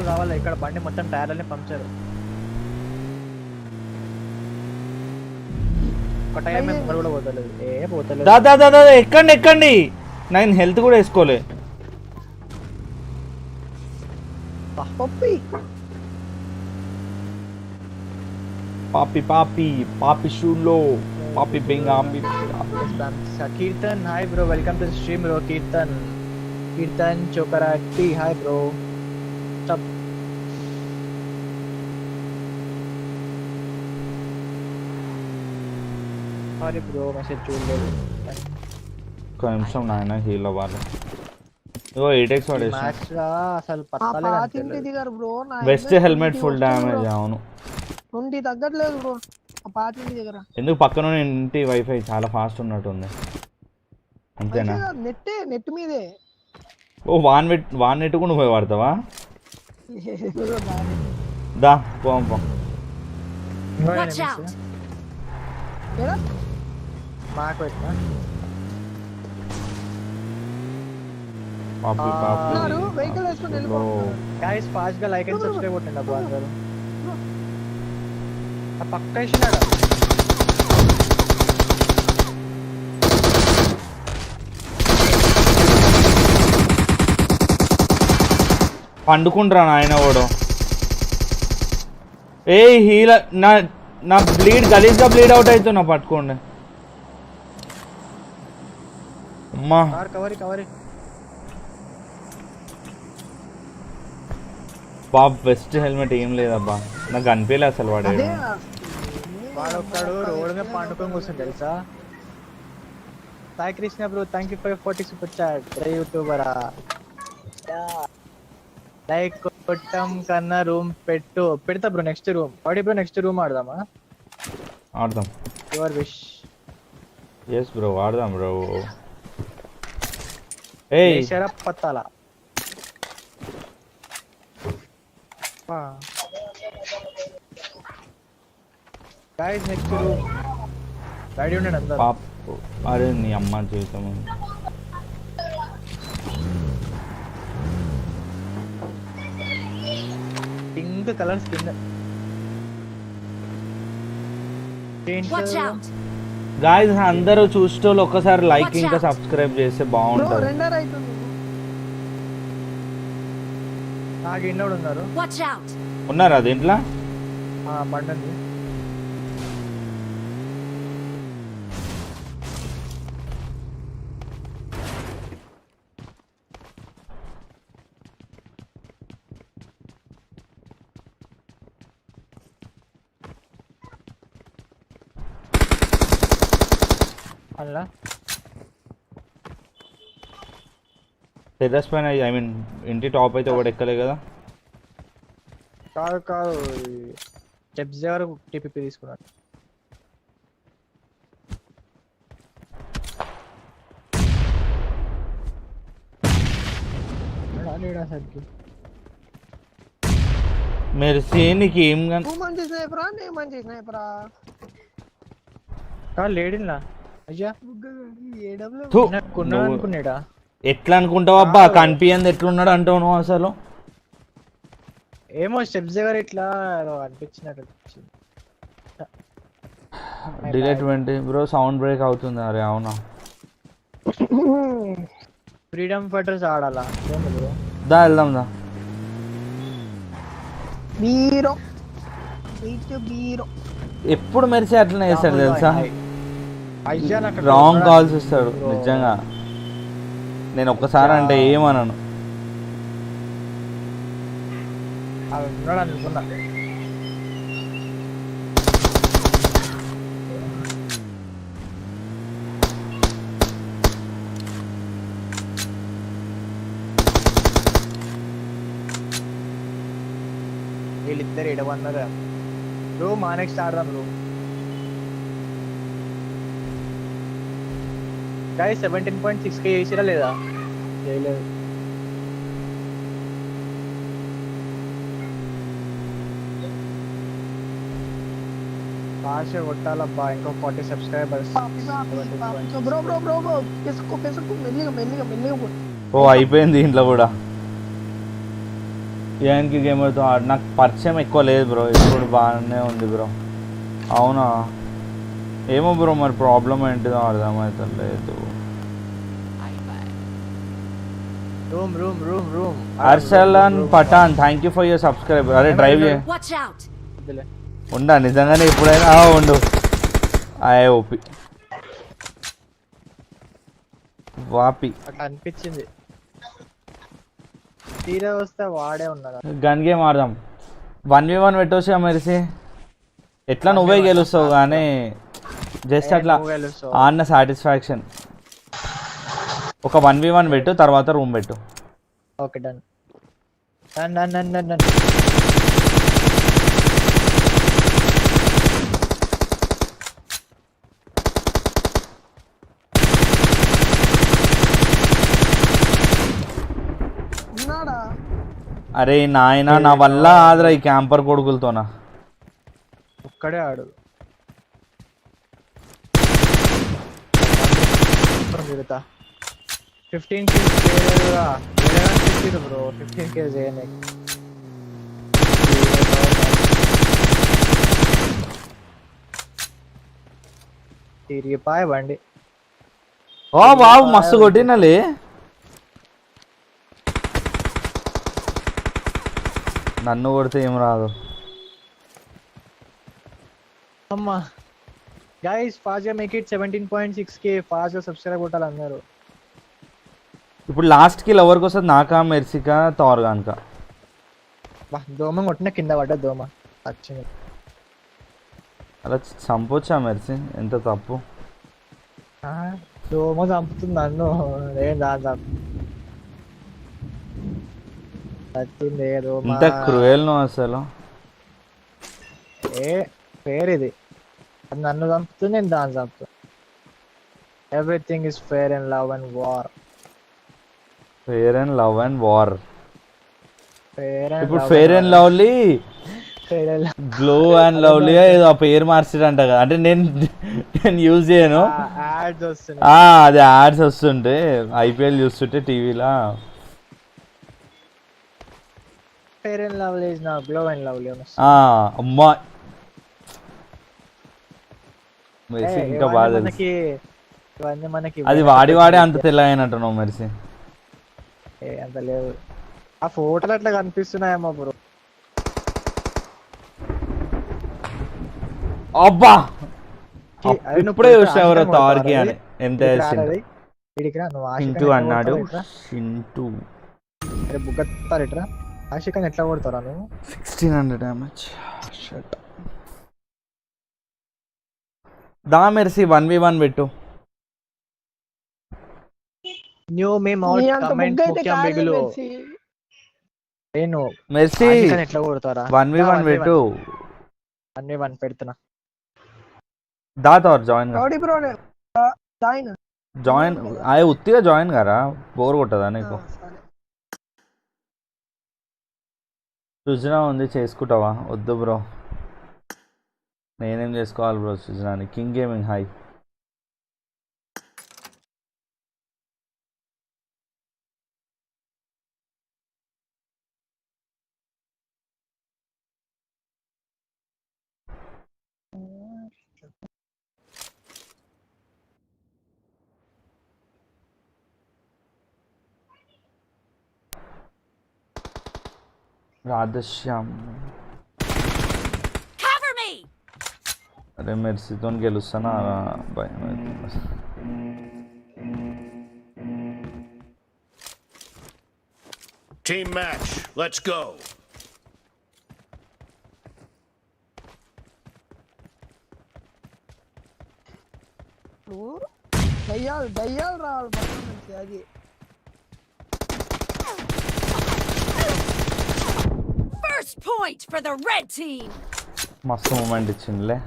Speaker 2: రావాలి ఇక్కడ బండి మొత్తం టైర్ అన్ని పంక్చర్. ఒక టైర్ మీద ముంగర కూడా పోతలేదు.
Speaker 3: దా ఎక్కండి. నేను హెల్త్ కూడా వేసుకోలే. పాపి షూలో పాపి బెంగా.
Speaker 2: Keerthan hi bro, welcome to stream bro. Keerthan చోకరాటి hi bro. Sorry bro message చూడలేదు.
Speaker 3: ఒక్క నిమిషం నాయన హీల్ అవ్వాలి. ఇగో 8x వాడేసి.
Speaker 2: మ్యాచ్ రా అసలు పత్తాలే
Speaker 1: పాతింటి దిగారు bro.
Speaker 3: Vest helmet full damage. అవును
Speaker 1: 20 తగ్గట్లేదు బ్రో ఆ పాతింటి దగ్గర.
Speaker 3: ఎందుకు పక్కన ఇంటి వైఫై చాలా ఫాస్ట్ ఉన్నట్టుంది. అంతేనా?
Speaker 1: నెట్ మీదే.
Speaker 3: ఓ వాన్ నెట్ కూడా నువ్వు వాడతావా? దా పోం.
Speaker 4: Watch out!
Speaker 2: మాకు పెట్టినా
Speaker 3: పాపి
Speaker 1: వెహికల్ వేసుకొని వెళ్ళిపోతున్నారు.
Speaker 2: గైస్ ఫాస్ట్ గా లైక్ అండ్ సబ్స్క్రైబ్ కొట్టండి అబ్బా అందరూ. ఆ పక్క వేసినాడా
Speaker 3: పండుకుంటారా నాయన వాడు. ఏ హీల నా బ్లీడ్ గలీజ్గా బ్లీడ్ అవుట్ అవుతున్నా. పట్టుకోండి అమ్మా.
Speaker 2: కవరి
Speaker 3: బాబ్ వెస్ట్ హెల్మెట్ ఏం లేదబ్బా. నాకు కనిపించలే అసలు వాడు.
Speaker 2: వాడొక్కడు రోడ్ మీద పండుకొని కూర్చుని తెలుసా. Sai Krishna bro thank you for 40 super chat యూట్యూబరా లైక్ కొట్టం కన్నా రూమ్ పెడతా బ్రో నెక్స్ట్ రూమ్ ఆడి బ్రో నెక్స్ట్ రూమ్ ఆడదామా
Speaker 3: ఆడదాం
Speaker 2: యువర్ విష్
Speaker 3: ఎస్ బ్రో ఆడదాం బ్రో ఏయ్
Speaker 2: షరప్ పత్తాలా గైస్ నెక్స్ట్ రూమ్ రెడీ ఉండండి అందరూ
Speaker 3: పాప్ అరే నీ అమ్మ జీవితం
Speaker 2: pink colour skin
Speaker 4: Watch out!
Speaker 3: Guys అందరూ చూసేటోళ్ళు ఒక్కసారి లైక్ ఇంకా సబ్స్క్రైబ్ చేస్తే
Speaker 1: బ్రో
Speaker 3: బాగుంటుంది
Speaker 1: రెండర్ అవుతుంది.
Speaker 2: నాకు ఇన్నోడు ఉన్నారు
Speaker 4: Watch out!
Speaker 3: ఉన్నారా దీంట్లో
Speaker 2: బండి అలా
Speaker 3: టెర్రస్ పైన ఐ మీన్ ఇంటి టాప్ అయితే ఒకటి ఎక్కలే కదా
Speaker 2: కాదు స్టెప్స్ దగ్గర టీపీపీ తీసుకున్నాను సరికి
Speaker 3: మీరు సీనికి ఏం
Speaker 1: నువ్వు మంచి స్నేహితురా నేను మంచి స్నేహితురా
Speaker 2: కాదు లేడిలా అయ్యా
Speaker 1: ఏడబ్ల్యూ
Speaker 3: థు,
Speaker 2: కొన్నా
Speaker 3: నువ్వు
Speaker 2: అనుకున్నాడా
Speaker 3: ఎట్లా అనుకుంటావు అబ్బా కనిపించింది ఎట్లున్నాడు అంటావు నువ్వు అసలు
Speaker 2: ఏమో స్టెప్స్ దగ్గర ఇట్లా ఏదో అనిపించినట్టు అనిపించింది.
Speaker 3: డిలేట్ 20 బ్రో సౌండ్ బ్రేక్ అవుతుంది అరే అవునా
Speaker 2: ఫ్రీడమ్ ఫైటర్స్ ఆడాలా ఏంది బ్రో
Speaker 3: దా వెళ్దాం దా
Speaker 1: బీరో ఇటు బీరో
Speaker 3: ఎప్పుడు మెరిసి అట్లనే చేస్తాడు తెలుసా
Speaker 2: అయ్యా నాకు
Speaker 3: రాంగ్ కాల్స్ ఇస్తాడు నిజంగా నేను ఒక్కసారి అంటే ఏమనను
Speaker 2: అది ఉన్నాడు అనుకున్నా వీళ్ళిద్దరు ఎడవన్నారు బ్రో మా నెక్స్ట్ ఆడదాం బ్రో గాయ 17.6k చేసిరా లేదా చేయలేదు ఫాస్ట్ కొట్టాలబ్బా ఇంకో 40 subscribers
Speaker 1: bro bro bro bro పెసుకు పెసుకు మెల్లిగా మెల్లిగా మెల్లిగా పో.
Speaker 3: ఓ అయిపోయింది ఇంట్లో కూడా ఏఎన్కి గేమర్తో నాకు పరిచయం ఎక్కువ లేదు బ్రో ఇప్పుడు బాగానే ఉంది బ్రో అవునా ఏమో బ్రో మరి ప్రాబ్లం ఏంటిదో అర్థమవుతలేదు
Speaker 2: room
Speaker 3: Arsalan Pathan thank you for your subscriber అరే డ్రైవ్ చేయ
Speaker 4: Watch out!
Speaker 3: ఉండా నిజంగానే ఎప్పుడైనా ఉండు ఆయే ఓపి వాపి
Speaker 2: అట్లా అనిపించింది తీరా వస్తే వాడే ఉన్నాడు
Speaker 3: గన్ గేమ్ ఆడదాం 1v1 పెట్టొచ్చు మెరిసి ఎట్లా నువ్వే గెలుస్తావు కానీ జస్ట్ అట్లా ఆన్న సాటిస్ఫాక్షన్ ఒక 1v1 పెట్టు తర్వాత రూమ్ పెట్టు
Speaker 2: ఓకే డన్ డన్
Speaker 1: ఉన్నాడా
Speaker 3: అరే నాయనా నా వల్ల ఆదరా ఈ క్యాంపర్ కొడుకులతోనా
Speaker 2: ఒక్కడే ఆడు తిరుగుతా 15 kills బ్రో 15 kills చేయని తిరిగిపాయ బండి
Speaker 3: ఓ బాబు మస్తు కొట్టినలే నన్ను కొడితే ఏం రాదు
Speaker 2: అమ్మా గైస్ ఫాస్ట్ గా మేక్ ఇట్ 17.6k ఫాస్ట్ గా సబ్స్క్రైబ్ కొట్టాలి అందరూ
Speaker 3: ఇప్పుడు లాస్ట్ కిల్ ఎవరికి వస్తుంది నాకా మెర్సికా తోర్గాన్కా
Speaker 2: బా దోమ కొట్టిన కింద పడ్డ దోమ వచ్చింది
Speaker 3: అలా చంపొచ్చా మెర్సి ఎంత తప్పు
Speaker 2: దోమ చంపుతుంది నన్ను, నేను దాని చచ్చింది దోమ.
Speaker 3: ఇంత క్రూయల్ నువ్వు అసలు.
Speaker 2: ఫేర్ ఇది, అది నన్ను చంపుతుంది, నేను దాన్ని చంపుతుంది. Everything is fair and love and war.
Speaker 3: Fair and love and war.
Speaker 2: Fair and
Speaker 3: ఇప్పుడు fair and lovely glow and lovely ఏదో ఆ పేరు మార్చిరంట కదా. అంటే నేను యూజ్ చేయను,
Speaker 2: యాడ్స్ వస్తున్నాయి.
Speaker 3: అది యాడ్స్ వస్తుంటే ఐపీఎల్ చూస్తుంటే టీవీలో.
Speaker 2: Fair and lovely is not glow and lovely.
Speaker 3: అమ్మా మెర్సీ ఇంకా బాగా తెలుసు.
Speaker 2: ఇవన్నీ మనకి
Speaker 3: అది వాడి వాడే అంత తెల్లగైనట్టున్నావు మెర్సీ.
Speaker 2: అంత లేదు, ఆ ఫోటోలు అట్లా కనిపిస్తున్నాయేమో బ్రో.
Speaker 3: అబ్బా ఇప్పుడే చూసావరా తార్కి అని ఎంత చింటూ అన్నాడు. చింటూ
Speaker 2: బుగ్గతారు ఇట్రా ఆశికని ఎట్లా కొడతారా నువ్వు?
Speaker 3: 1600 డ్యామేజ్. షట్ దా మెర్సీ 1v1 పెట్టు.
Speaker 2: న్యూ మేమ్ అవుట్ కమెంట్ ముఖ్యం బిగులు. నేను
Speaker 3: మెర్సీ
Speaker 2: ఆశికని ఎట్లా కొడతారా?
Speaker 3: 1v1 పెట్టు.
Speaker 2: 1v1 పెడుతున్నా.
Speaker 3: దా తార్ జాయిన్ గా.
Speaker 1: రౌడీ బ్రో జాయిన్
Speaker 3: జాయిన్ అయ్యే ఉత్తిగా జాయిన్ గారా, బోర్ కొట్టదా నీకు? సృజన ఉంది చేసుకుంటావా? వద్దు బ్రో, నేనేం చేసుకోవాలి బ్రో సృజనాని. King gaming hi. రాధశ్యామ్ అరే మెర్సీతో గెలుస్తానా భయం అవుతుంది.
Speaker 5: Team match, let's go.
Speaker 1: దయ్యాలు రావాలి పక్కన నుంచి. అది
Speaker 4: First point for the red team.
Speaker 3: మస్తు మూమెంట్ ఇచ్చిందిలే.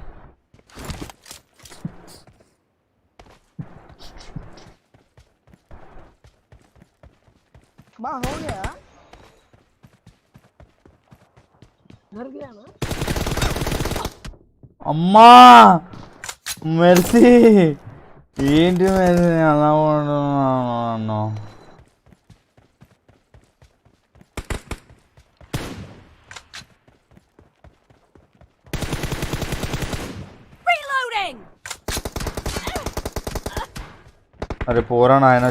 Speaker 1: బా హో గయా మర్ గయా నా.
Speaker 3: అమ్మా మెర్సీ ఏంటి మెర్సీ అలా ఉంటున్నాను? అరే పోరా నాయన.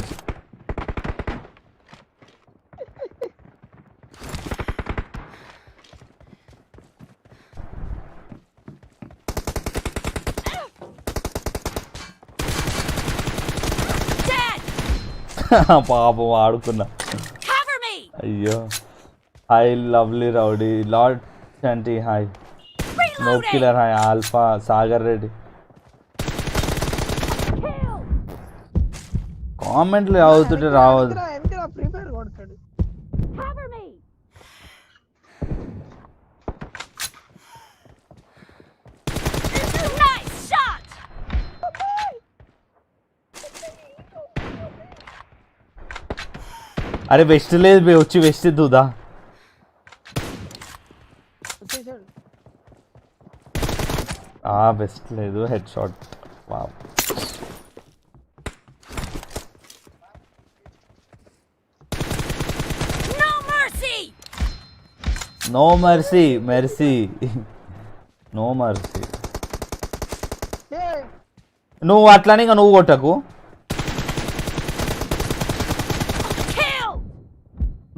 Speaker 3: పాపం ఆడుకున్నా. అయ్యో hi lovely rowdy lord Chanti hi. No killer hi. Alpha Sagar Reddy కామెంట్లు చదువుతుంటే రావద్దు.
Speaker 1: ప్రిపేర్ కొడతాడు.
Speaker 3: అరే వెస్ట్ లేదు బే, వచ్చి వెస్ట్ ఇద్దుదా. వెస్ట్ లేదు, head shot. No mercy mercy no mercy. నువ్వు అట్లానే ఇంకా నువ్వు కొట్టకు.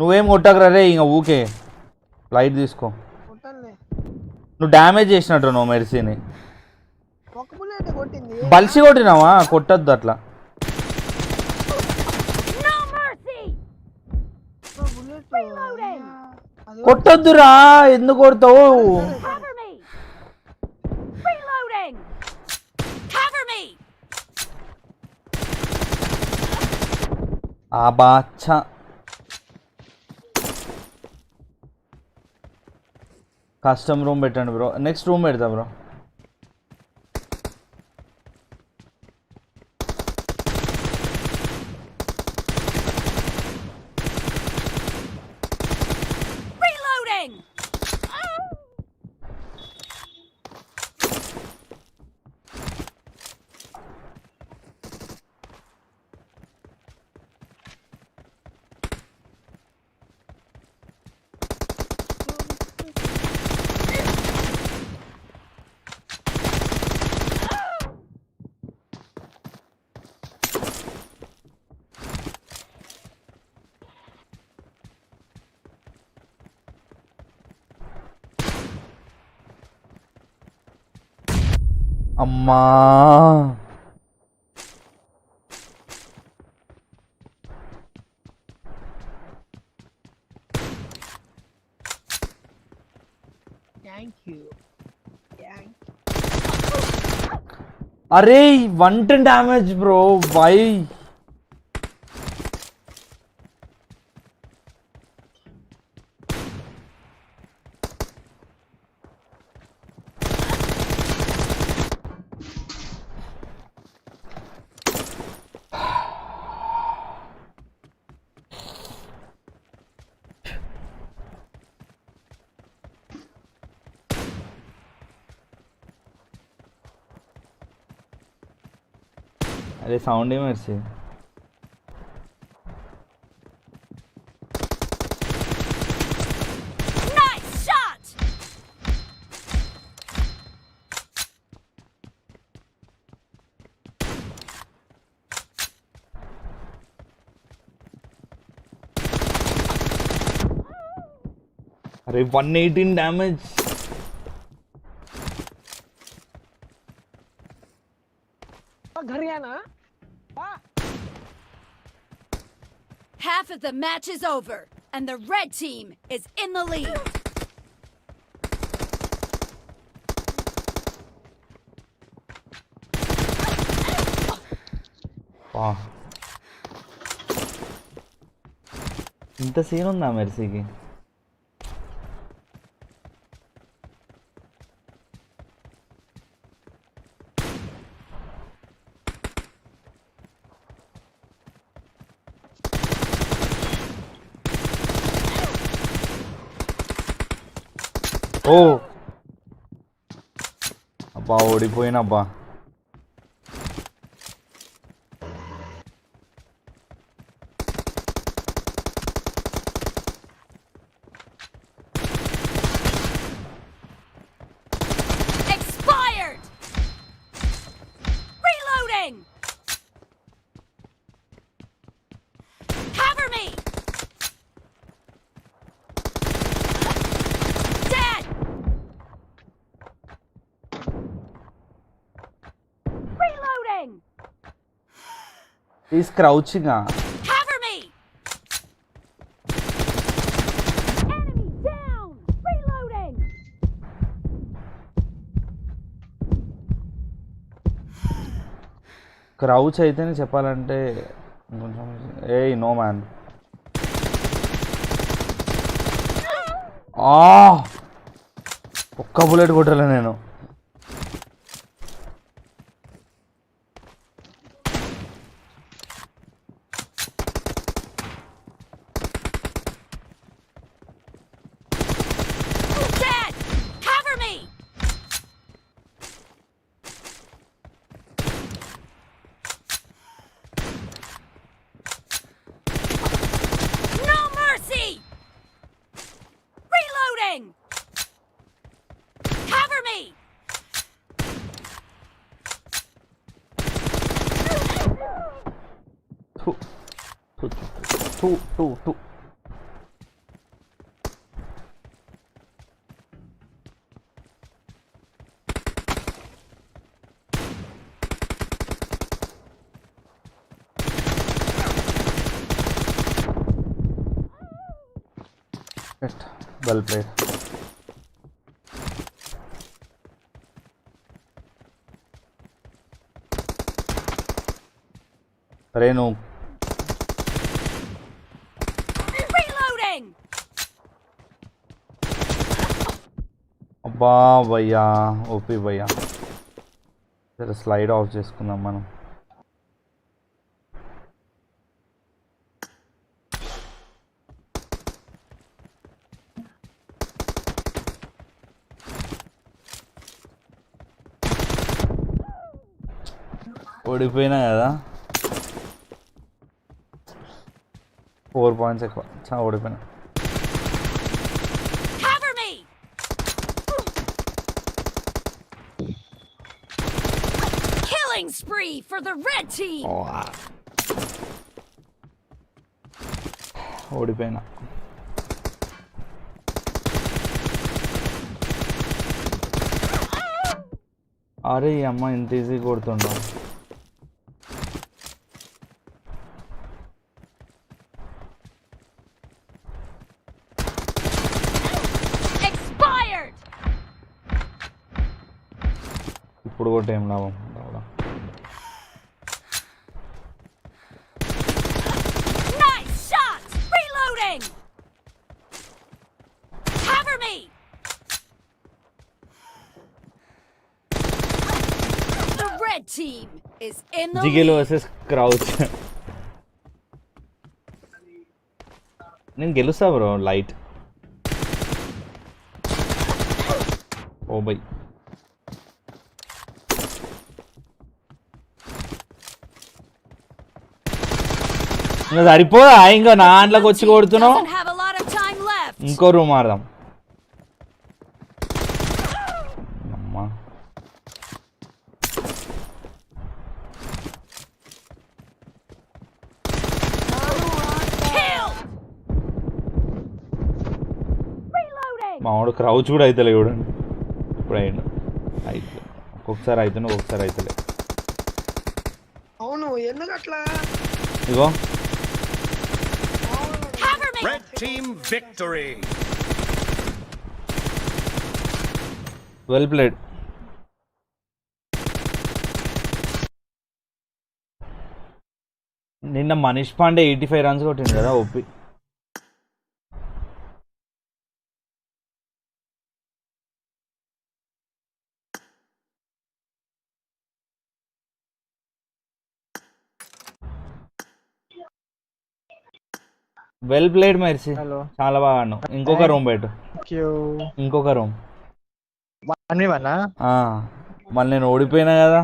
Speaker 3: నువ్వేం కొట్టకురా రే, ఇంకా ఊకే లైట్ తీసుకో. నువ్వు డ్యామేజ్ చేసినట్టు నువ్వు మెర్సీని. బలిసి కొట్టినావా? కొట్టద్దు అట్లా. కొట్టద్దురా, ఎందుకు కొడతావు? ఆ బాచ్చా కస్టమ్ రూమ్ పెట్టండి బ్రో. నెక్స్ట్ రూమ్ పెడతా బ్రో.
Speaker 4: Reloading!
Speaker 3: అమ్మా
Speaker 1: థ్యాంక్ యూ.
Speaker 3: అరే 110 డ్యామేజ్ బ్రో. వై అరే సౌండ్ ఏమి వచ్చి
Speaker 4: Nice shot!
Speaker 3: అరే 118 డ్యామేజ్.
Speaker 1: घर गया ना.
Speaker 4: Half of the match is over, and the red team is in the lead.
Speaker 3: వా ఇంత సీన్ ఉందా మెర్సీకి? ఓ అబ్బా ఓడిపోయినబ్బా.
Speaker 4: Expired! Reloading! Cover me! Dead! Reloading!
Speaker 3: Is crouching.
Speaker 4: Cover me! Enemy down! Reloading!
Speaker 3: Crouch అయితేనే చెప్పాలంటే కొంచెం ఏయ్ నో మ్యాన్. ఒక్క bullet కొట్టలే నేను.
Speaker 4: Dead! Cover me! No mercy! Reloading! Cover me!
Speaker 3: థు, థు, థు, థు, థు. Well played. అరే నువ్వు అబ్బా భయ్యా ఓపీ భయ్యా సరే స్లైడ్ ఆఫ్ చేసుకుందాం మనం ఓడిపోయినా కదా 4 పాయింట్స్ ఎక్కువ చాలా ఓడిపోయినా
Speaker 4: Cover me! Killing spree for the red team!
Speaker 3: ఓడిపోయినా అరే ఈ అమ్మ ఇంత ఈజీ కొడుతుండో
Speaker 4: Expired!
Speaker 3: ఇప్పుడు కూడా ఏం లాభం
Speaker 4: Nice shot! Reloading! Cover me! The red team is in the
Speaker 3: Jigel
Speaker 4: lead.
Speaker 3: Versus crouch నేను గెలుస్తా బ్రో లైట్ ఓ బై ఇంకా సరిపోదా ఇంకా నా దాంట్లోకి వచ్చి కొడుతున్నావు
Speaker 4: Doesn't have a lot of time left.
Speaker 3: ఇంకో రూమ్ ఆడదాం అమ్మా
Speaker 4: Killed! Reloading!
Speaker 3: మావాడు క్రౌచ్ కూడా అవుతలే చూడండి ఇప్పుడు అయ్యిండు అయితే ఒక్కొక్కసారి అవుతున్నా ఒక్కొక్కసారి అవుతలే
Speaker 1: అవును ఎందుకు అట్లా
Speaker 3: ఇగో
Speaker 4: Cover me!
Speaker 5: Red team victory.
Speaker 3: Well played నిన్న మనీష్ పాండే 85 రన్స్ కొట్టింది కదా OP well played mercy
Speaker 2: hello
Speaker 3: చాలా బాగా ఆడినావు ఇంకొక రూమ్ పెట్టు ఇంకొక రూమ్ మళ్ళీ నేను ఓడిపోయినా కదా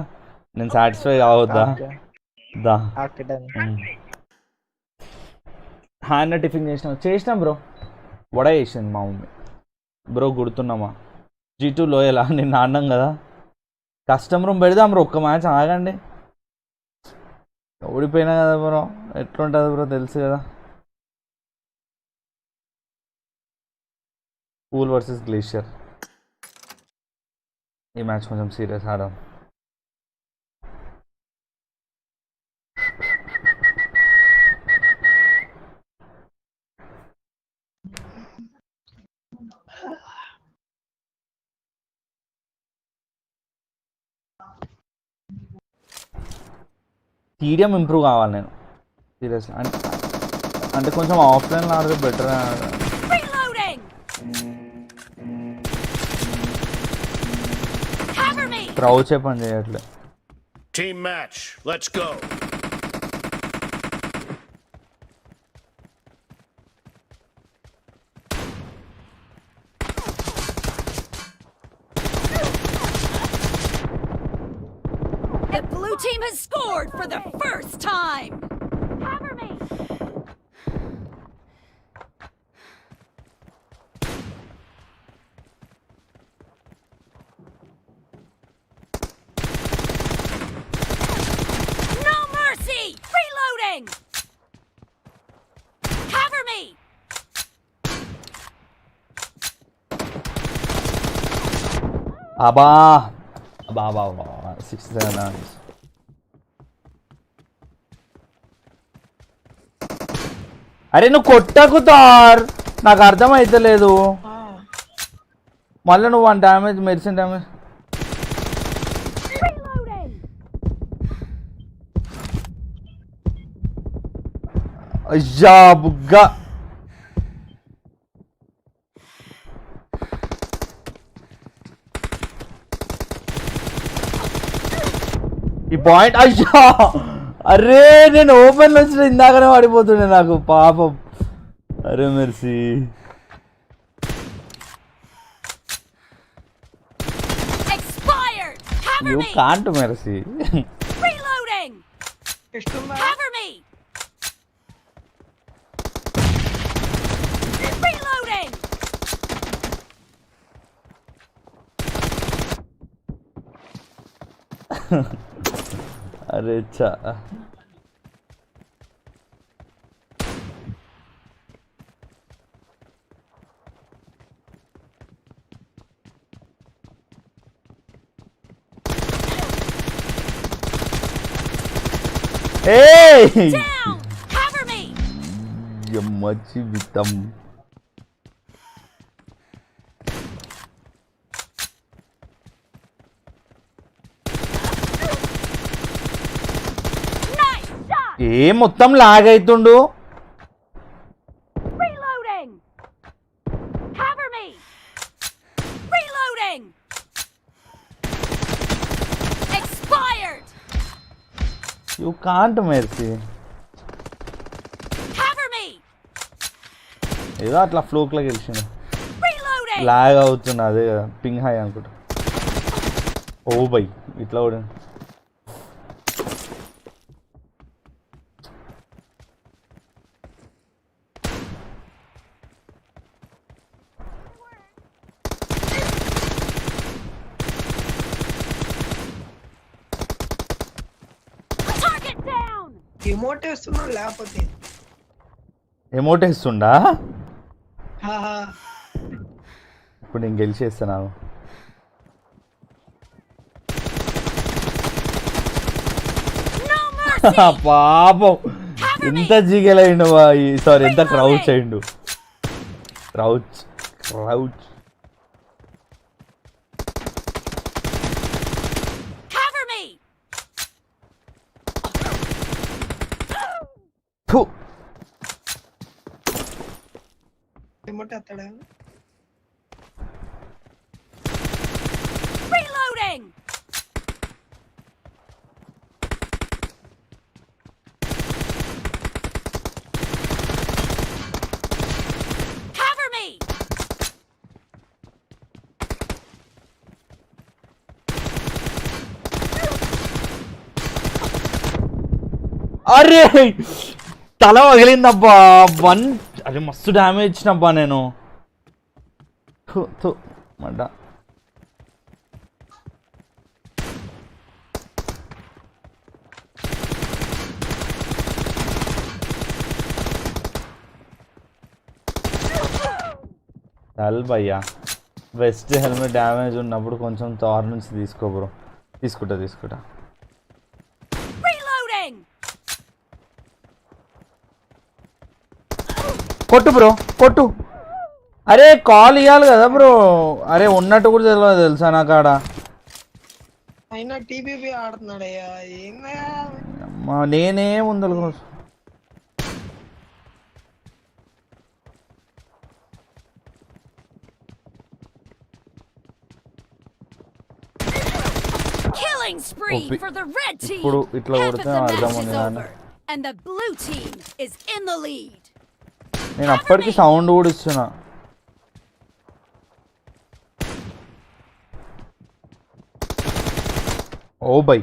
Speaker 3: నేను సాటిస్ఫై కావద్దా దా హ్యాండ్ టిఫిన్ చేసినాం బ్రో వడ చేసింది మా మమ్మీ బ్రో గుర్తున్నామా G2 లోయలా నిన్న ఆడినాం కదా కస్టమ్ రూమ్ పెడదాం బ్రో ఒక్క మ్యాచ్ ఆగండి ఓడిపోయినా కదా బ్రో ఎట్లుంటుంది బ్రో తెలుసు కదా పూల్ వర్సెస్ గ్లేషియర్ ఈ మ్యాచ్ కొంచెం సీరియస్ ఆడాం టీడియం ఇంప్రూవ్ కావాలి నేను సీరియస్లీ అంటే కొంచెం ఆఫ్లైన్లో ఆడితే బెటర్
Speaker 4: Reloading! Cover me!
Speaker 3: క్రౌచే పని చేయట్లే
Speaker 5: Team match. Let's go.
Speaker 4: The blue team has scored for the first time! Cover me! No mercy! Reloading! Cover me!
Speaker 3: అబా అబా అబా 67 రన్స్ అరే నువ్వు కొట్టకు తార్ నాకు అర్థమైతలేదు మళ్ళీ నువ్వు 1 డ్యామేజ్ మెడిసిన్ డ్యామేజ్
Speaker 4: Reloading!
Speaker 3: అయ్యా బుగ్గా ఈ పాయింట్ అయ్యా అరే నేను ఓపెన్ వచ్చిన ఇందాకనే పడిపోతుండే నాకు పాపం అరే mercy
Speaker 4: Expired. Cover
Speaker 3: you
Speaker 4: me.
Speaker 3: Can't mercy
Speaker 4: Reloading.
Speaker 1: ఇస్తుందా
Speaker 4: Cover me. Reloading.
Speaker 3: అరే చా ఏయ్
Speaker 4: Down. Cover me.
Speaker 3: యమ్మచ్చి విత్తం
Speaker 4: Nice shot.
Speaker 3: ఏ మొత్తం లాగ్ అవుతుండు
Speaker 4: Reloading. Cover me. Reloading. Expired.
Speaker 3: You can't mercy
Speaker 4: Cover me.
Speaker 3: ఏదో అట్లా ఫ్లోక్లో గెలిచింది
Speaker 4: Reloading.
Speaker 3: లాగ్ అవుతుంది అదే కదా పింగ్ హై అనుకుంటా ఓ బై ఇట్లా కూడా
Speaker 4: Target down.
Speaker 1: ఎమోట్ వేస్తున్నాడు లేకపోతే
Speaker 3: ఎమోట్ వేస్తుండా
Speaker 1: హాహా.
Speaker 3: ఇప్పుడు నేను గెలిచేస్తున్నాను
Speaker 4: No mercy.
Speaker 3: పాపం ఎంత జిగలైండు సారీ ఎంత క్రౌచ్ అయిండు క్రౌచ్ క్రౌచ్
Speaker 4: Cover me.
Speaker 3: ఫు.
Speaker 1: ఎమోట్ వేస్తాడా
Speaker 4: Reloading. Cover me.
Speaker 3: అరే తల పగిలిందబ్బా వన్ అరే మస్తు డ్యామేజ్ ఇచ్చినబ్బా నేను థు, థు, మడ్డ చల్ భయ్యా వెస్ట్ హెల్మెట్ డ్యామేజ్ ఉన్నప్పుడు కొంచెం తార్ నుంచి తీసుకో బ్రో తీసుకుంటా
Speaker 4: Reloading.
Speaker 3: కొట్టు బ్రో కొట్టు అరే కాల్ ఇవ్వాలి కదా బ్రో అరే ఉన్నట్టు కూడా తెలియదు తెలుసా నాకు ఆడ
Speaker 1: అయినా టీబీబీ ఆడుతున్నాడయ్యా ఏందా
Speaker 3: అమ్మా, నేనే ముందలు
Speaker 4: Killing spree
Speaker 3: Opi-
Speaker 4: for the red team.
Speaker 3: ఇప్పుడు ఇట్లా
Speaker 4: Half of
Speaker 3: కొడితే
Speaker 4: the match
Speaker 3: అర్థం
Speaker 4: is
Speaker 3: ఉంది
Speaker 4: over, and the blue team is in the lead.
Speaker 3: నేను అప్పటికి సౌండ్ కూడా ఇస్తున్నా ఓ బై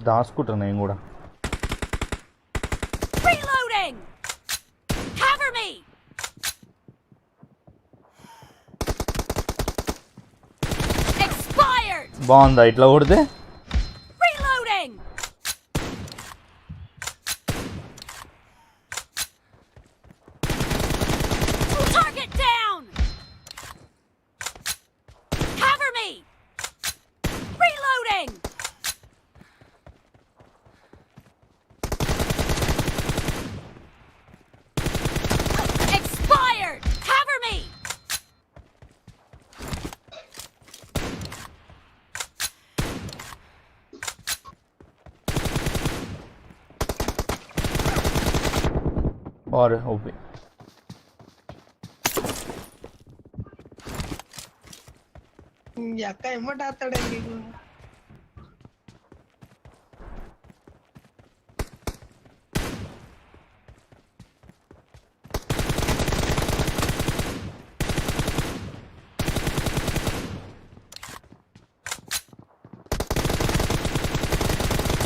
Speaker 3: దాచుకుంటా నేను కూడా
Speaker 4: Reloading. Cover me. Expired.
Speaker 3: బాగుందా ఇట్లా కొడితే
Speaker 4: Reloading. Target down. Cover me. Reloading. Expired. Cover me.
Speaker 3: और ओपी
Speaker 1: ఈ అక్క ఎమ్మట ఆడతాడే నీకు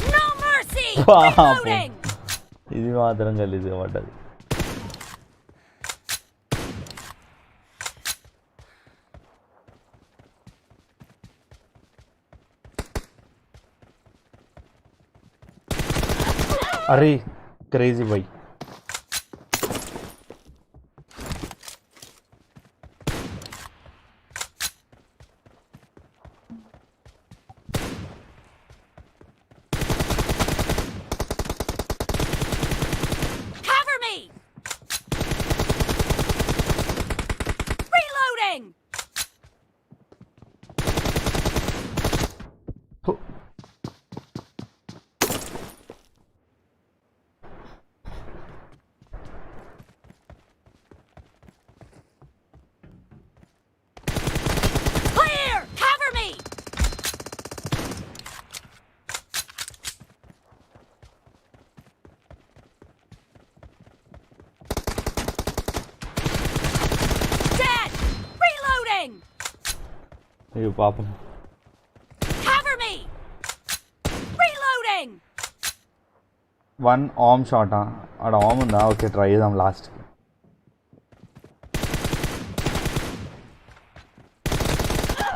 Speaker 4: No mercy!
Speaker 3: పాపం
Speaker 4: Reloading!
Speaker 3: ఇది మాత్రం గలీజ్గా పడ్డది. अरे क्रेजी भाई
Speaker 4: Cover me! Reloading! Clear! Cover me! Dead! Reloading!
Speaker 3: అయ్యో పాపం
Speaker 4: Cover me! Reloading!
Speaker 3: One arm షాటా ఆడ ఆర్మ్ ఉందా ఓకే ట్రై చేద్దాం లాస్ట్కి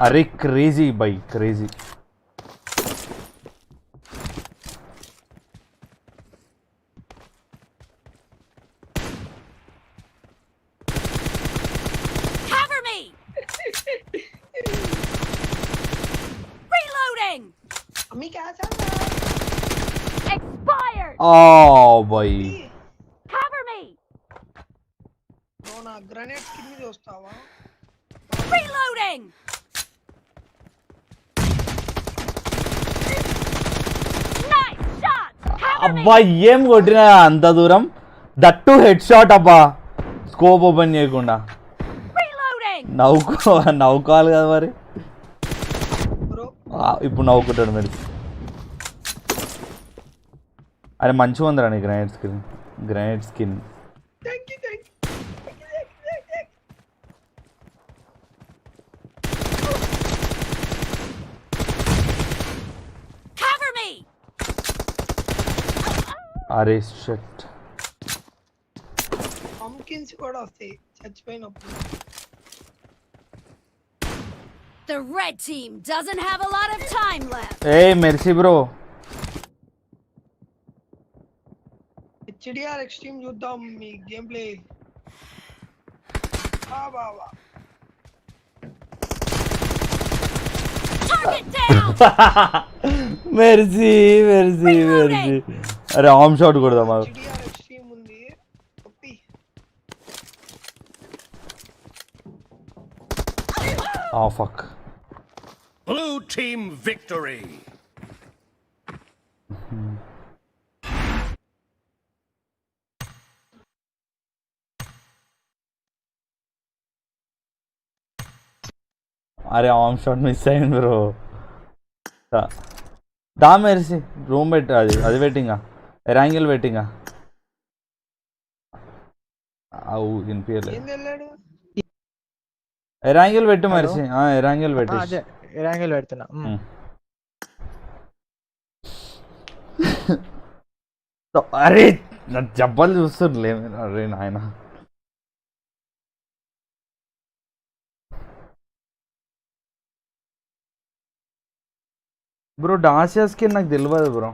Speaker 3: అరే crazy bye crazy
Speaker 4: Cover me! Reloading!
Speaker 1: అమ్మి క్యాచ్
Speaker 4: Expired!
Speaker 3: ఓ బై
Speaker 4: Cover me!
Speaker 1: నువ్వు నా గ్రనేడ్ స్కిన్ మీద వస్తావా
Speaker 4: Reloading! Nice shot! Cover me!
Speaker 3: అబ్బా ఏం కొట్టినా అంత దూరం దట్టు హెడ్ షాట్ అబ్బా స్కోప్ ఓపెన్ చేయకుండా
Speaker 4: Reloading!
Speaker 3: నవ్వుకోవాలి కదా మరి
Speaker 1: బ్రో
Speaker 3: ఇప్పుడు నవ్వుకుంటాడు మీరు అరే మంచిగా ఉందిరా నీ grenade skin
Speaker 1: thank you
Speaker 4: Cover me!
Speaker 3: అరే షట్
Speaker 1: పంకిన్స్ కూడా వస్తాయి చచ్చిపోయినప్పుడు
Speaker 4: The red team doesn't have a lot of time left.
Speaker 3: A mercy bro
Speaker 1: HDR extreme చూద్దాం మీ గేమ్ ప్లే బాబా
Speaker 4: Target down!
Speaker 3: మెర్సీ అరే ఆర్మ్ షాట్ కొడదామా
Speaker 1: హెచ్డిఆర్ ఎక్స్ట్రీమ్ ఉంది ఒప్పి
Speaker 3: fuck
Speaker 5: Blue team victory.
Speaker 3: అరే arm shot miss అయింది bro దా mercy room పెట్టి అది పెట్టింగా Erangel పెట్టింగా అవు వినిపించలేదు
Speaker 1: ఏం వెళ్ళాడు
Speaker 3: ఎరాంగిల్ పెట్టు మెర్సీ ఎరాంగిల్ పెట్టు
Speaker 2: అదే యాంగిల్ పెడుతున్నా
Speaker 3: అరే నా జబ్బలు చూస్తుండలే అరే నాయన బ్రో డాసియాస్కి నాకు తెలియదు బ్రో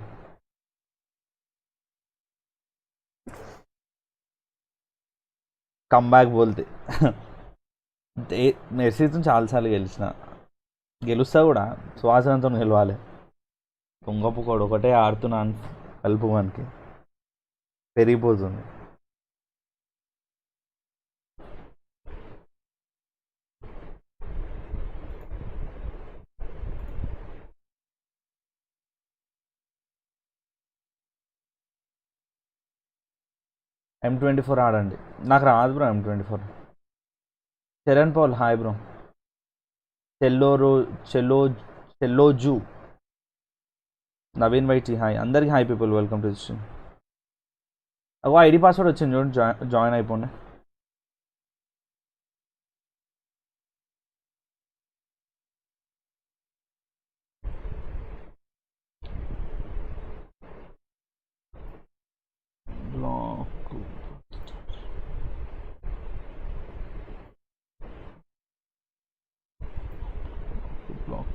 Speaker 3: కమ్బ్యాక్ బోల్తే మెర్సీతో చాలాసార్లు గెలుస్తా కూడా సువాసనతో గెలవాలి పొంగపుకోడు ఒకటే ఆడుతున్నాను కలుపు మనకి పెరిగిపోతుంది M24 ఆడండి. నాకు రాదు bro M24. Charan Paul hi bro. చెల్లోరో చెల్లో చెల్లోజు నవీన్ వైటీ హాయ్. అందరికి hi people, welcome to the stream. అగో ఐడి పాస్వర్డ్ వచ్చింది చూడండి, జాయిన్ అయిపోండి. బ్లాక్ బ్లాక్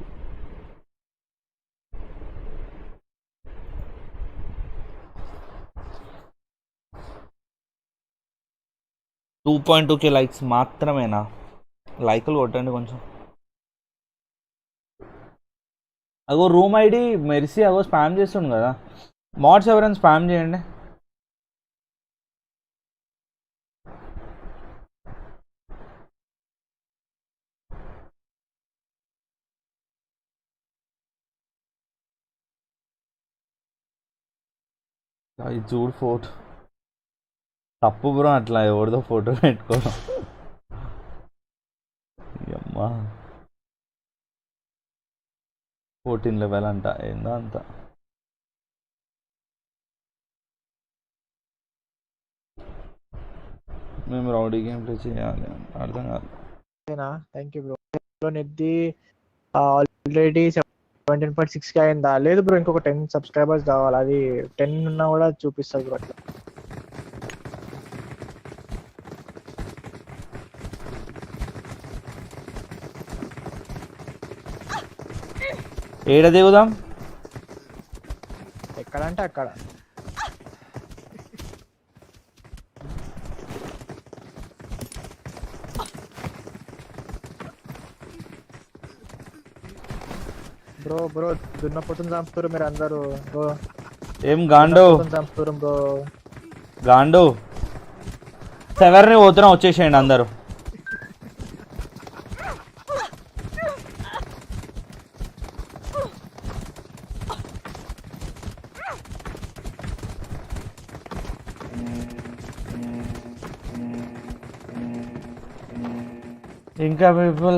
Speaker 3: 2.2k లైక్స్ మాత్రమేనా? లైకులు కొట్టండి కొంచెం. అగో రూమ్ ఐడి మెర్సీ అగో స్పామ్ చేస్తుండు కదా. మాడ్స్ ఎవరైనా స్పామ్ చేయండి. అది చూడు ఫోటో తప్పు బ్రో, అట్లా ఎవరిదో ఫోటో పెట్టుకోవడం. అమ్మా 14 లెవెల్ అంట, ఏందో అంత. మేము రౌడీ గేమ్ ప్లే చేయాలి, అర్థం కాదు.
Speaker 2: Thank you bro. నెట్ది ఆల్రెడీ 17.6k అయిందా? లేదు బ్రో, ఇంకొక 10 సబ్స్క్రైబర్స్ కావాలి. అది 10 ఉన్నా కూడా చూపిస్తుంది బ్రో అట్లా.
Speaker 3: ఏడ దిగుదాం?
Speaker 2: ఎక్కడంటే అక్కడ. బ్రో బ్రో దున్నపోతుని చంపుతారు మీరు అందరూ బ్రో.
Speaker 3: ఏం గాండు
Speaker 2: చంపుతారు బ్రో.
Speaker 3: గాండు ఎవరిని పోతున్నా వచ్చేసేయండి అందరూ. ఇంకా పీపుల్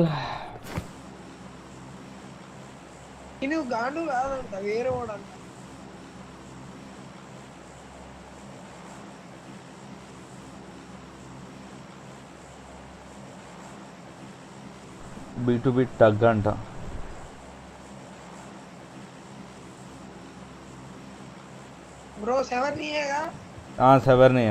Speaker 1: నువ్వు గాండు కాదంట, వేరే వాడంట.
Speaker 3: B2B టగ్ అంట.
Speaker 1: బ్రో సెవర్నీయేగా.
Speaker 3: సెవర్ని.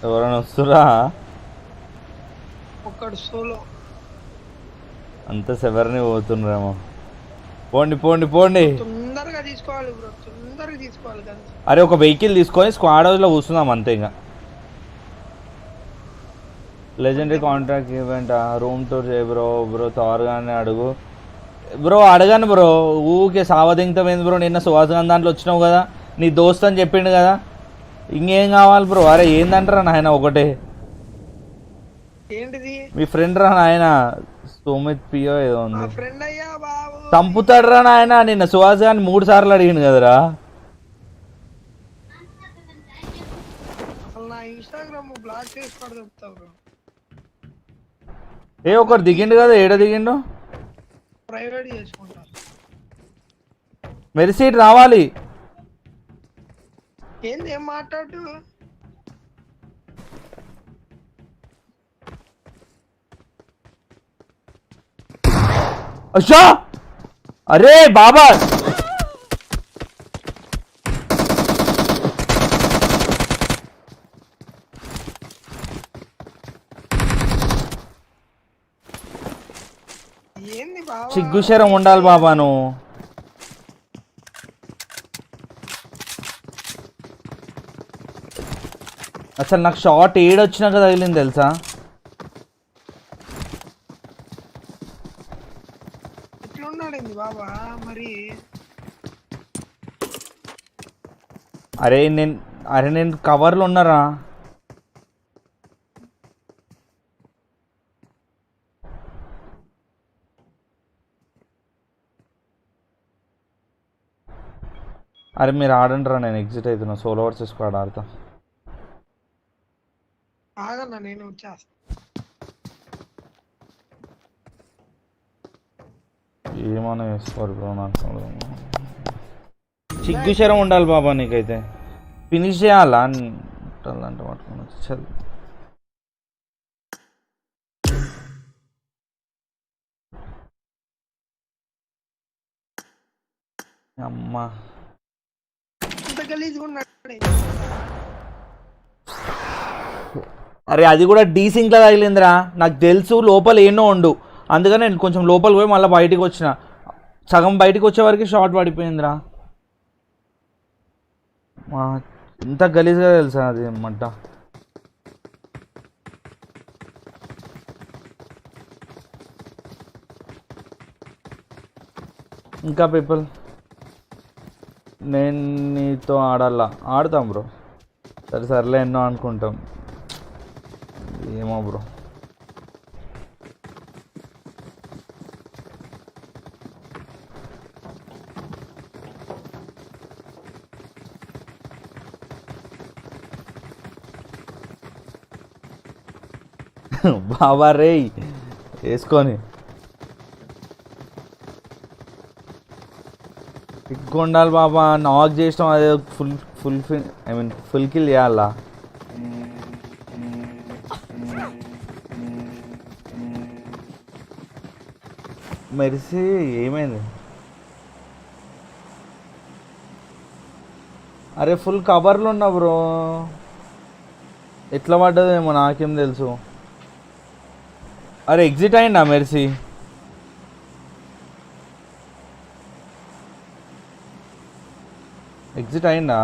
Speaker 3: ఎవరైనా వస్తురా?
Speaker 1: ఒక్కడు సోలో.
Speaker 3: అంత సెవర్ని పోతుండ్రేమో. పోండి.
Speaker 1: తొందరగా తీసుకోవాలి బ్రో, తొందరగా తీసుకోవాలి కదా.
Speaker 3: అరే ఒక వెహికల్ తీసుకొని స్క్వాడ్ హౌస్లో కూర్చుందాం అంతే. ఇంకా legendary contract event room tour చేయ బ్రో త్వరగానే అడుగు బ్రో. అడగాను బ్రో, ఊకే సావదింగతమైంది బ్రో. నిన్న సుహాస్ గాంధీ దాంట్లో వచ్చినావు కదా, నీ దోస్త్ అని చెప్పిండు కదా. ఇంకేం కావాలి బ్రో? అరే ఏందంటారా నాయన, ఒకటే
Speaker 1: ఏంటిది?
Speaker 3: మీ ఫ్రెండ్ రా నాయన, సోమిత్ పియో ఏదో ఉంది.
Speaker 1: ఫ్రెండ్ అయ్యా బాబు,
Speaker 3: చంపుతాడు రా నాయన. నిన్న సుహాస్ గారిని 3 సార్లు అడిగింది కదరా.
Speaker 1: అసలు నా ఇన్స్టాగ్రామ్ బ్లాక్ చేసి కూడా చెప్తావు బ్రో.
Speaker 3: ఒకటి దిగిండు కదా, ఏడ దిగిండు?
Speaker 1: ప్రైవేట్ చేసుకుంటా.
Speaker 3: మెరిసీట్ రావాలి.
Speaker 1: ఏంది, ఏం మాట్లాడు?
Speaker 3: అచ్చా అరే బాబా,
Speaker 1: ఏంది బాబా,
Speaker 3: సిగ్గుశరం ఉండాలి బాబా నువ్వు. అసలు నాకు షార్ట్ ఏడొచ్చినాక తగిలింది తెలుసా?
Speaker 1: ఎట్లున్నాడింది బాబా మరి?
Speaker 3: అరే నేను కవర్లో ఉన్నారా? అరే మీరు ఆడండిరా, నేను ఎగ్జిట్ అవుతున్నా. సోలో వర్సెస్ స్క్వాడ్ ఆడతా.
Speaker 1: ఆగన్నా నేను వచ్చేస్తా.
Speaker 3: ఏమన్నా వేసుకోరు బ్రో, నాకు సిగ్గుశరం ఉండాలి బాబా నీకైతే. ఫినిష్ చేయాలా అంటే పట్టుకుని చల్. అమ్మా
Speaker 1: ఇంత గలీజ్గా ఉన్నాడు.
Speaker 3: అరే అది కూడా డీసింక్లో తగిలిందిరా. నాకు తెలుసు లోపల ఏనో ఉండు, అందుకని నేను కొంచెం లోపలికి పోయి మళ్ళీ బయటికి వచ్చిన. సగం బయటికి వచ్చే వరకు షార్ట్ పడిపోయిందిరా. ఇంత గలీజ్గా తెలుసా అది మంట. ఇంకా పీపుల్, నేను నీతో ఆడాలా? ఆడతాం బ్రో. సర్లే ఎన్నో అనుకుంటాం. ఏమో బ్రో. బాబా రే వేసుకొని పిక్ ఉండాలి బాబా. నాక్ చేసినాం, అదే ఫుల్ కిల్ చేయాలా? మెరిసి ఏమైంది? అరే ఫుల్ కవర్లు ఉన్నా బ్రో, ఎట్లా పడ్డదేమో నాకేం తెలుసు. అరే ఎగ్జిట్ అయిందా మెరిసి? ఎగ్జిట్ అయిందా?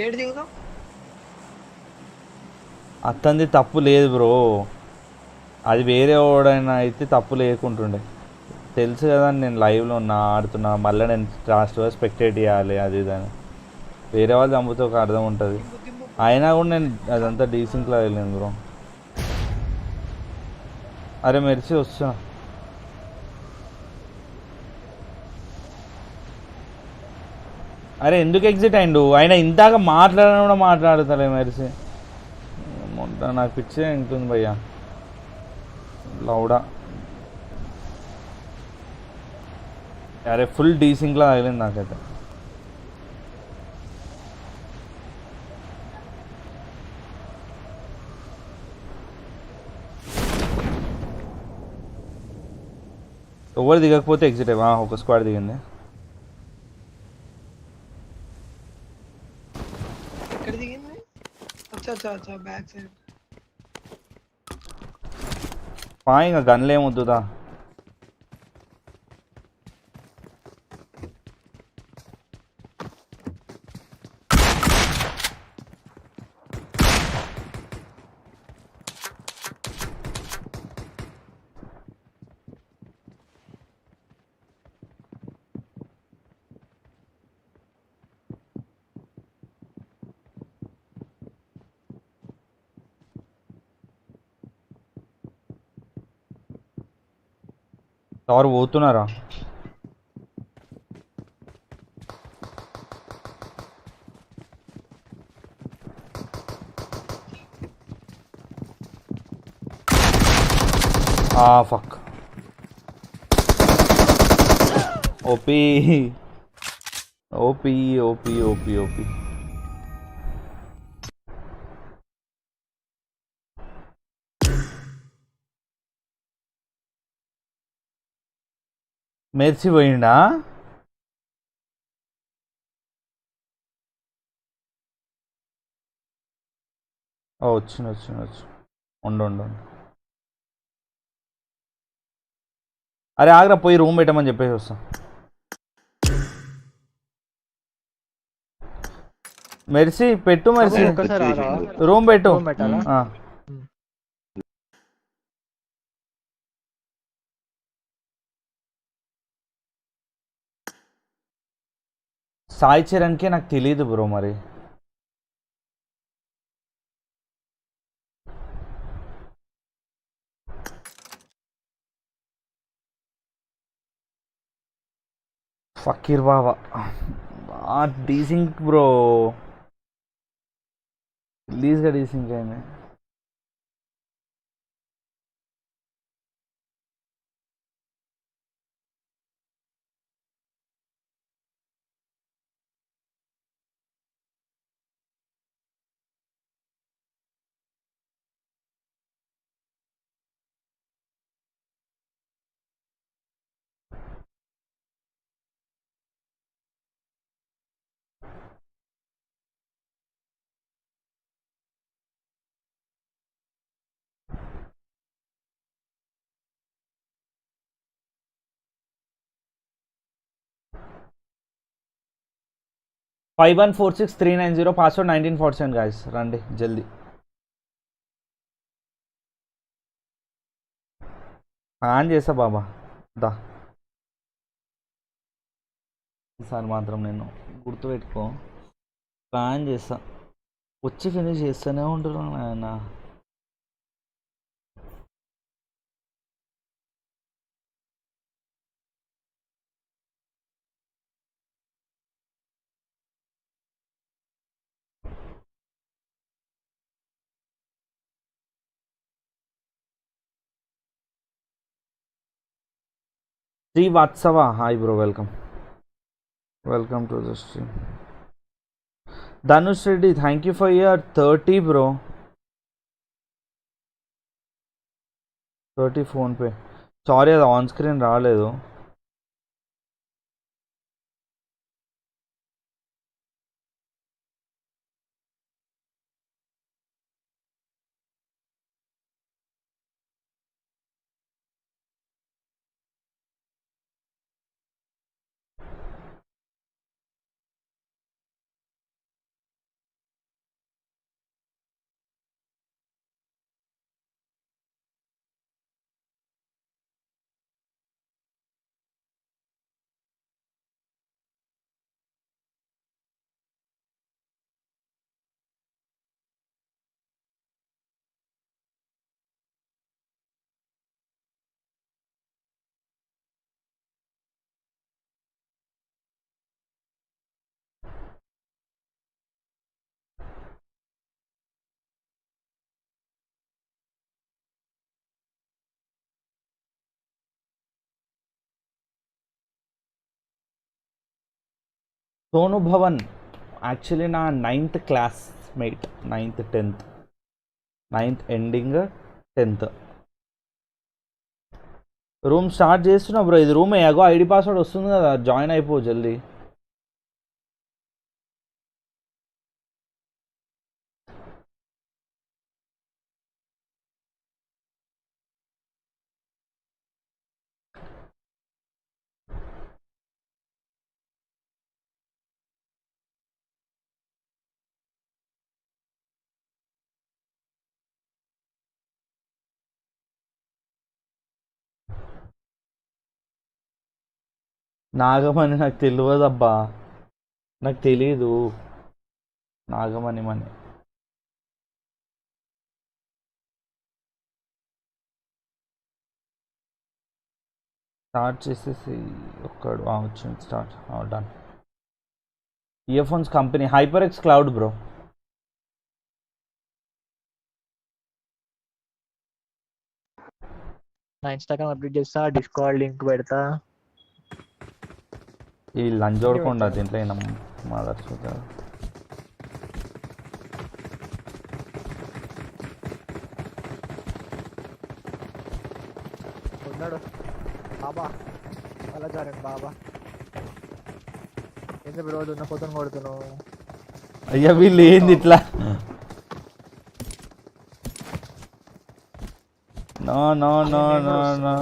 Speaker 1: ఏడు దిగుదాం.
Speaker 3: అత్తంది తప్పు లేదు బ్రో, అది వేరే వాడైనా అయితే తప్పు లేకుంటుండే. తెలుసు కదా నేను లైవ్లో ఉన్నా, ఆడుతున్నా, మళ్ళీ నేను లాస్ట్ స్పెక్టేట్ చేయాలి అది ఇదని. వేరే వాళ్ళు చంపుతూ ఒక అర్థం ఉంటుంది. అయినా కూడా నేను అదంతా డీసెంట్లో వెళ్ళింది బ్రో. అరే మెరిసి వస్తున్నా. అరే ఎందుకు ఎగ్జిట్ అయిండు? ఆయన ఇందాక మాట్లాడని కూడా మాట్లాడతలే మెరిసి. నాకు పిచ్చే ఉంటుంది భయ్యా లౌడా. అరే ఫుల్ డీసింక్లా తగిలింది నాకైతే. ఎవరు దిగకపోతే ఎగ్జిట్ అయ్యా. ఒక స్క్వాడ్ దిగింది.
Speaker 1: ఎక్కడ దిగింది? అచ్చా బ్యాక్ సైడ్.
Speaker 3: ఇంకా గన్లు ఏమొద్దుదా. ఎవరు పోతున్నారా? Fuck. OP OP OP OP OP. మెరిసిపోయిండా? వచ్చు. ఉండు. అరే ఆగ్రా, పోయి రూమ్ పెట్టమని చెప్పేసి వస్తా. మెరిసి పెట్టు, మెరిసి రూమ్ పెట్టు. సాయి చరణ్కే నాకు తెలియదు బ్రో మరి. ఫకీర్ బాబా డీసింక్ బ్రో, ప్లీజ్గా డీసింక్ అయింది. ఫైవ్ 146 390 పాస్వర్డ్ 1947 గాయస్, రండి జల్దీ. ఆన్ చేసా బాబా దా, ఈసారి మాత్రం నేను గుర్తుపెట్టుకో, ప్లాన్ చేస్తా, వచ్చి ఫినిష్ చేస్తూనే ఉంటున్నాను ఆయన. Srivastava hi bro, welcome to the stream. Dhanush Reddy thank you for your 30 bro, 30 PhonePe. Sorry అది ఆన్ స్క్రీన్ రాలేదు. సోను భవన్ యాక్చువల్లీ నా 9th classmate, 9th 10th, 9th ending 10th. Room start చేస్తున్నా బ్రో, ఇది రూమ్ అయ్యాగో ఐడి పాస్వర్డ్ వస్తుంది కదా, జాయిన్ అయిపో జల్దీ. నాగమణి నాకు తెలియదబ్బా, నాకు తెలీదు నాగమణి మని. స్టార్ట్ చేసేసి ఒక్కడు వచ్చింది, start done. Ear phones company hyper X cloud bro.
Speaker 2: నా ఇన్స్టాగ్రామ్ అప్డేట్ చేస్తా, డిస్కార్డ్ లింక్ పెడతా.
Speaker 3: ఈ లంజోడకుండా దీంట్లో అయినా మాదర్శ
Speaker 2: ఉన్నాడు బాబా, అలా జారండి బాబా. ఎందుకు రోజు ఉన్న పొద్దున కొడుతున్నావు?
Speaker 3: అయ్యా వీళ్ళు ఏంది ఇట్లా? No no no no no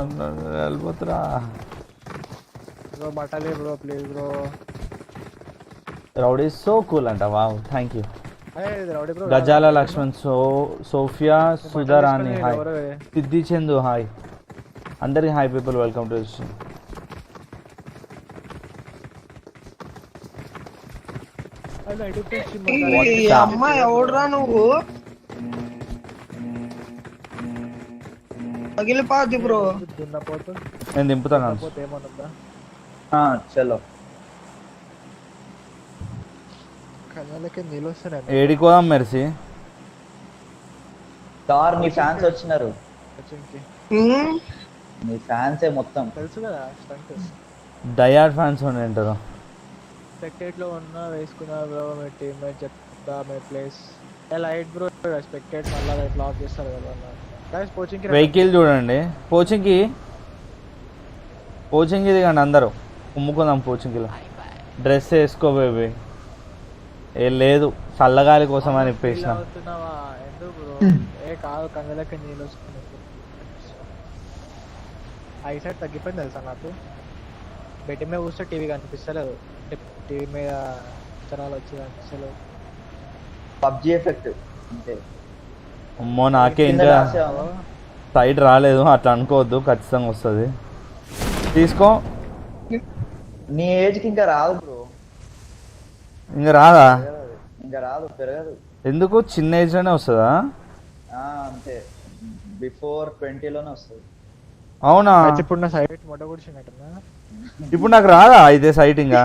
Speaker 3: వెళ్ళిపోతురా
Speaker 2: బ్రో, బట్టలే bro please bro.
Speaker 3: Rowdy so cool అంట, wow thank you.
Speaker 2: Rowdy bro.
Speaker 3: Gajala Lakshman, Sophia Sudharani hi, Siddhi Chandu hi, అందరికి hi people, welcome to stream.
Speaker 1: అమ్మా ఎవడురా నువ్వు? పగిలిపోద్ది బ్రో.
Speaker 3: నేను దింపుతాను.
Speaker 2: ఏమనుందా?
Speaker 6: చలో
Speaker 2: కళ్ళకి నీళ్ళు వస్తున్నాయి
Speaker 3: ఏడికోదాం మెర్సీ.
Speaker 6: సార్ నీ ఫ్యాన్స్ వచ్చినారు,
Speaker 2: కోచింగ్కి.
Speaker 6: నీ ఫ్యాన్సే మొత్తం.
Speaker 2: తెలుసు కదా స్టంట్.
Speaker 3: డయాడ్ ఫ్యాన్స్ ఉంటారు.
Speaker 2: స్పెక్టేట్లో ఉన్న వేసుకున్నా బ్రో మీ టీమ్మేట్ చెప్తా మీ ప్లేస్ లైట్ బ్రో. స్పెక్టేట్ మళ్ళీ లైట్ లాక్ చేస్తారు కదా గైస్. కోచింగ్కి
Speaker 3: వెహికల్ చూడండి. పోచింగ్కి దిగండి అందరూ, కుమ్ముకుందాం పోచింగ్కిలో. డ్రెస్ వేసుకో బేబీ. ఏ లేదు, చల్లగాలి కోసం అని ఇప్పేసిన.
Speaker 2: అవుతున్నావా ఎందుకు బ్రో? ఏ కాదు, కళ్ళకి నీళ్ళు వస్తున్నాయి. ఐ సైడ్ తగ్గిపోయింది తెలుసా నాకు. బెడ్ మీద కూర్చో టీవీ కనిపిస్తలేదు, టీవీ మీద అక్షరాలు వచ్చి కనిపిస్తలేదు.
Speaker 6: పబ్జి ఎఫెక్ట్ అంతే.
Speaker 3: అమ్మో నాకే
Speaker 6: కింద
Speaker 3: ఇంకా
Speaker 6: రాసావా?
Speaker 3: సైడ్ రాలేదు, అట్లా అనుకోవద్దు, ఖచ్చితంగా వస్తుంది. తీసుకో.
Speaker 6: నీ ఏజ్ కి ఇంకా రాదు బ్రో,
Speaker 3: ఇంకా రాదా?
Speaker 6: ఇంకా రాదు, పెరగదు.
Speaker 3: ఎందుకు? చిన్న ఏజ్లోనే వస్తుందా?
Speaker 6: అంతే, బిఫోర్ 20 లోనే వస్తుంది.
Speaker 3: అవునా?
Speaker 2: అయితే ఇప్పుడు నా సైడ్ మొట్ట కూర్చున్నట్టున్నా.
Speaker 3: ఇప్పుడు నాకు రాదా అయితే సైట్? ఇంకా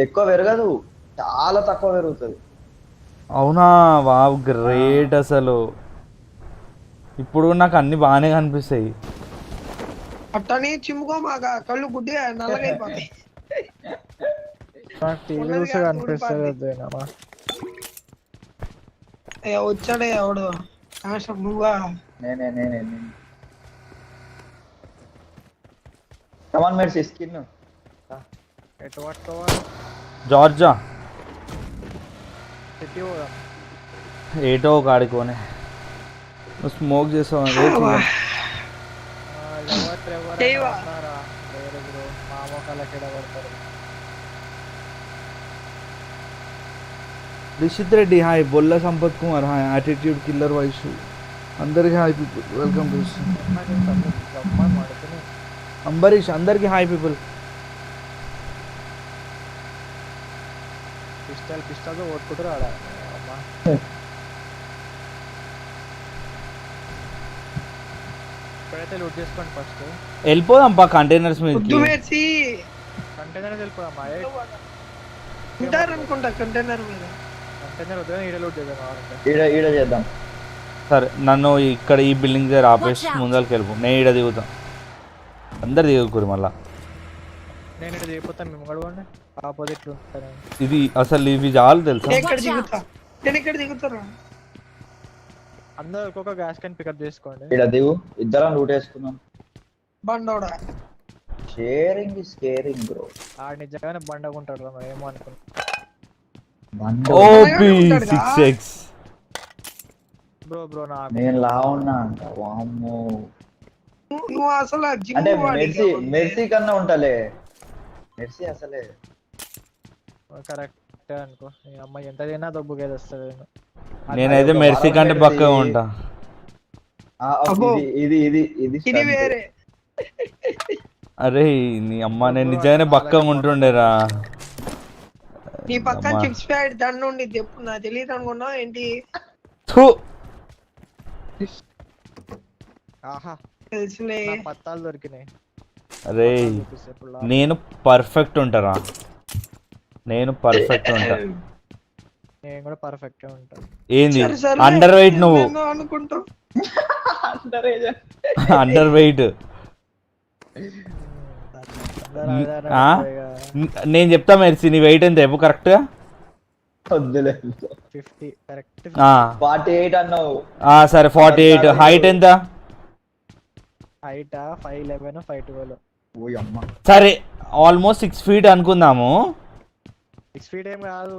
Speaker 6: ఎక్కువ పెరగదు, చాలా తక్కువ పెరుగుతుంది.
Speaker 3: అవునా? వావ్, గ్రేట్ అసలు. ఇప్పుడు నాకు అన్ని బాగానే కనిపిస్తాయి.
Speaker 1: అట్టని చిమ్ముకో మాగా, కళ్ళు గుడ్డిగా నల్లగైపోతాయి.
Speaker 2: నాకు టీవీ చూసే కనిపిస్తుంది.
Speaker 1: వచ్చాడే ఎవడు నువ్వా?
Speaker 6: నేనే కమాన్ మెర్సీ స్కిన్.
Speaker 2: ఎటు పట్టుకోవాలి?
Speaker 3: జార్జా
Speaker 2: సిటీ పోదాం.
Speaker 3: ఏటో ఒక ఆడుకోనే. నువ్వు స్మోక్ చేసావు
Speaker 2: ఎవరు
Speaker 1: చేయవా?
Speaker 2: ఉన్నారా? లేరు బ్రో, మా మొక్కలకి పడతారు.
Speaker 3: Rishith Reddy hi. Bolla Sampath Kumar hi. Attitude killer Vaishu అందరికి హాయ్ పీపుల్, వెల్కమ్ టు
Speaker 2: మడుకుని
Speaker 3: అంబరీష్. అందరికి హాయ్ పీపుల్.
Speaker 2: పిస్టల్తో ఓట్టుకుంటారు ఆడ. అమ్మా ఇప్పుడైతే లూట్ చేసుకోండి ఫస్ట్.
Speaker 3: వెళ్ళిపోదాం పా కంటైనర్స్ మీదకి.
Speaker 1: గుడ్డు వేసి
Speaker 2: కంటైనర్ వెళ్ళిపోదామా?
Speaker 1: ఉంటారనుకుంటా కంటైనర్ మీద.
Speaker 2: కంటైనర్ వద్దు, ఈడ లూట్ చేద్దాం కావాలంటే.
Speaker 6: ఈడ చేద్దాం.
Speaker 3: సరే, నన్ను ఇక్కడ ఈ బిల్డింగ్ దగ్గర ఆపేసి ముందరికి వెళ్ళిపో. నేను ఈడ దిగుతా, అందరు దిగుకురు మళ్ళా.
Speaker 2: నేను ఇక్కడ దిగిపోతాను, మేము గడవండి ఆపోజిట్ ఉంటాను.
Speaker 3: ఇది అసలు ఇవి చాలు తెలుసా?
Speaker 1: నేను ఇక్కడ దిగుతారా?
Speaker 2: అందరూ ఒక్కొక్క గ్యాస్ క్యాన్ పికప్ చేసుకోండి.
Speaker 6: ఈడ దిగు, ఇద్దరం లూట్ వేసుకుందాం.
Speaker 1: బండోడా
Speaker 6: షేరింగ్ ఇస్ కేరింగ్ బ్రో.
Speaker 2: ఆడ నిజంగానే బండగుంటాడు రా, ఏమో అనుకున్నా.
Speaker 3: OP 6x.
Speaker 2: బ్రో నాకు
Speaker 6: నేను లా ఉన్నా అంట. వామ్మో,
Speaker 1: నువ్వు అసలు జిమ్
Speaker 6: అంటే మెర్సీ కన్నా ఉంటాలే. మెర్సీ అసలే
Speaker 2: కరెక్ట్ అనుకో. ఈ అమ్మాయి ఎంత తిన్నా దొబ్బుకేది వస్తుంది.
Speaker 3: నేనైతే మెర్సీ కంటే పక్కగా ఉంటా.
Speaker 6: ఇది
Speaker 1: వేరే.
Speaker 3: అరే నీ అమ్మ, నేను నిజంగానే పక్కగా ఉంటుండేరా.
Speaker 1: నీ పక్కన చిప్స్ ప్యాడ్ దండ ఉండిద్ది. ఎప్పుడు నాకు తెలియదు అనుకున్నా ఏంటి?
Speaker 2: ఆహా,
Speaker 1: తెలుసులే.
Speaker 2: పత్తాలు దొరికినాయి.
Speaker 3: అరే నేను పర్ఫెక్ట్ ఉంటారా, నేను పర్ఫెక్ట్ ఉంటా.
Speaker 2: నేను కూడా పర్ఫెక్ట్ ఉంటా.
Speaker 3: ఏంది అండర్ వెయిట్? నువ్వు
Speaker 1: అనుకుంటా
Speaker 3: అండర్ వెయిట్. నేను చెప్తా మెర్సీ, నీ వెయిట్ ఎంత చెప్పు కరెక్ట్ గా?
Speaker 2: 50 కరెక్ట్.
Speaker 6: 48 అన్నావు.
Speaker 3: సరే 48. హైట్ ఎంత?
Speaker 2: హైట్ 5'11", 5'12".
Speaker 3: సరే ఆల్మోస్ట్ 6 feet అనుకుందాము.
Speaker 2: 6 feet ఏం కాదు,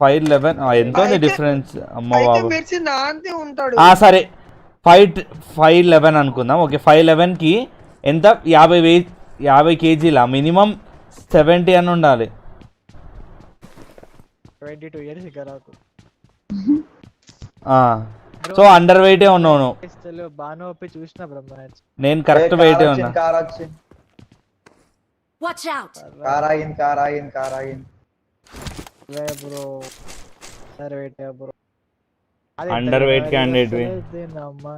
Speaker 3: 5'11". ఎంత ఉంది డిఫరెన్స్? అమ్మ బాబు. సరే 5'11" అనుకుందాం. ఓకే, 5'11" ఎంత? 50 kg మినిమం 70 అని ఉండాలి.
Speaker 2: 22 years ఇక నాకు.
Speaker 3: సో అండర్ వెయిటే ఉన్నావు.
Speaker 2: బాగా ఒప్పి చూసిన బ్రో మ్యాచ్.
Speaker 3: నేను కరెక్ట్ వెయిటే ఉన్నా.
Speaker 4: Watch out.
Speaker 6: కార్ ఆగిన్.
Speaker 2: లే బ్రో, సరే wait bro.
Speaker 3: Under weight candidate
Speaker 2: అమ్మా.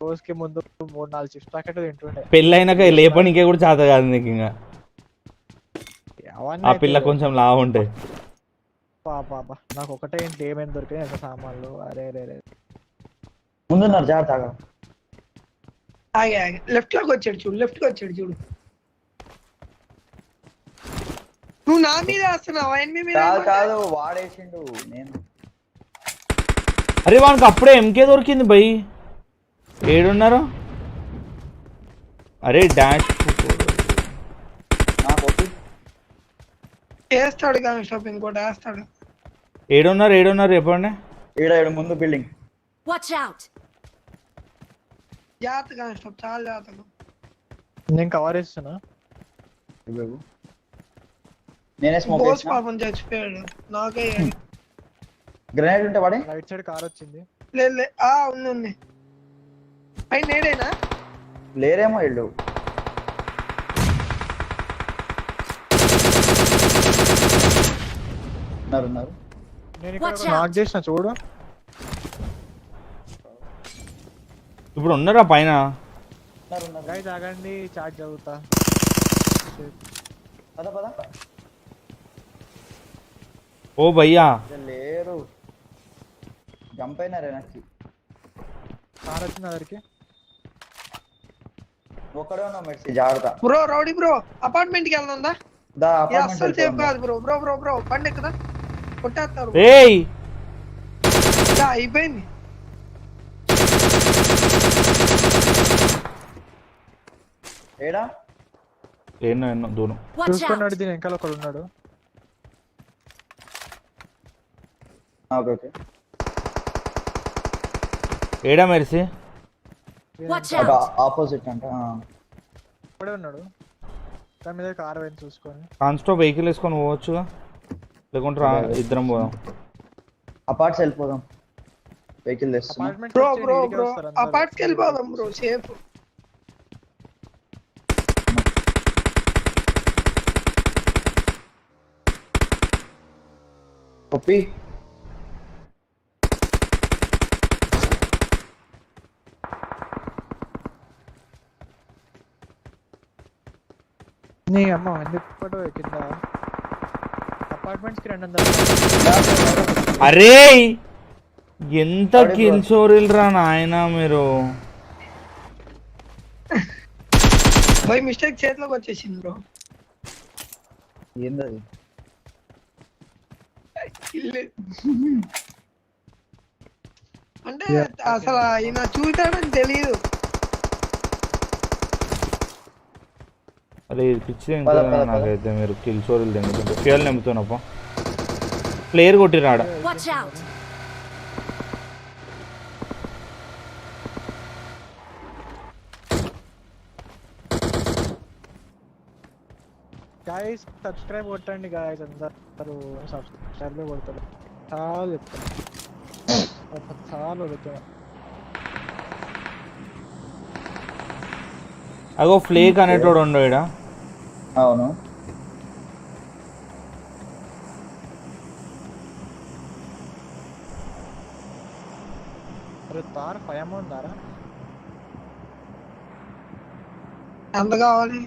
Speaker 2: రోజుకి ముందు 3-4 చిప్స్ ప్యాకెట్ తింటుండే.
Speaker 3: పెళ్ళైనాక లేపనికే కూడా చేత కాదు నీకు. ఇంకా ఆ పిల్ల కొంచెం లావు ఉంటాయి.
Speaker 2: పాప నాకు ఒకటే ఏంటి ఏమేమి దొరికాయి ఎంత సామాన్లు అరే రే రే.
Speaker 6: ముందున్నారు జాగ్రత్త.
Speaker 1: ఆగే ఆగే లెఫ్ట్ లోకి వచ్చాడు చూడు, లెఫ్ట్ కి వచ్చాడు చూడు. నువ్వు నా మీద వేస్తున్నావు, ఎనిమి మీద
Speaker 6: కాదు
Speaker 1: ఏమంటే?
Speaker 6: కాదు వాడేసిండు. నేను
Speaker 3: అరే వానికి అప్పుడే ఎంకే దొరికింది భయ్. ఏడున్నారు? అరే డాష్
Speaker 6: నాకు ఒకటి
Speaker 1: వేస్తాడు కానీ స్టాప్ ఇంకోటి వేస్తాడు.
Speaker 3: ఏడున్నారు చెప్పండి.
Speaker 6: ఈడ ముందు బిల్డింగ్.
Speaker 4: Watch out!
Speaker 1: జాగ్రత్త కానీ స్టాప్, చాలా జాగ్రత్తగా.
Speaker 2: నేను కవర్ చేస్తున్నా.
Speaker 6: నేనే స్మోక్
Speaker 1: బోస్
Speaker 6: చేసిన.
Speaker 1: పాపం చచ్చిపోయాడు. నాకే
Speaker 6: గ్రెనేడ్ ఉంటే వాడే.
Speaker 2: రైట్ సైడ్ కార్ వచ్చింది.
Speaker 1: లేదు ఉంది. అయి నేడేనా?
Speaker 6: లేరేమో ఇల్లు. ఉన్నారు.
Speaker 2: నేను ఇక్కడ
Speaker 4: Watch
Speaker 2: నాక్
Speaker 4: out.
Speaker 2: చేసిన చూడు.
Speaker 3: ఇప్పుడు ఉన్నారా పైన?
Speaker 2: గైస్ ఆగండి చాట్ చదువుతా.
Speaker 6: పద
Speaker 3: ఓ భయ్యా
Speaker 6: లేరు. జంప్ అయినారే నాకు.
Speaker 2: కార్ వచ్చింది అదరికి.
Speaker 6: ఒక్కడే ఉన్నావు మెర్సీ, జాగ్రత్త.
Speaker 1: బ్రో రౌడీ బ్రో, అపార్ట్మెంట్ కి వెళ్దా?
Speaker 6: దా
Speaker 1: అస్సలు
Speaker 6: అపార్ట్మెంట్
Speaker 1: సేఫ్ కాదు బ్రో. బ్రో బండి ఎక్కుదా, కొట్టేస్తారు.
Speaker 3: ఏయ్
Speaker 1: అయిపోయింది.
Speaker 6: ఏడా
Speaker 3: ఎన్నో దూరం.
Speaker 4: Watch
Speaker 2: చూసుకున్నాడు,
Speaker 4: out!
Speaker 2: దీని వెనకాల ఒకడు ఉన్నాడు.
Speaker 6: ఓకే
Speaker 3: ఏడా మెరిసి?
Speaker 4: Watch
Speaker 6: అటు
Speaker 4: out!
Speaker 6: ఆపోజిట్ అంట.
Speaker 2: ఇక్కడే ఉన్నాడు. దాని మీద కార్ పోయింది చూసుకొని.
Speaker 3: కాన్స్టాప్ వెహికల్ వేసుకొని పోవచ్చుగా, లేకుంటే ఇద్దరం పోదాం.
Speaker 6: అపార్ట్స్ వెళ్ళిపోదాం. వెహికల్ తెస్తున్నా.
Speaker 2: అపార్ట్మెంట్
Speaker 1: బ్రో అపార్ట్కి వెళ్ళిపోదాం బ్రో, సేఫ్.
Speaker 6: కొప్పి
Speaker 2: నీ అమ్మ ఎందుకు కింద అపార్ట్మెంట్స్ కి 200.
Speaker 3: అరే ఎంత కిల్చోరిల్ రా నాయనా మీరు.
Speaker 1: బై మిస్టేక్ చేతిలోకి వచ్చేసింది బ్రో.
Speaker 6: ఏందది?
Speaker 1: అంటే అసలు ఈయన చూసాడని తెలియదు.
Speaker 3: అరే ఇది పిచ్చి తింటున్నా నాకైతే. మీరు కిల్చోరిల్ తింటుంటే ఫ్యూయల్ నింపుతున్నప్ప ప్లేయర్ కొట్టిరాడ.
Speaker 4: Watch out!
Speaker 2: గాయస్ సబ్స్క్రైబ్ కొట్టండి గాయస్, అందరూ సబ్స్క్రైబ్ కొడతారు. చాలా చెప్తాను, చాలా చెప్తాను.
Speaker 3: అగో ఫ్లేక్ అనేటోడు ఉండో ఈడ.
Speaker 6: అవును
Speaker 2: అరే తార్ 5 అమౌంట్ దారా.
Speaker 1: ఎంత కావాలి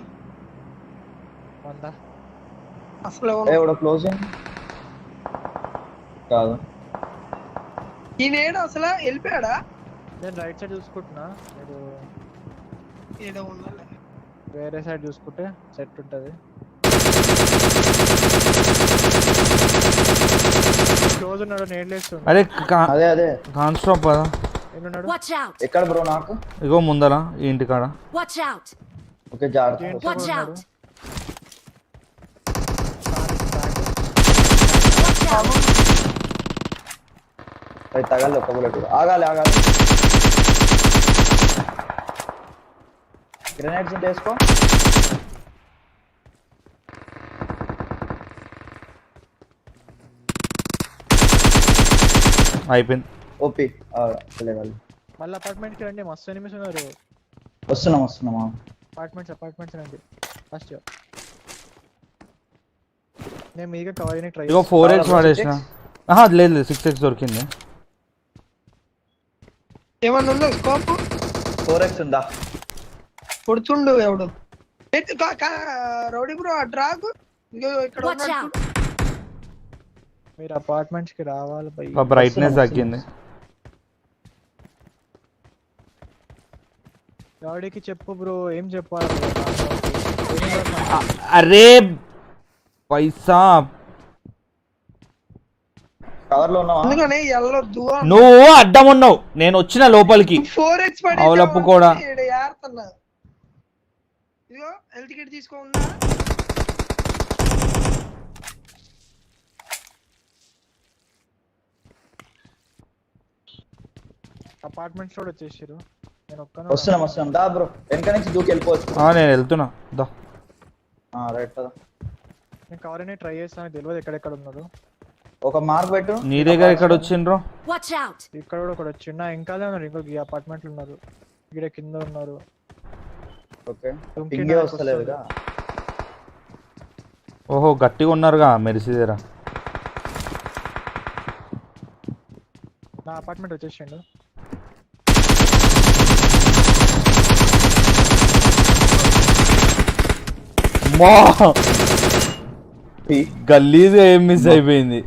Speaker 2: 100.
Speaker 1: అసలు
Speaker 6: ఎవడో క్లోజింగ్ కాదు.
Speaker 1: ఈయన అసలు వెళ్ళిపోయాడా?
Speaker 2: నేను రైట్ సైడ్ చూసుకుంటున్నా, మీరు
Speaker 1: ఏదో ఉండాలి.
Speaker 2: వేరే సైడ్ చూసుకుంటే సెట్ ఉంటుంది. క్లోజ్ ఉన్నాడు, నేడ్లేస్తుండు.
Speaker 3: అరే
Speaker 6: అదే
Speaker 3: కాన్స్టాప్ కదా.
Speaker 2: ఎన్నున్నాడు?
Speaker 4: Watch out!
Speaker 6: ఎక్కడ బ్రో? నాకు
Speaker 3: ఇగో ముందర ఈ ఇంటి కాడ.
Speaker 4: Watch out!
Speaker 6: ఓకే జాగ్రత్త.
Speaker 2: జేమ్స్
Speaker 4: Watch
Speaker 2: ఉన్నాడు.
Speaker 4: out! Watch out!
Speaker 6: అది తగలదు ఒక బుల్లెట్ కూడా. ఆగాలి గ్రెనేడ్స్ ఉంటే వేసుకో.
Speaker 3: అయిపోయింది.
Speaker 6: ఓపి వెళ్ళేవాళ్ళు.
Speaker 2: మళ్ళీ అపార్ట్మెంట్ కి రండి, మస్తు ఎనిమిస్ ఉన్నారు.
Speaker 6: వస్తున్నామా.
Speaker 2: అపార్ట్మెంట్స్ రండి ఫస్ట్. నేను మీగా కవర్ చేయడానికి ట్రై
Speaker 3: ఇగో 4x వాడేసిన. ఆహా లేదు 6x దొరికింది.
Speaker 1: ఏమన్నా ఉందో స్కోప్?
Speaker 6: 4x ఉందా?
Speaker 1: కొడుతుండు ఎవడు. రౌడీ బ్రో ఆ డ్రాగ్ ఇక్కడ
Speaker 4: Watch
Speaker 1: ఉన్నాడు
Speaker 4: out!
Speaker 1: చూడు.
Speaker 2: మీరు అపార్ట్మెంట్స్ కి రావాలి భయ్.
Speaker 3: బ్రైట్నెస్ తగ్గింది.
Speaker 2: గాడికి చెప్పు బ్రో, ఏం చెప్పాలి bro?
Speaker 3: అరే పైసా
Speaker 6: కవర్ లో ఉన్నావా?
Speaker 1: అందుకనే వెళ్ళొద్దు
Speaker 3: నువ్వు అడ్డం ఉన్నావు, నేను వచ్చిన లోపలికి.
Speaker 1: 4x
Speaker 3: అవులప్పు కూడా.
Speaker 1: ఏడుతున్నా. ఇదిగో హెల్త్ కిట్ తీసుకో ఉందా?
Speaker 2: అపార్ట్మెంట్స్ కూడా వచ్చేసారు. నేను ఒక్కనే
Speaker 6: వస్తున్నాం దా బ్రో, వెనక నుంచి దూకి వెళ్ళిపోవచ్చు.
Speaker 3: నేను వెళ్తున్నా దా.
Speaker 6: రైట్ కదా,
Speaker 2: నేను కవర్ అనే ట్రై చేస్తాను, తెలియదు ఎక్కడెక్కడ ఉన్నారు.
Speaker 6: ఒక మార్క్ పెట్టు.
Speaker 3: నీ దగ్గర ఎక్కడ వచ్చిండ్రో?
Speaker 4: Watch out!
Speaker 2: ఇక్కడ కూడా ఒకటి వచ్చిండు, ఇంకానే ఉన్నారు, ఇంకొక ఈ అపార్ట్మెంట్లు ఉన్నారు, ఇక్కడ కింద ఉన్నారు.
Speaker 6: ఓకే,
Speaker 2: దుంకి
Speaker 6: పింగే
Speaker 2: నాకు
Speaker 6: వస్తలేదుగా.
Speaker 3: ఓహో గట్టిగా ఉన్నారుగా మెరిసిదేరా.
Speaker 2: నా అపార్ట్మెంట్ వచ్చేసిండు.
Speaker 3: మా గల్లీగా ఏం మిస్ అయిపోయింది.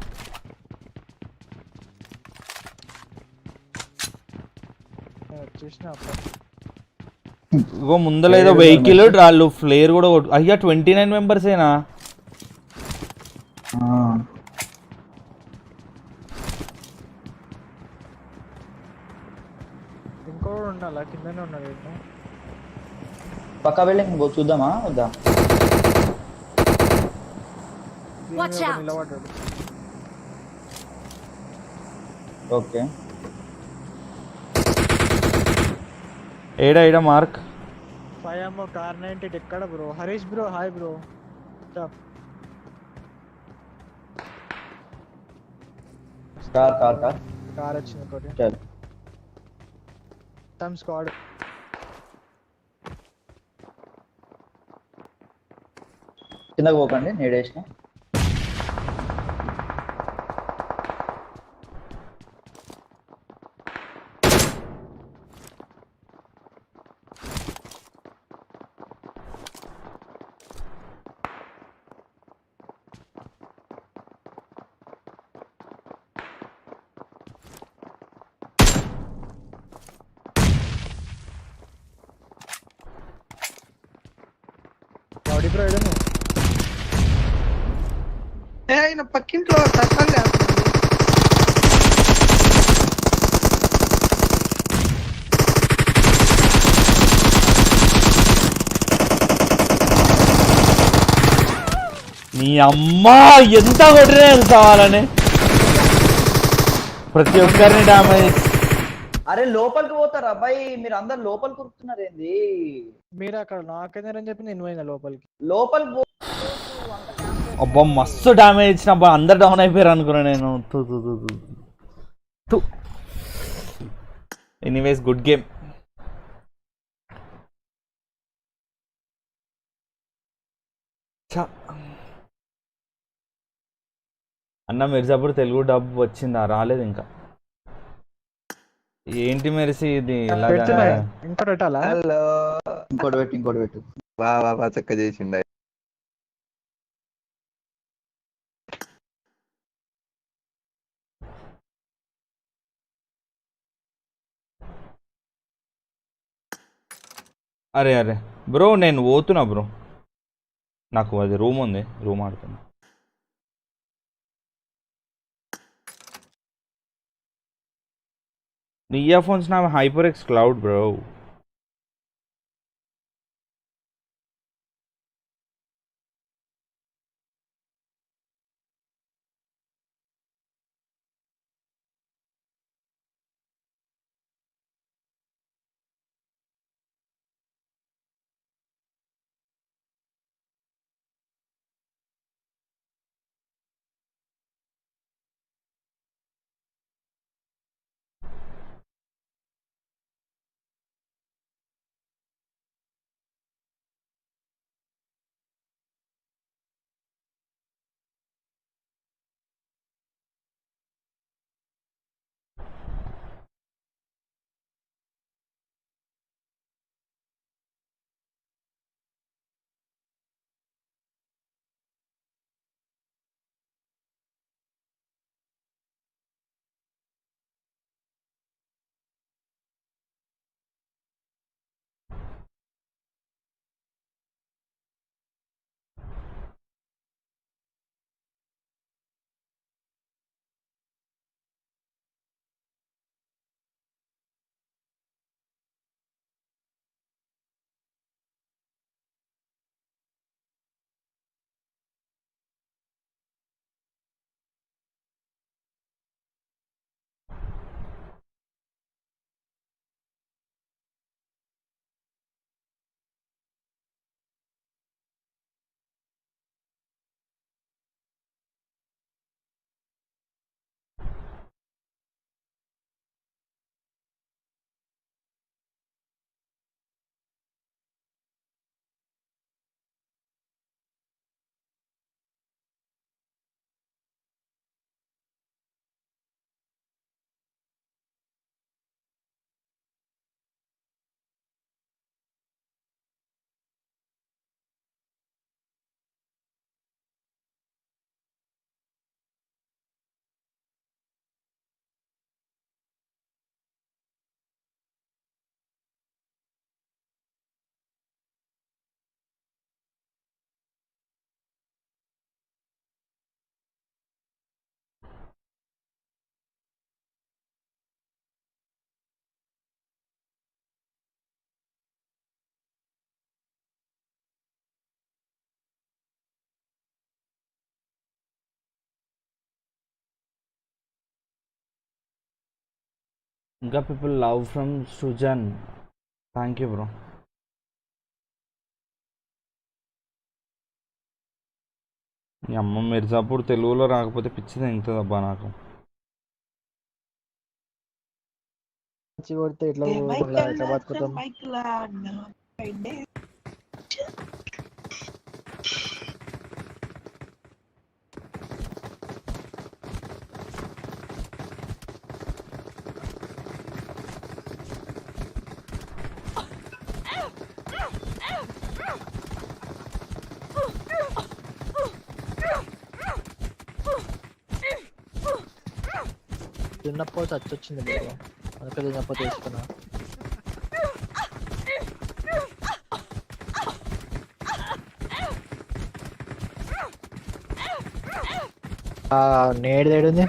Speaker 2: నేను వచ్చేసిన అపార్ట్మెంట్.
Speaker 3: ఇగో ముందర ఏదో వెహికల్ వాళ్ళు ఫ్లేర్ కూడా అయ్యా 29 మెంబర్స్ ఏనా?
Speaker 2: ఇంకో ఉండాలా, కిందనే ఉన్నాడు వీళ్ళు.
Speaker 6: పక్క బిల్డింగ్ చూద్దామా వద్దా?
Speaker 2: దీని
Speaker 4: Watch
Speaker 2: మీద
Speaker 4: out.
Speaker 2: నిలబడ్డాడు.
Speaker 6: ఓకే,
Speaker 3: ఏడా మార్క్.
Speaker 2: 5 ammo కార్ 90 ఎక్కడ bro? Harish bro hi bro.
Speaker 6: Car
Speaker 2: car వచ్చింది ఒకటి.
Speaker 6: చల్.
Speaker 2: మొత్తం స్క్వాడ్.
Speaker 6: కిందకి పోకండి, నీడేసిన.
Speaker 2: బాడీ బ్రో ఏదో
Speaker 1: ఆయన పక్కింట్లో కష్టాలు చేస్తుంది.
Speaker 3: నీ అమ్మా ఎంత కొట్టినా కావాలని ప్రతి ఒక్కరిని డామేజ్.
Speaker 6: అరే లోపలికి పోతారా అబ్బాయి, మీరు అందరు లోపలికి కురుకుతున్నారు ఏంది?
Speaker 2: మీరు అక్కడ నాకేందని చెప్పి నేను పోయిన లోపలికి.
Speaker 6: లోపలికి
Speaker 3: అబ్బా మస్తు డామేజ్ ఇచ్చిన అబ్బా, అందరు డౌన్ అయిపోయారు అనుకున్నా నేను. Anyways good game. అన్న మిర్జాపూర్ తెలుగు డబ్ వచ్చిందా? రాలేదు ఇంకా. ఏంటి మెరిసి ఇది
Speaker 2: పెడుతున్నా, ఇంకోటి పెట్టాలా?
Speaker 7: హలో,
Speaker 6: ఇంకోటి పెట్టు.
Speaker 7: బాగా చక్క చేసిండ.
Speaker 3: అరే అరే బ్రో నేను పోతున్నా బ్రో, నాకు అది రూమ్ ఉంది, రూమ్ ఆడుతున్నా. నీ ఇయర్ ఫోన్స్ నా HyperX Cloud బ్రో. ఇంకా people love from Srujan. Thank you bro. మీ అమ్మ మిర్జాపూర్ తెలుగులో రాకపోతే పిచ్చిది ఎంగుతుందబ్బా నాకు.
Speaker 2: మంచి కొడితే ఇట్లా ఎట్లా బతుకుతాం. తిన్నప్పుడు చచ్చొచ్చింది బ్రో, అందుకే తిన్నప్పుడు తీసుకున్నా. నేడేడుంది,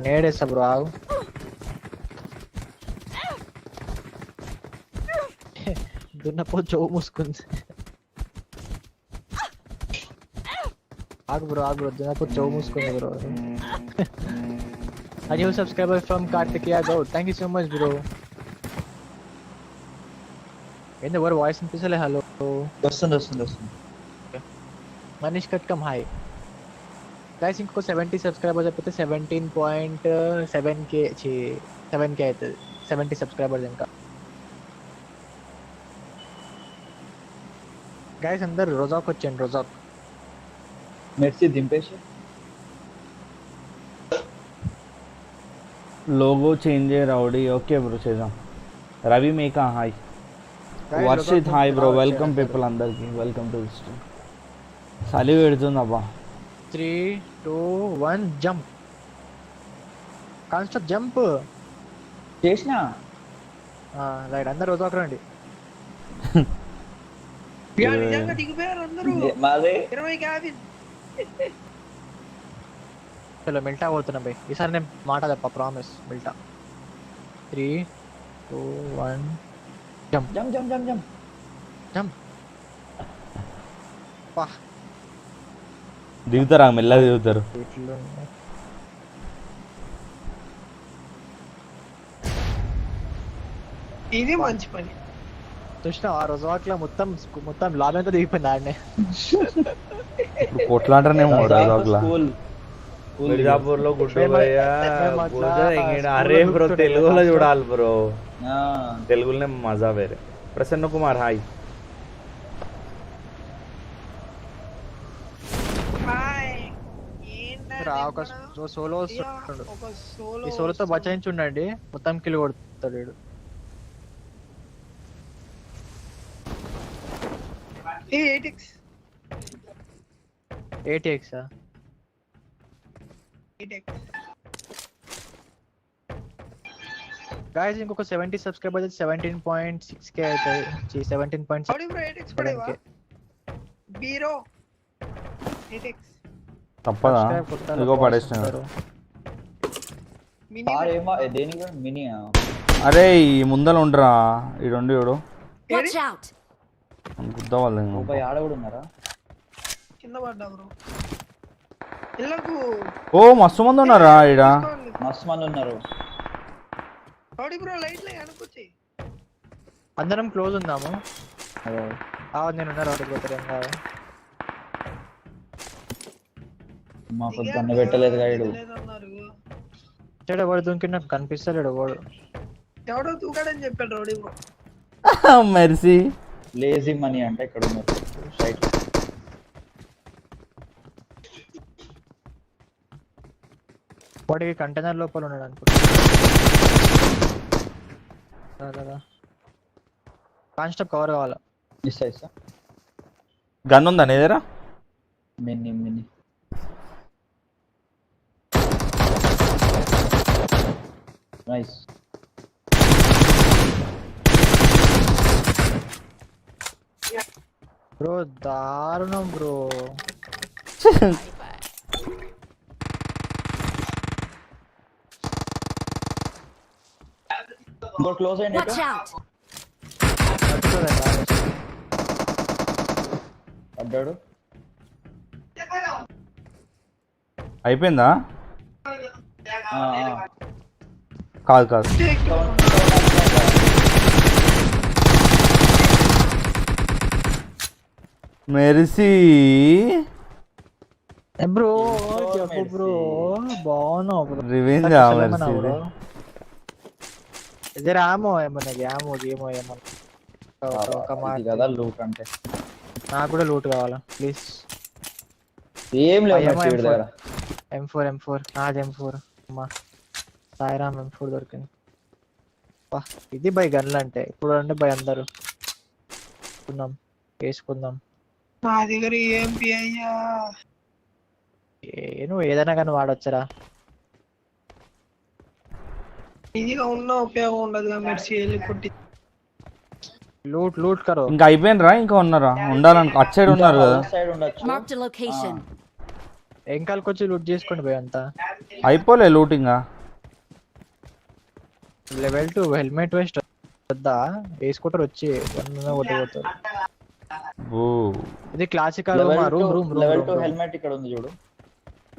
Speaker 2: నేడేస్తా బ్రో ఆగు. దున్నపో చో మూసుకుంది. ఆగు బ్రో దున్నపో చో మూసుకుంది bro. A new subscriber from Kartikeya Gaud. Thank you so much, bro. In the word voice in hello.
Speaker 6: వస్తుంది.
Speaker 2: Manish Katkam, hi. Guys, inko 70 subscribers apite 17.7k 7k aitadi. 70 subscribers inka. Guys, andaru Rozak vachandi, Rozak.
Speaker 6: Mercy దింపేసి
Speaker 3: logo change rowdy. Okay bro చేద్దాం. Ravi Meka hi. Varshith hi bro. Welcome people అందరికి, welcome to this stream. చలి పెడుతుంది అబ్బా.
Speaker 2: 3, 2, 1 jump. Can't stop jump.
Speaker 6: చేసినా
Speaker 2: right అందరు Rozak రండి.
Speaker 1: దిగిపోయారు అందరూ.
Speaker 6: మాదే
Speaker 1: 20 క్యాబిన్.
Speaker 2: చలో మిల్టా పోతున్నాం బై. ఈసారి నేను మాట తప్ప, ప్రామిస్. మిల్టా 3, 2, 1 జంప్. జంప్. పా
Speaker 3: దిగుతారా? మెల్లగా దిగుతారు.
Speaker 2: ఇట్లా
Speaker 1: ఇది మంచి పని.
Speaker 2: చూసినా ఆ రోజు అట్లా మొత్తం లాభంతో దిగిపోయింది ఆడనే.
Speaker 3: ఇప్పుడు కొట్లాటనేమో
Speaker 6: స్కూల్
Speaker 3: మిర్జాపూర్ లో అరే బ్రో తెలుగులో చూడాలి బ్రో, తెలుగులోనే మజా వేరే. ప్రసన్న కుమార్ హాయ్.
Speaker 2: ఒక సోలో వస్తుండు. ఈ సోలోతో బచాయించుండండి, మొత్తం కిల్ కొడతాడు వీడు. ATX guys, ఇంకొక 70 సబ్స్క్రైబర్స్ 17.6k అవుతాయి. 17.6k.
Speaker 1: బీరో
Speaker 3: తప్పదా? ఇగో పడేసినాడు.
Speaker 6: మినీ
Speaker 3: అరే ఈ ముందర ఉండరా ఈ రెండు చూడు.
Speaker 4: Watch out!
Speaker 3: గుద్ద వాళ్ళు
Speaker 6: ఆడ కూడా ఉన్నారా?
Speaker 1: కింద పడ్డా బ్రో. ఇళ్ళకు
Speaker 3: ఓ మస్తు మంది ఉన్నారా ఈడ?
Speaker 6: మస్తు మంది ఉన్నారు.
Speaker 1: రౌడీ బ్రో లైట్ లే అనుకోచ్చి.
Speaker 2: అందరం క్లోజ్ ఉందాము. నేను ఉన్నా రౌడీ బ్రో.
Speaker 6: మాకు గన్ను పెట్టలేదు గాయడు.
Speaker 2: చెడు వాడు దుంకి నాకు కనిపిస్తలేడు వాడు.
Speaker 1: ఎవడో దూకాడని చెప్పాడు rowdy bro.
Speaker 3: Mercy
Speaker 6: lazy money అంటే ఇక్కడ ఉన్నారు సైట్.
Speaker 2: వాడికి కంటైనర్ లోపల ఉన్నాడు అనుకుంటా. కాన్స్టాప్ కవర్ కావాలా?
Speaker 6: ఇస్తా.
Speaker 3: గన్ ఉందా నీ దగ్గర?
Speaker 6: Mini nice.
Speaker 2: బ్రో దారుణం బ్రో.
Speaker 6: ఇంకో క్లోజ్ అయ్యండి.
Speaker 4: Watch out!
Speaker 6: అడ్డాడు.
Speaker 3: అయిపోయిందా? కాదు కాదు మెరిసి
Speaker 2: బ్రో చెప్పు బ్రో బాగున్నావు బ్రో
Speaker 3: రివెంజ్ మెరిసి
Speaker 2: ఇది రామో ఏమన్నా గ్యామో గేమో ఏమన్నా ఒక మాట
Speaker 6: కదా లూట్ అంటే
Speaker 2: నాకు కూడా లూట్ కావాలా ప్లీజ్
Speaker 6: ఏం లేదు వీడి దగ్గర.
Speaker 2: M4 నాది M4 అమ్మా సాయిరామ్ M4 దొరికింది వా ఇది బై గన్లు అంటే ఇప్పుడు అంటే బై అందరూ వేసుకుందాం
Speaker 1: నా దగ్గర ఏంపి అయ్యా
Speaker 2: నువ్వు ఏదైనా కానీ వాడొచ్చరా
Speaker 1: ఇదిగా ఉన్న ఉపయోగం ఉండదు మెర్సీ వెళ్ళి కొట్టి
Speaker 2: లూట్ కరో
Speaker 3: ఇంకా అయిపోయినరా ఇంకా ఉన్నారా ఉండాలని అటు సైడ్ ఉన్నారు కదా
Speaker 6: సైడ్ ఉండొచ్చు.
Speaker 4: Marked a location.
Speaker 2: ఎంకాలకొచ్చి లూట్ చేసుకోండి పోయి అంతా
Speaker 3: అయిపోలే లూటింగ్
Speaker 2: లెవెల్ 2 హెల్మెట్ వేస్ట్ వద్దా వేసుకుంటారు వచ్చి కొట్టబోతారు
Speaker 3: ఓ
Speaker 2: ఇది classical
Speaker 6: level
Speaker 2: room
Speaker 6: level 2 helmet ఇక్కడ ఉంది చూడు.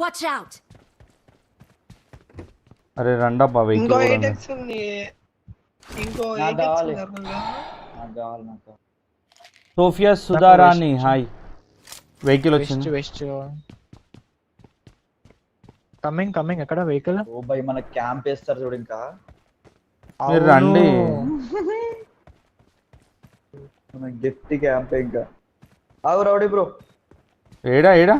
Speaker 4: Watch out.
Speaker 3: అరే రండబ్బా
Speaker 1: ఇంకో
Speaker 3: వెహికల్
Speaker 1: 8x ఉంది ఇంకో
Speaker 6: నాకు
Speaker 1: 8x
Speaker 6: కావాలి.
Speaker 1: ఉంది
Speaker 6: నాకు కావాలి నాకు.
Speaker 3: సోఫియా సుధారాణి హాయ్ వెహికల్ వచ్చింది
Speaker 2: వెస్ట్ కమింగ్ ఎక్కడ వెహికల్
Speaker 6: ఓ బై మన క్యాంప్ వేస్తారు చూడు ఇంకా.
Speaker 3: మీరు రండి
Speaker 6: మన గట్టి క్యాంప్ ఇంకా. ఆగు రౌడీ బ్రో.
Speaker 3: ఏడా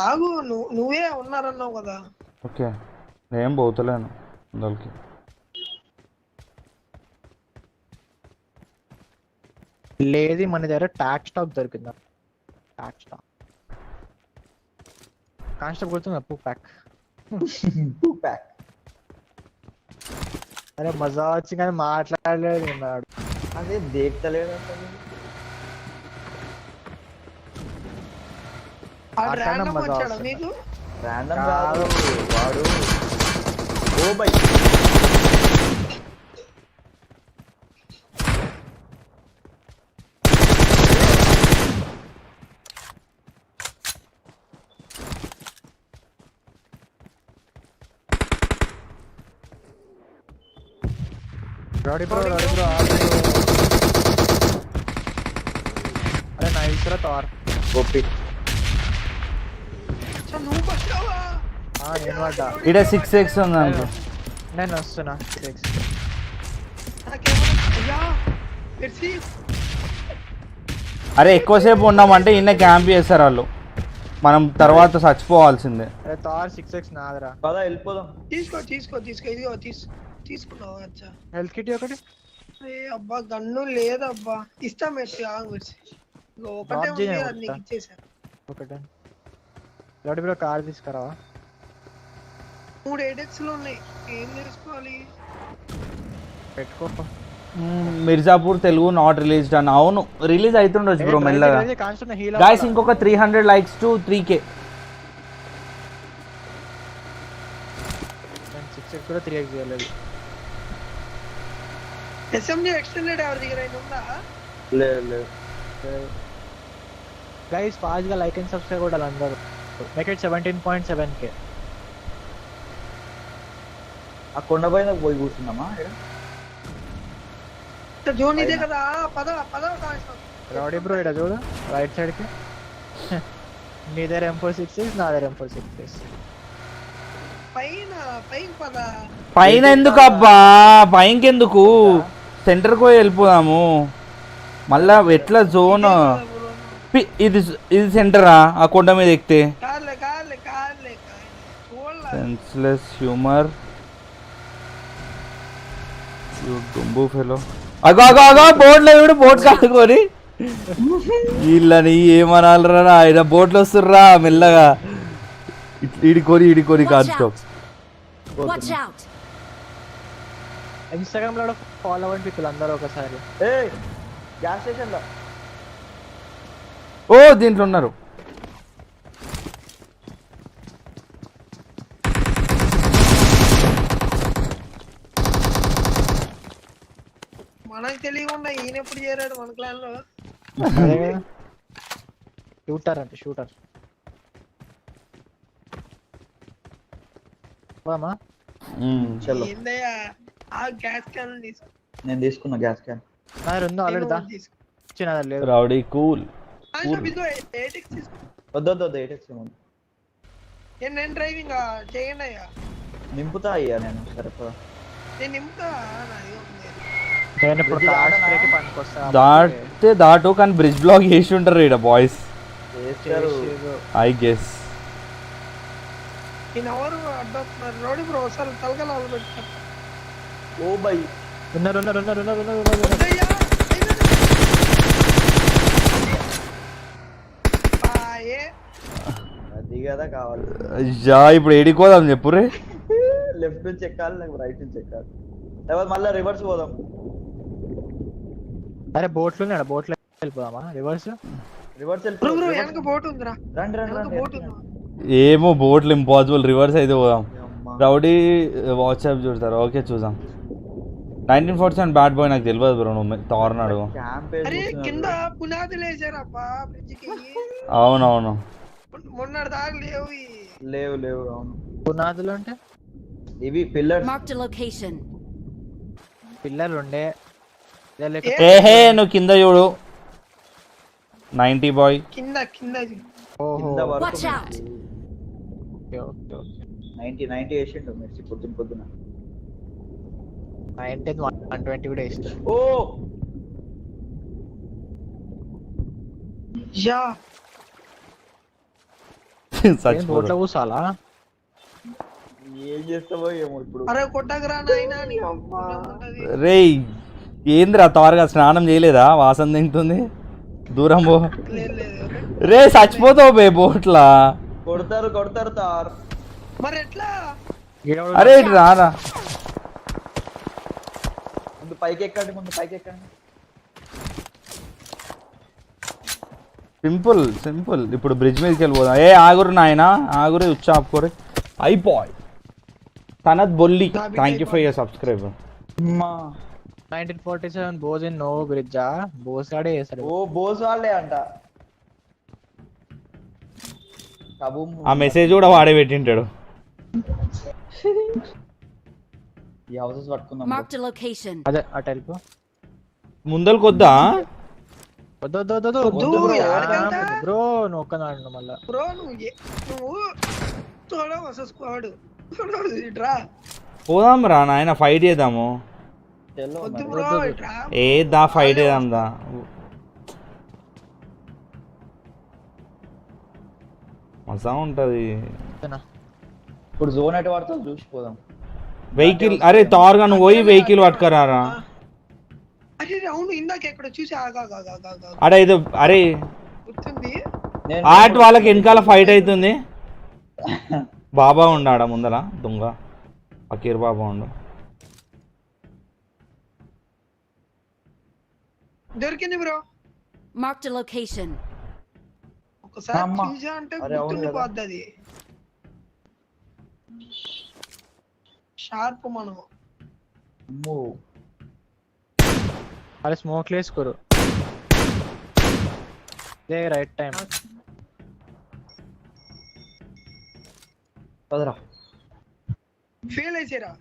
Speaker 1: ఆగు నువ్వే ఉన్నారన్నావు కదా
Speaker 3: ఓకే నేను పోతలేను అందులోకి
Speaker 2: లేదు మన దగ్గర టాక్ స్టాక్ దొరికిందా టాక్ స్టాక్ కాన్స్టాప్ కొడుతుంది అప్పు ప్యాక్
Speaker 6: ప్యాక్.
Speaker 2: అరే మజా వచ్చి కానీ మాట్లాడలేదు ఉన్నాడు
Speaker 6: అదే దేక్తలేడు అసలు.
Speaker 1: ఆ
Speaker 2: అట్లనే
Speaker 1: random
Speaker 2: మజా
Speaker 1: వచ్చాడా
Speaker 2: వస్తుంది.
Speaker 1: మీకు
Speaker 6: ర్యాండమ్ కాదు వాడు. ఓ బై
Speaker 2: రాడి బ్రో అరే నైస్ రా తార్
Speaker 6: గోపి.
Speaker 1: అచ్చా, నువ్వు వచ్చావా
Speaker 2: నేను పడ్డా
Speaker 3: ఇక్కడ 6x ఉంది అనుకో
Speaker 2: నేను వస్తున్నా
Speaker 1: నాకేమన్నా అయ్యా మెర్సీ
Speaker 3: అరే ఎక్కువసేపు ఉన్నామంటే ఇన్న క్యాంప్ చేస్తారు వాళ్ళు మనం తర్వాత చచ్చిపోవాల్సిందే
Speaker 2: అరే తార్ 6x నాదరా
Speaker 6: పద వెళ్ళిపోదాం.
Speaker 1: తీసుకో ఇదిగో తీసుకున్నావు అచ్చా
Speaker 2: హెల్త్ కిట్ ఒకటి
Speaker 1: ఏ అబ్బా గన్ను లేదబ్బా ఇస్తా మెర్సీ ఆగు మెర్సీ ఇగో ఒకటే
Speaker 2: Drop
Speaker 1: ఉంది
Speaker 2: చేయనా
Speaker 1: అది నీకు ఇచ్చేసాను
Speaker 2: ఒకటి రాడి బ్రో కార్ తీసుకురావా
Speaker 1: 3 8x లో ఉన్నాయి ఏం తెలుసుకోవాలి
Speaker 2: పెట్టుకో
Speaker 3: మిర్జాపూర్ తెలుగు నాట్ రిలీజ్డ్ అని అవును రిలీజ్ అవుతుండొచ్చు బ్రో మెల్లగా
Speaker 2: కాన్స్టెంట్ హీల్
Speaker 3: గాయస్ ఇంకొక 300 likes to 3k
Speaker 2: 6x కూడా 3x చేయలేదు
Speaker 1: ఎస్ఎంజీ ఎక్స్టెండెడ్ ఎవరి దగ్గర అయినా ఉందా
Speaker 6: లేదు
Speaker 2: గైస్ ఫాస్ట్ గా లైక్ అండ్ సబ్స్క్రైబ్ కూడా అందరూ మేక్ ఇట్ 17.7k
Speaker 6: ఆ కొండ పైన పోయి కూర్చున్నామా
Speaker 1: జోన్ ఇదే కదా పద కానిస్తాం
Speaker 2: రౌడీ బ్రో ఇక్కడ చూడు రైట్ సైడ్ కి నీ దగ్గర M466 నా దగ్గర M466
Speaker 1: పైన పద
Speaker 3: పైన ఎందుకు అబ్బా పైనకి ఎందుకు సెంటర్ పోయి వెళ్ళిపోదాము మళ్ళా ఎట్లా జోన్ ఇది సెంటరా ఆ కొండ మీద ఎక్కితే
Speaker 1: కార్లే చూడలే
Speaker 3: senseless humour you Dumbu fellow అగో బోట్లో చూడు బోట్ కాదుకొని వీళ్ళని ఏమనాలరా ఆయన బోట్లు వస్తుర్రా మెల్లగా ఇడికొని కాన్స్టాప్
Speaker 4: Watch out.
Speaker 2: ఇన్స్టాగ్రామ్ లో ఫాలో అవ్వండి పీపుల్ అందరూ ఒకసారి
Speaker 6: గ్యాస్ స్టేషన్ లో
Speaker 3: ఓ దీంట్లో ఉన్నారు
Speaker 1: మనకు తెలియకుండా ఈయన ఎప్పుడు చేరాడు మన క్లాన్ లో
Speaker 2: షూటర్ బామా
Speaker 6: చలో
Speaker 1: ఏందయ్యా ఆ గ్యాస్ క్యాన్ తీసుకో.
Speaker 6: నేను తీసుకున్నా గ్యాస్ క్యాన్.
Speaker 2: నా రెండు ఆల్రెడీ దా
Speaker 1: తీసుకో.
Speaker 2: చిన్నది లేదు.
Speaker 3: Rowdy cool.
Speaker 1: ఆ షాప్ ఇదిగో 8x తీసుకో.
Speaker 6: వద్దు 8x
Speaker 1: నేను డ్రైవింగ్ చేయండి అయ్యా.
Speaker 6: నింపుతా అయ్యా నేను. సరిపోదా
Speaker 1: నేను నింపుతా నాది ఉంది.
Speaker 2: నేను ఇప్పుడు
Speaker 6: బ్రిడ్జ్
Speaker 2: తాజ్
Speaker 6: దాటనా?
Speaker 2: బ్రేక్ పనికొస్తా.
Speaker 3: దాటితే దాటు కానీ బ్రిడ్జ్ బ్లాక్ చేసి ఉంటారు ఇక్కడ బాయ్స్
Speaker 6: చేస్తారు.
Speaker 3: I guess.
Speaker 1: నేను ఎవరు అడ్డొస్తున్నారు రోడ్డు బ్రో ఒకసారి తలకలాలు పెడతారు.
Speaker 6: ఓ బై
Speaker 2: ఉన్నారు.
Speaker 1: వద్దయ్యా, బాయే.
Speaker 6: అది కదా కావాలి.
Speaker 3: అయ్యా ఇప్పుడు ఏడికోదాం చెప్పురే.
Speaker 6: లెఫ్ట్ నుంచి ఎక్కాలి లేకపోతే రైట్ నుంచి ఎక్కాలి లేకపోతే మళ్ళీ రివర్స్ పోదాం.
Speaker 2: అరే బోట్లు ఉన్నాడు, బోట్లో వెళ్ళిపోదామా రివర్స్?
Speaker 6: రివర్స్
Speaker 1: బ్రో బ్రో వెనక బోట్ ఉందిరా.
Speaker 6: రండి
Speaker 1: వెనక బోట్ ఉంది.
Speaker 3: ఏమో బోట్లు ఇంపాసిబుల్, రివర్స్ అయితే పోదాం.
Speaker 6: అమ్మా.
Speaker 3: రౌడీ వాట్సాప్ చూడతారు, ఓకే చూద్దాం. 1947 బ్యాడ్ బాయ్ నాకు తెలియదు బ్రో, నువ్వు తోరని అడుగు.
Speaker 6: క్యాంప్
Speaker 1: అరే కింద పునాదులు వేసారప్పా బ్రిడ్జ్ కి.
Speaker 3: అవునవును.
Speaker 1: మొన్నటి దాకా లేవు
Speaker 6: లేవు అవును.
Speaker 2: పునాదులు అంటే
Speaker 6: ఇవి పిల్లర్స్.
Speaker 4: Marked a location.
Speaker 2: పిల్లలు ఉండే.
Speaker 3: ఏహే నువ్వు కింద చూడు. 90 బాయ్.
Speaker 1: కింద
Speaker 6: కింద
Speaker 4: Watch
Speaker 6: వరకు
Speaker 4: out.
Speaker 6: 90 వేసిండు మెర్సీ పొద్దున.
Speaker 2: 120 కూడా వేసిన.
Speaker 6: ఓ
Speaker 1: యా
Speaker 2: బోట్లో కూసాలా?
Speaker 6: ఏం చేస్తావో ఏమో ఇప్పుడు.
Speaker 1: అరే కొట్టకరా నాయనా నీ అమ్మ ఉంటది.
Speaker 3: రే ఏంద్రా త్వరగా స్నానం చేయలేదా? వాసన తింటుంది. దూరం పో.
Speaker 1: లేదు
Speaker 3: రే చచ్చిపోతావు బే బోట్లా.
Speaker 6: కొడతారు తార్.
Speaker 1: మరి ఎట్లా?
Speaker 3: అరే ఇటు రారా.
Speaker 6: ముందు పైకి ఎక్కండి.
Speaker 3: సింపుల్. ఇప్పుడు బ్రిడ్జ్ మీదకి వెళ్ళిపోదాం. ఏ ఆగురు నాయన ఆగురే, ఉచ్చాపుకోరే. అయిపోయి తనద్ బొల్లి, thank you for your subscriber.
Speaker 2: 1947 బోజ్ ఇన్ నో బ్రిడ్జా? బోస్ గాడే చేస్తాడు.
Speaker 6: ఓ బోస్ వాళ్ళే అంట. కబూమ్.
Speaker 3: ఆ మెసేజ్ కూడా వాడే పెట్టింటాడు.
Speaker 6: ఈ హౌసెస్ పట్టుకుందాం.
Speaker 4: Marked a location.
Speaker 2: అదే అటు వెళ్ళిపో.
Speaker 3: ముందరికి వద్దా?
Speaker 2: వద్దు
Speaker 1: ఎక్కడికెళ్తా?
Speaker 2: బ్రో నువ్వు ఒక్కనాడు మళ్ళా.
Speaker 1: బ్రో నువ్వు తోడ వస స్క్వాడ్ ఇట్రా.
Speaker 3: పోదాం రా నాయన, ఫైట్ చేద్దాము.
Speaker 1: వద్దు బ్రో ఇట్రా.
Speaker 3: ఏ దా ఫైట్ చేద్దాం దా. మజా ఉంటది.
Speaker 6: ఇప్పుడు జోన్ ఎటు పడుతుందో చూసిపోదాం.
Speaker 3: వెహికల్ అరే తారుగా నువ్వు పోయి వెహికల్ పట్టుకురారా.
Speaker 1: అరే అవును ఇందాక ఎక్కడ చూసి ఆగా
Speaker 3: అరే ఇది అరే
Speaker 1: గుర్తుంది.
Speaker 3: ఆట్ వాళ్ళకి వెనకాల ఫైట్ అవుతుంది. బాబా ఉండాడ ముందర దొంగ ఫకీర్ బాబా ఉండు.
Speaker 1: దొరికింది బ్రో.
Speaker 4: Marked a location.
Speaker 1: ఒకసారి
Speaker 6: అమ్మా.
Speaker 1: చూసా అంటే
Speaker 6: అరే అవును కదా.
Speaker 1: గుర్తుండిపోద్ది అది. షార్ప్ మనం.
Speaker 6: అమ్మో.
Speaker 2: అరే స్మోక్ వేసుకోరు. Right time.
Speaker 6: పదరా.
Speaker 1: ఫెయిల్ అయిసేరా.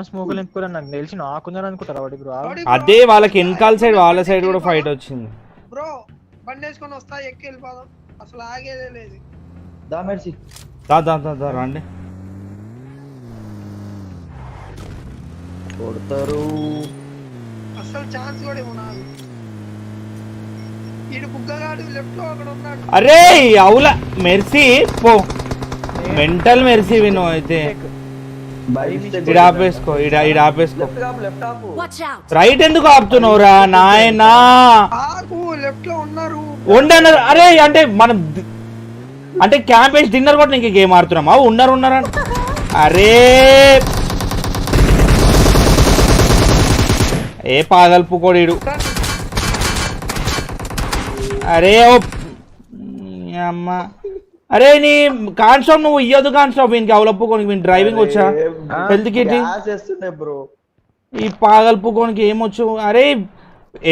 Speaker 2: స్మోక్ నింపుకోరా. నాకు తెలిసి నాకున్నారు అనుకుంటారా వాడి బ్రో.
Speaker 3: అదే వాళ్ళకి వెనకాల సైడ్ వాళ్ళ సైడ్ కూడా ఫైట్ వచ్చింది.
Speaker 1: బ్రో బండి వేసుకొని వస్తా ఎక్కి వెళ్ళిపోదాం. అసలు ఆగేదే లేదు.
Speaker 6: దా మెర్సీ.
Speaker 3: దా రండి.
Speaker 6: కొడతారు.
Speaker 1: అసలు ఛాన్స్ కూడా ఇవ్వు నాకు. ఈడు బుగ్గగాడు లెఫ్ట్ లో అక్కడ ఉన్నాడు.
Speaker 3: అరే అవులా మెర్సీ పో. మెంటల్ మెర్సీ విను అయితే. ఇడ ఆపేసుకో.
Speaker 6: లెఫ్ట్ ఆపు.
Speaker 4: Watch out.
Speaker 3: రైట్ ఎందుకు ఆపుతున్నావురా నాయనా?
Speaker 1: ఆకు లెఫ్ట్ లో ఉన్నారు.
Speaker 3: ఉండన్నారు. అరే అంటే క్యాంప్ వేసి డిన్నర్ కూడా ఇంక గేమ్ ఆడుతున్నామా? ఉన్నారు. అరే ఏ పాగల్పు కోడీడు. అరే ఓ అమ్మ. అరే నీ కాన్స్టాప్ నువ్వు ఇయ్యదు. కాన్స్టాప్ వీనికి అవలప్పుకోనికి వీని డ్రైవింగ్ వచ్చా? Health kit
Speaker 6: bro.
Speaker 3: ఈ పాగల్పుకోనికి ఏమొచ్చు? అరే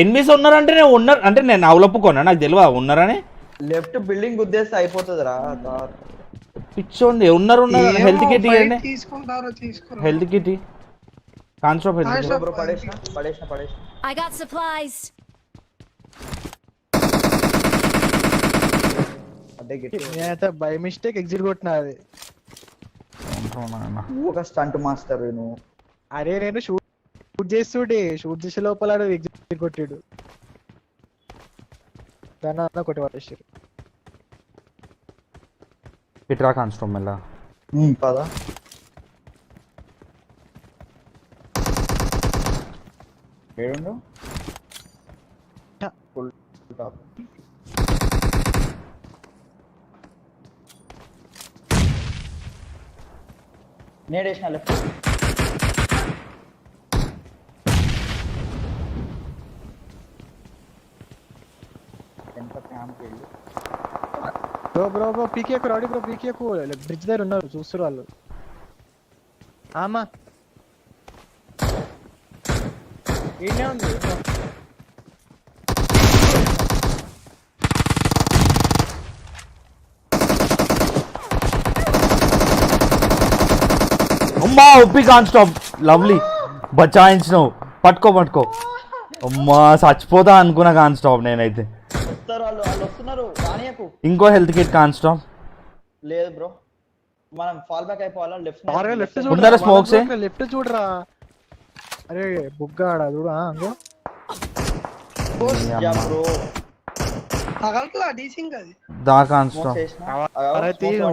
Speaker 3: ఎనిమిస్ ఉన్నారంటే నేను అంటే నేను అవలప్పుకోనా? నాకు తెలియదు ఉన్నారని.
Speaker 6: లెఫ్ట్ బిల్డింగ్ గుద్దేస్తే అయిపోతుందిరా తార్.
Speaker 3: పిచ్చోంది ఉన్నారు హెల్త్ కిట్ ఇవ్వండి,
Speaker 1: తీసుకుంటారో తీసుకోరు.
Speaker 3: హెల్త్ కిట్ కాన్స్టాప్ హెల్త్ కిట్.
Speaker 6: బ్రో పడేసిన
Speaker 4: I got supplies.
Speaker 6: అడ్డే గిట్టి
Speaker 2: నేనైతే బై మిస్టేక్ ఎగ్జిట్ కొట్టినా అది.
Speaker 6: ఒక స్టంట్ మాస్టర్ నువ్వు.
Speaker 2: అరే నేను షూట్ చేసే లోపల ఎగ్జిట్ కొట్టాడు, దాన్ని కొట్టి పట్టేసారు.
Speaker 3: ఇట్రా కాన్స్టాప్ మెల్ల.
Speaker 6: పదా ఏడుండు ఫుల్ టాప్. నేడేసిన లెఫ్ట్. ఎంత క్యాంప్ వెళ్ళి
Speaker 2: బ్రో పీకేకు రాడి బ్రో, పీకేకు బ్రిడ్జ్ దగ్గర ఉన్నారు చూస్తారు వాళ్ళు. ఆమా ఈయనే ఉంది.
Speaker 3: అమ్మా ఉప్పి కాన్స్టాప్ లవ్లీ బచాయించినావు. పట్టుకో అమ్మా చచ్చిపోతా అనుకున్నా కాన్స్టాప్ నేనైతే.
Speaker 6: వస్తారు వాళ్ళు వస్తున్నారు రానియకు.
Speaker 3: ఇంకో హెల్త్ కిట్ కాన్స్టాప్.
Speaker 6: లేదు బ్రో మనం ఫాల్ బ్యాక్ అయిపోవాలా.
Speaker 2: లెఫ్ట్
Speaker 3: ముందర స్మోక్స్
Speaker 2: లెఫ్ట్ చూడరా. అరే బుగ్గాడా చూడు అంగో.
Speaker 6: బ్రో
Speaker 1: తగలట్లా డీసింగ్ అది.
Speaker 3: దా కాన్స్టాప్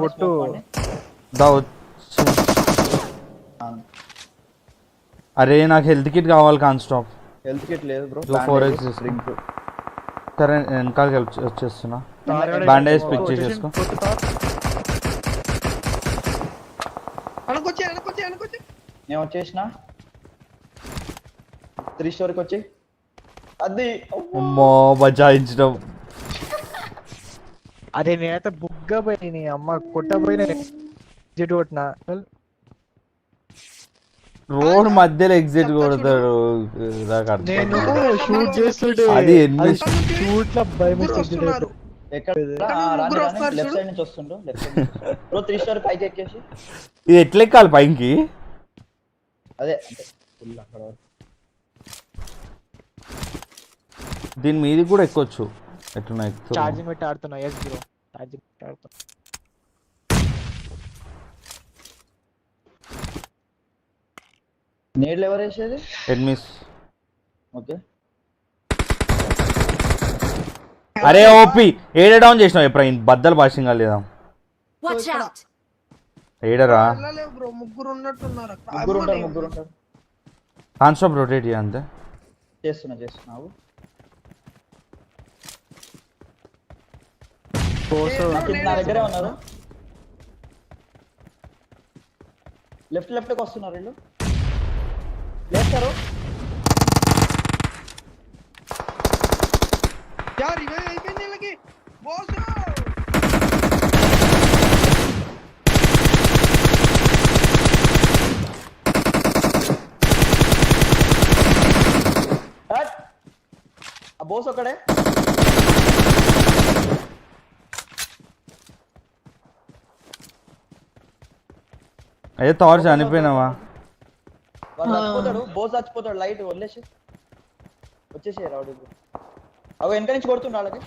Speaker 2: ఒట్టు
Speaker 3: దా అరే నాకు హెల్త్ కిట్ కావాలి కాన్స్టాప్.
Speaker 6: హెల్త్ కిట్ లేదు బ్రో.
Speaker 3: 4x సరే వెనకాలకి వచ్చేస్తున్నా. Bandage pick చేసేసుకో.
Speaker 1: వెనకొచ్చి
Speaker 6: నేను వచ్చేసిన 3 స్టోరీకి వచ్చి అది.
Speaker 3: అమ్మో బచాయించడం.
Speaker 2: అదే నేనైతే బుగ్గా పోయి అమ్మ కొట్టపోయిన ఎగ్జిట్ కొట్టినా.
Speaker 3: రోడ్ మధ్యలో ఎగ్జిట్ కొడతాడు.
Speaker 2: నేను షూట్ చేస్తుంటే
Speaker 3: అది
Speaker 2: షూట్ లో భయం వస్తుంది.
Speaker 6: ఎక్కడ లెఫ్ట్ సైడ్ నుంచి వస్తుండ్రు. లెఫ్ట్ సైడ్ బ్రో 3 స్టోరీ పైకి ఎక్కేసి
Speaker 3: ఇది ఎట్లా ఎక్కాలి పైకి?
Speaker 6: అదే
Speaker 3: దీని మీది కూడా ఎక్కొచ్చు. ఎట్లా ఎక్కువ
Speaker 2: ఛార్జింగ్ పెట్టి ఆడుతున్నా. ఎస్ బ్రో ఛార్జింగ్ పెట్టి ఆడుతున్నా.
Speaker 6: నీళ్ళు ఎవరు వేసేది?
Speaker 3: ఎడ్మిస్.
Speaker 6: ఓకే
Speaker 3: అరే ఓపి ఏడ డౌన్ చేసినావు ఎప్పుడైనా బద్దలు భాషంగా లేదా?
Speaker 4: Watch out.
Speaker 3: ఏడరా
Speaker 1: వెళ్ళలేవు బ్రో, ముగ్గురు ఉన్నట్టున్నారు అక్కడ.
Speaker 6: ముగ్గురు ఉంటారు.
Speaker 3: కాన్స్టాప్ రొటేట్ చేయ అంతే.
Speaker 6: చేస్తున్నావు నా దగ్గరే ఉన్నారు. లెఫ్ట్కి వస్తున్నారు వీళ్ళు. లేస్తారు
Speaker 1: అయిపోయింది వీళ్ళకి. బాస్
Speaker 6: ఆ బోస్ ఒకడే.
Speaker 3: అదే తారు చనిపోయినావా?
Speaker 6: వాడు చచ్చిపోతాడు, బోస్ చచ్చిపోతాడు. లైట్ వదిలేసి వచ్చేసి రావుడు. అవి వెనక నుంచి కొడుతుండ వాళ్ళకి.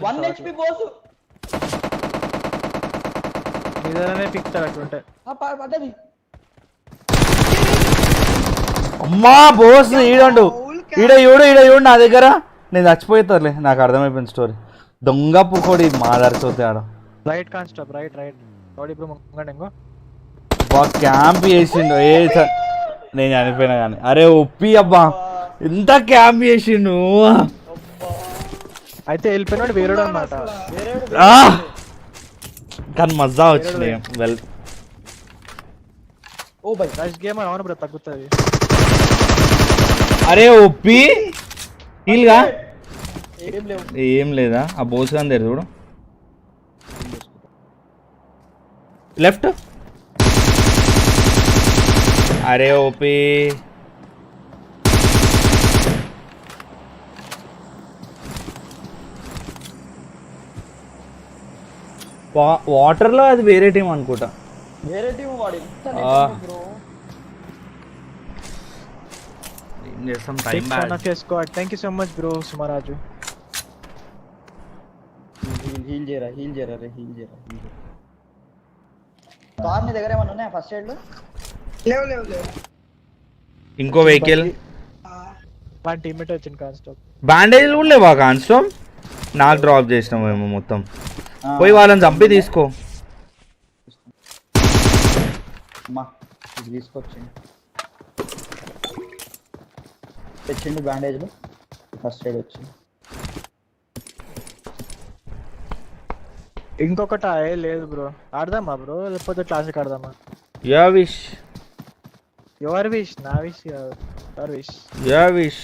Speaker 6: వన్ HP బోస్
Speaker 2: నిజమే పిక్తాడు అట్లుంటే.
Speaker 6: పడ్డది.
Speaker 3: అమ్మా బోస్ ఈడండు ఈడ నా దగ్గర. నేను చచ్చిపోతారులే, నాకు అర్థమైపోయింది స్టోరీ. దొంగ పుకోడి మాట్లాడుతుంది ఆడ.
Speaker 2: రైట్ కాన్స్టాప్ రైట్ ఇప్పుడు ముంగండి ఇంకో
Speaker 3: బా క్యాంప్ చేసిండు. నేను చనిపోయినా కానీ. అరే ఒప్పి అబ్బా ఎంత క్యాంప్ చేసిండు.
Speaker 2: అయితే వెళ్ళిపోయినాడు వేరేడు అనమాట.
Speaker 3: కానీ మజా వచ్చింది. వెల్
Speaker 6: ఓ బై
Speaker 2: రష్ గేమ్ అవును బ్రో తగ్గుతుంది.
Speaker 3: అరే ఒప్పి హీల్గా
Speaker 6: ఏం లేవు.
Speaker 3: ఏం లేదా? ఆ బోస్ గాని దగ్గర చూడు. లెఫ్ట్ అరే ఓపీ వాటర్లో అది వేరే టీం అనుకుంటా.
Speaker 6: వేరే టీం వాడు ఎంత
Speaker 3: ఆ.
Speaker 6: బ్రో.
Speaker 3: ఏం చేస్తాం, time bad.
Speaker 2: Squad thank you so much bro Sumaraju.
Speaker 6: Heal చేయరా రే హీల్ చేయరా. కార్ నీ దగ్గర ఏమన్నా ఉన్నాయా ఫస్ట్ ఎయిడ్ లో?
Speaker 1: లేవు లేవు లేవు.
Speaker 3: ఇంకో వెహికల్
Speaker 2: వన్ టీమ్మేట్ వచ్చింది కాన్స్టాప్.
Speaker 3: బ్యాండేజ్లు కూడా లేవా కాన్స్టాప్? నాకు డ్రాప్ చేసినామేమో మొత్తం. పోయి వాళ్ళని చంపి తీసుకో.
Speaker 6: అమ్మా ఇది తీసుకొచ్చింది, తెచ్చిండు బ్యాండేజ్లు. ఫస్ట్ ఎయిడ్ వచ్చింది.
Speaker 2: ఇంకొకట లేదు బ్రో. ఆడదామా బ్రో లేకపోతే క్లాసిక్ ఆడదామా?
Speaker 3: యా విష్
Speaker 2: యువర్ విష్ నా wish your wish.
Speaker 3: Yeah wish.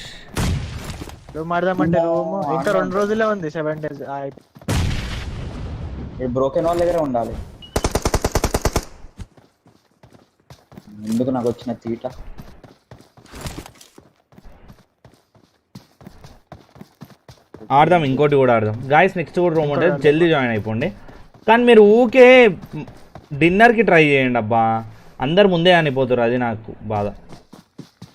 Speaker 2: Room ఆడదామంటే రూమ్ ఇంకా 2 రోజులే ఉంది, 7 days.
Speaker 6: ఈ బ్రోకెన్ వాళ్ళ దగ్గర ఉండాలి. ఎందుకు నాకు వచ్చిన తీట.
Speaker 3: ఆడదాం, ఇంకోటి కూడా ఆడదాం గాయస్. నెక్స్ట్ కూడా రూమ్ ఉంటుంది, జల్దీ జాయిన్ అయిపోండి. కానీ మీరు ఊకే డిన్నర్కి ట్రై చేయండి అబ్బా. అందరు ముందే అనిపోతారు, అది నాకు బాధ.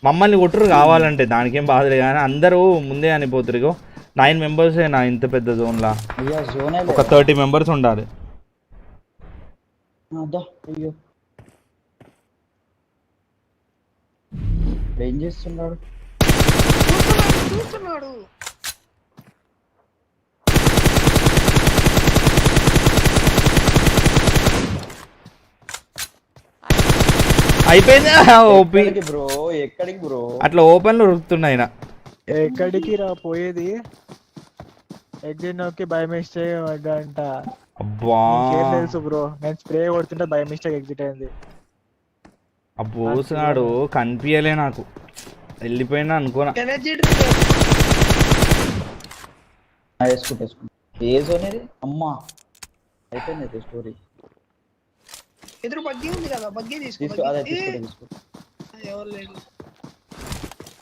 Speaker 3: మమ్మల్ని కొట్టురు కావాలంటే దానికేం బాధలే, కానీ అందరూ ముందే అనిపోతారు. ఇగో 9 members నా ఇంత పెద్ద జోన్లా.
Speaker 6: అయ్యా జోనే
Speaker 3: ఒక 30 members ఉండాలి.
Speaker 6: అయ్యో ఏం చేస్తున్నాడు?
Speaker 1: చూస్తున్నాడు.
Speaker 3: అయిపోయింది ఓపీ.
Speaker 6: బ్రో ఎక్కడికి బ్రో?
Speaker 3: అట్లా ఓపెన్ లో ఉరుకుతున్నాయి ఆయన.
Speaker 2: ఎక్కడికి రా పోయేది? ఎగ్జిట్ నొక్కి బై మిస్టేక్ అంట.
Speaker 3: అబ్బా
Speaker 2: ఏం తెలుసు బ్రో, నేను స్ప్రే కొడుతుంటే బై మిస్టేక్ ఎగ్జిట్ అయింది.
Speaker 3: అబ్బోసినాడు కనిపించలే నాకు, వెళ్ళిపోయినా అనుకోనా.
Speaker 1: ఎనర్జీ
Speaker 6: వేసుకుంటా ఏ జోన్ ఇది? అమ్మా అయిపోయింది స్టోరీ.
Speaker 1: ఎదురు బగ్గి ఉంది కదా, బగ్గి
Speaker 6: తీసుకో అదే తీసుకో.
Speaker 1: ఎవరు లేదు.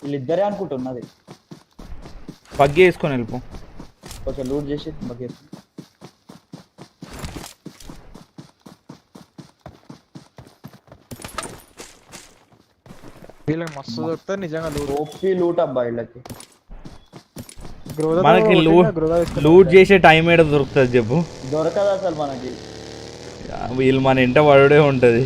Speaker 6: వీళ్ళిద్దరే అనుకుంటున్నది.
Speaker 3: బగ్గి వేసుకొని వెళ్ళిపో.
Speaker 6: కొంచెం లూట్ చేసి బగ్గేసి.
Speaker 2: వీళ్ళకి మస్తు దొరుకుతారు నిజంగా లూట్.
Speaker 6: ఓపీ లూట్ అబ్బా వీళ్ళకి.
Speaker 3: మనకి లూట్ చేసే టైం ఏడ దొరుకుతుంది చెప్పు?
Speaker 6: దొరకదు అసలు మనకి.
Speaker 3: వీళ్ళు మన ఇంట పడుడే ఉంటుంది.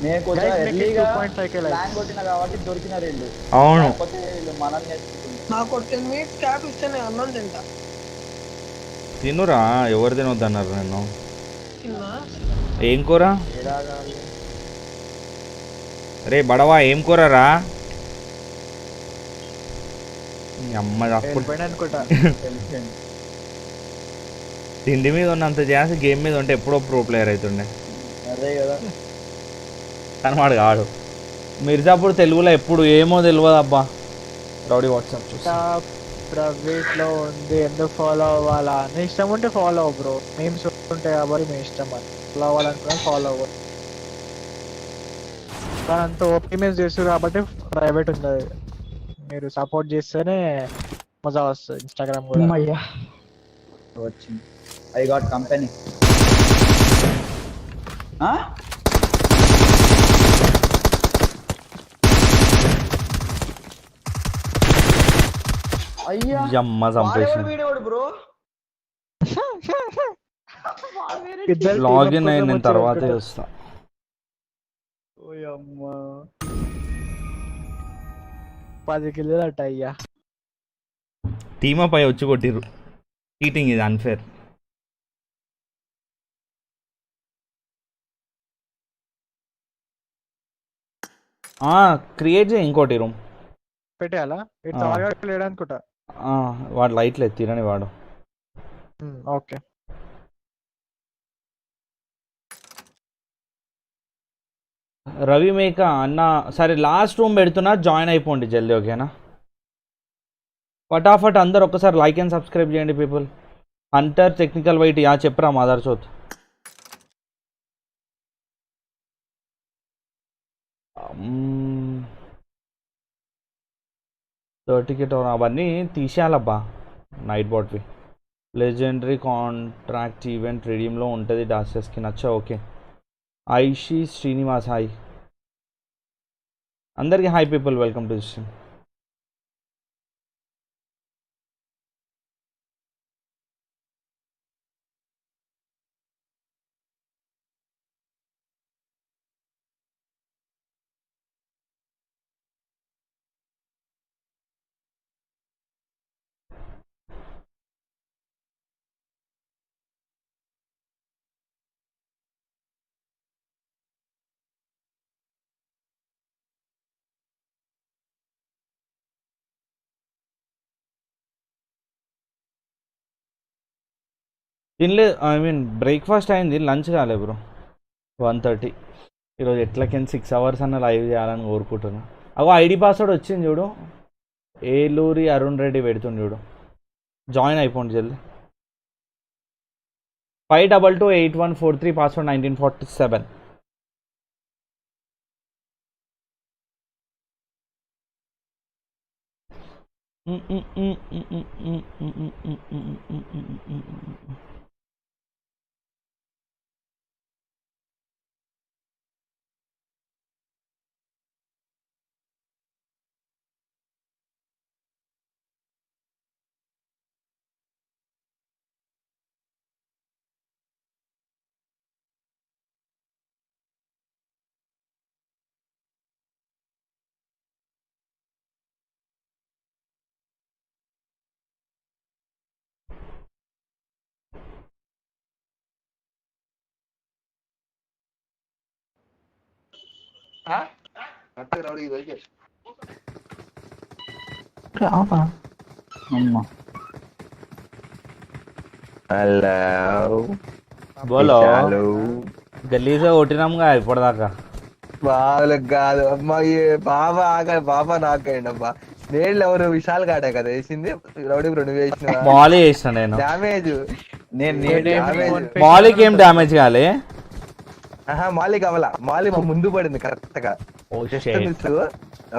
Speaker 6: నేను కొంచెం ఎర్లీగా
Speaker 2: 2.5 కే
Speaker 6: ప్లాన్ కొట్టిన కాబట్టి దొరికిన 2.
Speaker 3: అవును,
Speaker 6: కాకపోతే వీళ్ళు మనల్ని నేర్చుకుంటుంది.
Speaker 1: నాకు 10 minutes క్యాప్ ఇస్తే నేను అన్నం తింటా.
Speaker 3: తినురా, ఎవరు తినొద్దన్నారు నేను.
Speaker 1: తిన్నా.
Speaker 3: ఏం కూర? రే బడవా ఏం కూరరా? అమ్మ అప్పుడు
Speaker 2: అనుకుంటా.
Speaker 3: తిండి మీద ఉన్నంత చేసి గేమ్ మీద ఉంటే ఎప్పుడో ప్రో ప్లేయర్ అవుతుండే.
Speaker 6: అదే కదా.
Speaker 3: కానీ వాడు కాడు. మిర్జాపూర్ తెలుగులో ఎప్పుడు ఏమో తెలియదు అబ్బా. రౌడీ వాట్సాప్ చూస్తా.
Speaker 2: ప్రైవేట్ లో ఉంది, ఎందుకు ఫాలో అవ్వాలా? నీ ఇష్టం ఉంటే ఫాలో అవ్వ బ్రో. మేము ఉంటాయి కాబట్టి మీ ఇష్టం. అని ఫాలో అవ్వాలనుకున్నా ఫాలో అవ్వ. కానీ అంత ఒపీనియన్స్ చేస్తారు కాబట్టి ప్రైవేట్ ఉంది. అది మీరు సపోర్ట్ చేస్తేనే మజా వస్తుంది. ఇన్స్టాగ్రామ్ కూడా
Speaker 6: వచ్చింది. I got company. అయ్యా
Speaker 3: అమ్మ చంపేసి
Speaker 6: వీడియోడు బ్రో.
Speaker 3: లాగిన్ అయ్యి నేను తర్వాతే వస్తా.
Speaker 2: 10 కిలోలు అట్ట అయ్యా.
Speaker 3: టీమప్ అయి వచ్చి కొట్టిర్రు. చీటింగ్, ఇది అన్ఫేర్. క్రియేట్ చేయి ఇంకోటి రూమ్
Speaker 2: పెట్టేయాలా? లేడనుకుంటా.
Speaker 3: వాడు లైట్లు ఎత్తిరని వాడు.
Speaker 2: ఓకే
Speaker 3: రవి మేక అన్న సరే లాస్ట్ రూమ్ పెడుతున్నా, జాయిన్ అయిపోండి జల్దీ, ఓకేనా? ఫటాఫట్ అందరు ఒక్కసారి లైక్ అండ్ సబ్స్క్రైబ్ చేయండి పీపుల్. హంటర్ టెక్నికల్ వైట్ చెప్పరా మాదర్ చోత్. టికెట్ అవన్నీ తీసేయాలబ్బా నైట్ బాట్వి. లెజెండరీ కాంట్రాక్ట్ ఈవెంట్ రిడీమ్లో ఉంటుంది డాసెస్కి నచ్చా. ఓకే ఐషి శ్రీనివాస్ హాయ్ అందరికీ hi people welcome to this. తినలేదు, ఐ మీన్ బ్రేక్ఫాస్ట్ అయింది, లంచ్ కాలే బ్రో. 1:30 ఈరోజు ఎట్లకైనా 6 hours అన్న లైవ్ చేయాలని కోరుకుంటున్నా. అగో ఐడి పాస్వర్డ్ వచ్చింది చూడు, ఏలూరి అరుణ్ రెడ్డి పెడుతుంది చూడు, జాయిన్ అయిపోండి జల్దీ. 522814 పాస్వర్డ్ 1947.
Speaker 7: హలో
Speaker 3: బోలో
Speaker 7: హలో
Speaker 3: గల్లీసే కొట్టినాముగా ఇప్పటిదాకా.
Speaker 7: వాళ్ళకి కాదు అమ్మాయి బాబా ఆగా బాబా నాకండి అబ్బా. నేను ఎవరు విశాల్ గాడే కదా వేసింది, రౌడీ నువ్వు వేసిన
Speaker 3: బాలీ వేసిన నేను.
Speaker 7: డ్యామేజ్
Speaker 3: బాలీకి ఏం డ్యామేజ్ కాలే.
Speaker 7: మాలి కావాలా, మాలి మా ముందు పడింది కరెక్ట్ గా. జస్ట్ మిస్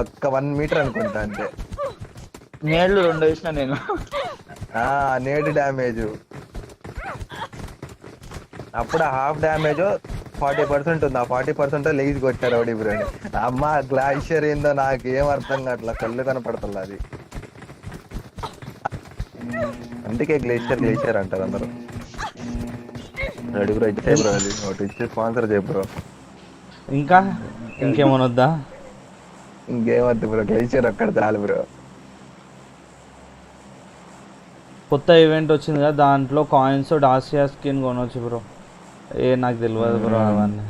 Speaker 7: ఒక్క 1 meter అనుకుంటా అంతే.
Speaker 6: నేళ్ళు 2 వేసిన నేను.
Speaker 7: నేడు డ్యామేజ్ అప్పుడు హాఫ్ డ్యామేజ్ 40% ఉంది. ఆ 40% లెగిసి కొట్టారు రౌడీ బ్రోని. అమ్మ గ్లాషియర్ ఏందో నాకు ఏం అర్థం కావట్లా, కళ్ళు కనపడుతుంది అది. అందుకే గ్లేషియర్ అంటారు అందరూ. రెడీ బ్రో ఇచ్చే బ్రో, అది ఒకటి ఇచ్చే స్పాన్సర్ చేయ బ్రో.
Speaker 3: ఇంకా ఇంకేమనొద్దా?
Speaker 7: ఇంకేమద్దు బ్రో, గ్లేషియర్ ఒక్కడ చాలు బ్రో.
Speaker 3: కొత్త ఈవెంట్ వచ్చింది కదా, దాంట్లో కాయిన్స్ డాసియా స్కిన్ కొనవచ్చు బ్రో. నాకు తెలియదు బ్రో అవన్నీ.